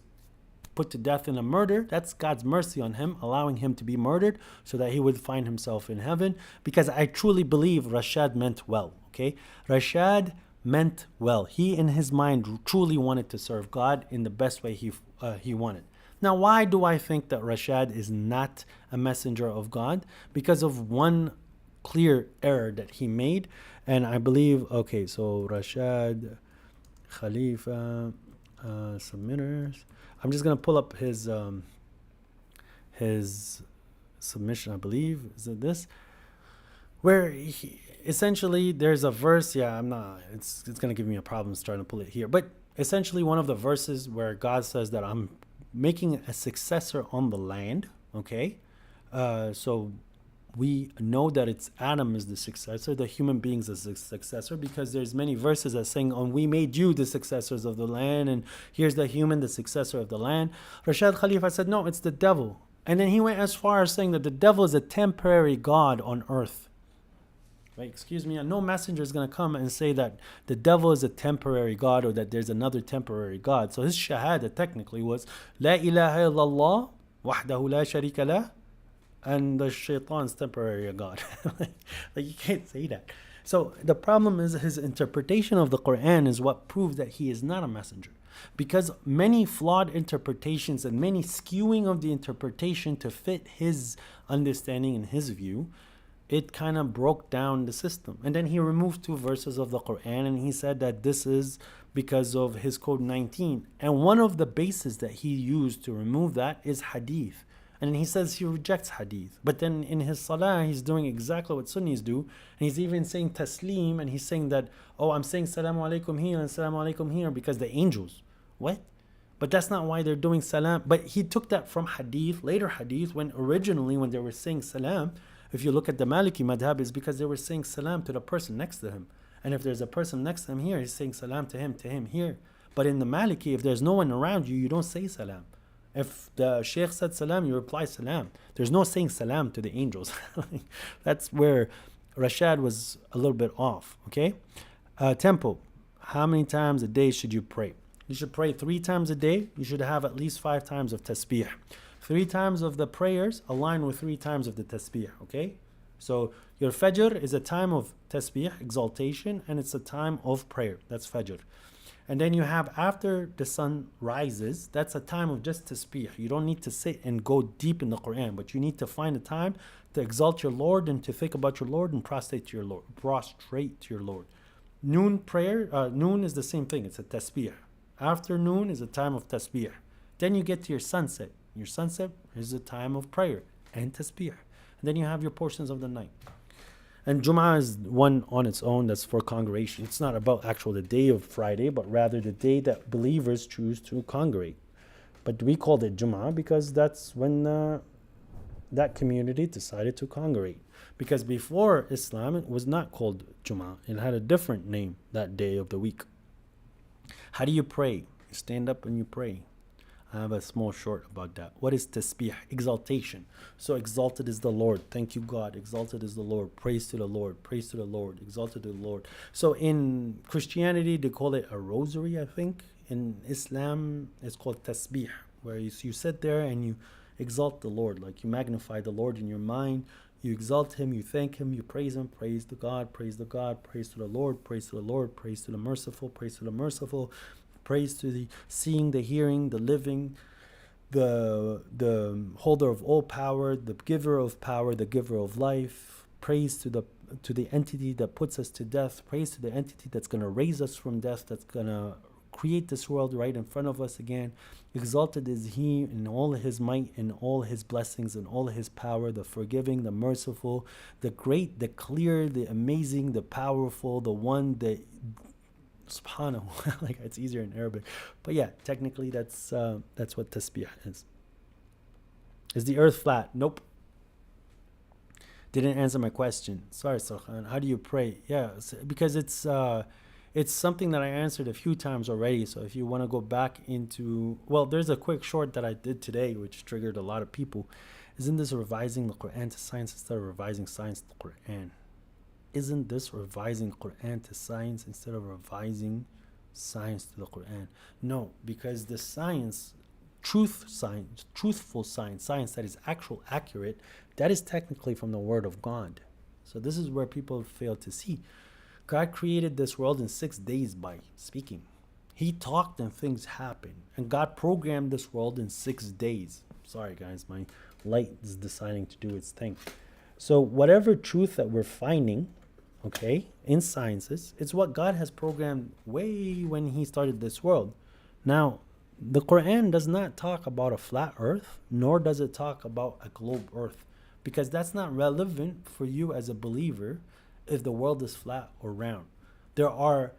put to death in a murder. That's God's mercy on him, allowing him to be murdered so that he would find himself in heaven, because I truly believe Rashad meant well. Okay, Rashad meant well. He in his mind truly wanted to serve God in the best way he wanted. Now, why do I think that Rashad is not a messenger of God? Because of one clear error that he made. And I believe, okay, so Rashad, Khalifa, submitters. I'm just gonna pull up his submission. I believe is it this, where essentially there's a verse. Yeah, I'm not. It's gonna give me a problem trying to pull it here. But essentially, one of the verses where God says that I'm making a successor on the land. Okay, so we know that it's Adam is the successor, the human beings is the successor, because there's many verses that saying, "Oh, we made you the successors of the land, and here's the human, the successor of the land." Rashad Khalifa said, "No, it's the devil." And then he went as far as saying that the devil is a temporary god on earth. Right? Excuse me, and no messenger is going to come and say that the devil is a temporary god or that there's another temporary god. So his shahada technically was La ilaha illallah wahdahu la sharika lah, and the shaitan's temporary god. Like you can't say that. So the problem is his interpretation of the Quran is what proves that he is not a messenger. Because many flawed interpretations and many skewing of the interpretation to fit his understanding and his view, it kind of broke down the system. And then he removed 2 verses of the Quran and he said that this is because of his code 19. And one of the bases that he used to remove that is hadith. And he says he rejects hadith. But then in his salah, he's doing exactly what Sunnis do. And he's even saying taslim, and he's saying that, oh, I'm saying salamu alaikum here and salamu alaikum here because the angels. What? But that's not why they're doing salam. But he took that from hadith, later hadith, when originally when they were saying salam, if you look at the Maliki madhab, is because they were saying salam to the person next to him. And if there's a person next to him here, he's saying salam to him here. But in the Maliki, if there's no one around you, you don't say salam. If the Shaykh said salam, you reply salam. There's no saying salam to the angels. That's where Rashad was a little bit off, okay? Tempo. How many times a day should you pray? You should pray 3 times a day. You should have at least 5 times of tasbih. 3 times of the prayers align with 3 times of the tasbih, okay? So your fajr is a time of tasbih, exaltation, and it's a time of prayer. That's fajr. And then you have after the sun rises, that's a time of just tasbih. You don't need to sit and go deep in the Quran, but you need to find a time to exalt your Lord and to think about your Lord and prostrate to your Lord. Prostrate to your Lord. Noon prayer, noon is the same thing. It's a tasbih. Afternoon is a time of tasbih. Then you get to your sunset. Your sunset is a time of prayer and tasbih. And then you have your portions of the night. And Jum'ah is one on its own that's for congregation. It's not about actual the day of Friday, but rather the day that believers choose to congregate. But we called it Jum'ah because that's when that community decided to congregate. Because before Islam, it was not called Jum'ah. It had a different name that day of the week. How do you pray? You stand up and you pray. I have a small short about that. What is tasbih? Exaltation. So exalted is the Lord. Thank you, God. Exalted is the Lord. Praise to the Lord. Praise to the Lord. Exalted to the Lord. So in Christianity, they call it a rosary, I think. In Islam, it's called tasbih, where you sit there and you exalt the Lord. Like you magnify the Lord in your mind. You exalt him, you thank him, you praise him, praise to God, praise to God, praise to the Lord, praise to the Lord, praise to the merciful, praise to the merciful. Praise to the seeing, the hearing, the living, the holder of all power, the giver of power, the giver of life. Praise to the entity that puts us to death. Praise to the entity that's going to raise us from death, that's going to create this world right in front of us again. Exalted is he in all his might, in all his blessings, in all his power, the forgiving, the merciful, the great, the clear, the amazing, the powerful, the one that subhanahu. Like it's easier in Arabic, but yeah, technically that's what tasbih is. Is the earth flat? Nope. Didn't answer my question. Sorry, Sarkhan. How do you pray? Yeah, because it's something that I answered a few times already. So if you want to go back into, well, there's a quick short that I did today which triggered a lot of people. Isn't this revising the Quran to science instead of revising science to the Quran? Isn't this revising Quran to science instead of revising science to the Quran? No, because the science, truthful science that is accurate, that is technically from the Word of God. So this is where people fail to see. God created this world in 6 days by speaking. He talked and things happened. And God programmed this world in 6 days. Sorry guys, my light is deciding to do its thing. So whatever truth that we're finding, okay, in sciences, it's what God has programmed way when he started this world. Now, the Quran does not talk about a flat earth, nor does it talk about a globe earth, because that's not relevant for you as a believer if the world is flat or round. There are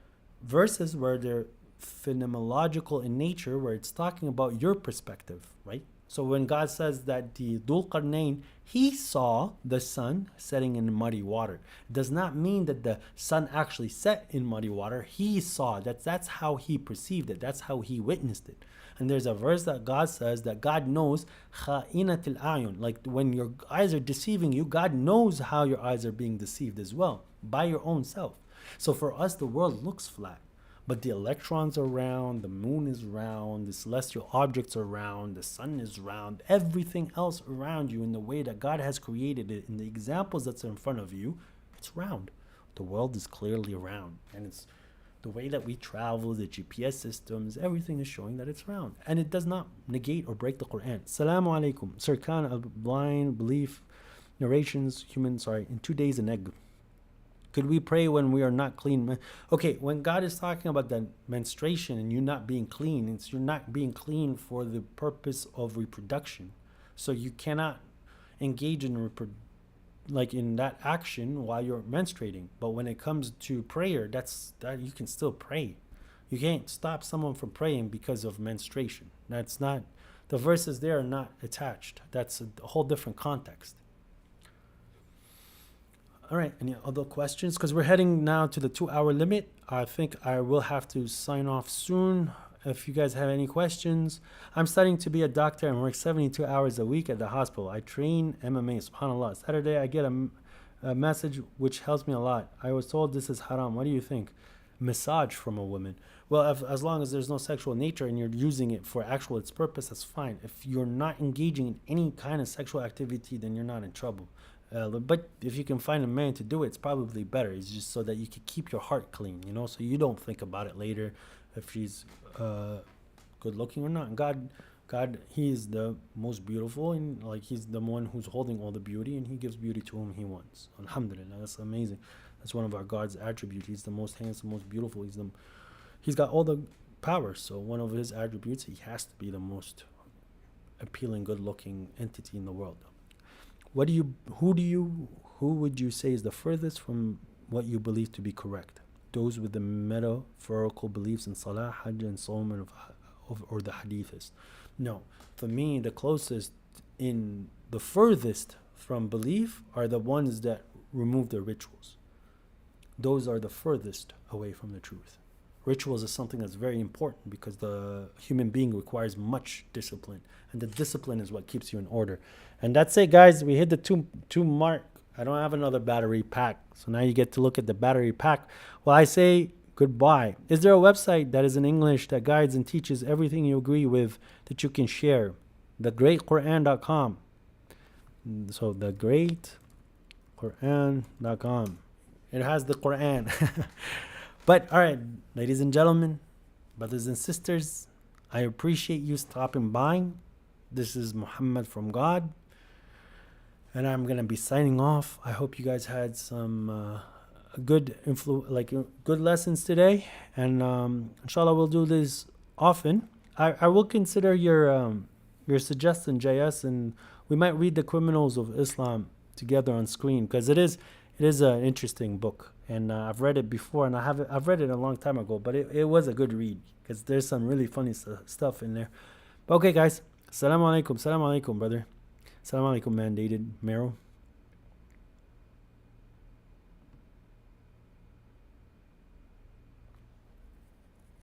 verses where they're phenomenological in nature, where it's talking about your perspective, right? So when God says that the Dhul Qarnayn, he saw the sun setting in muddy water, does not mean that the sun actually set in muddy water. He saw that. That's how he perceived it. That's how he witnessed it. And there's a verse that God says that God knows kha'inatil ayun, like when your eyes are deceiving you, God knows how your eyes are being deceived as well by your own self. So for us, the world looks flat, but the electrons are round, the moon is round, the celestial objects are round, the sun is round, everything else around you in the way that God has created it, in the examples that's in front of you, it's round. The world is clearly round, and it's the way that we travel, the GPS systems, everything is showing that it's round. And it does not negate or break the Quran. Salamu alaikum. Sir Khan, a blind belief, narrations, in 2 days an egg. Could we pray when we are not clean? Okay, when God is talking about the menstruation and you not being clean, it's you're not being clean for the purpose of reproduction. So you cannot engage in in that action while you're menstruating. But when it comes to prayer, that you can still pray. You can't stop someone from praying because of menstruation. That's not, the verses there are not attached. That's a whole different context. All right, any other questions? Because we're heading now to the 2-hour limit. I think I will have to sign off soon. If you guys have any questions, I'm studying to be a doctor and work 72 hours a week at the hospital. I train MMA, subhanAllah. Saturday, I get a message which helps me a lot. I was told this is haram. What do you think? Massage from a woman. Well, as long as there's no sexual nature and you're using it for its purpose, that's fine. If you're not engaging in any kind of sexual activity, then you're not in trouble. But if you can find a man to do it, it's probably better. It's just so that you can keep your heart clean, so you don't think about it later if she's good looking or not. God, he is the most beautiful, and he's the one who's holding all the beauty, and he gives beauty to whom he wants. Alhamdulillah, that's amazing. That's one of our God's attributes. He's the most handsome, most beautiful. He's got all the power. So one of his attributes, he has to be the most appealing, good-looking entity in the world. Who would you say is the furthest from what you believe to be correct? Those with the metaphorical beliefs in Salah, Hajj, and Sawm, or the Hadithist? No, for me, the closest in the furthest from belief are the ones that remove their rituals. Those are the furthest away from the truth. Rituals is something that's very important because the human being requires much discipline, and the discipline is what keeps you in order. And that's it, guys. We hit the two mark. I don't have another battery pack, so now you get to look at the battery pack. Well, I say goodbye. Is there a website that is in English that guides and teaches everything you agree with that you can share? thegreatquran.com. So thegreatquran.com. It has the Quran. But all right, ladies and gentlemen, brothers and sisters, I appreciate you stopping by. This is Muhammad from God, and I'm gonna be signing off. I hope you guys had some good good lessons today, and inshallah we'll do this often. I will consider your suggestion, JS, and we might read the Criminals of Islam together on screen, because it is an interesting book, and I've read it before, and I've read it a long time ago, but it was a good read because there's some really funny stuff in there. But okay, guys, assalamu alaikum, brother. Assalamu alaikum, mandated Meryl.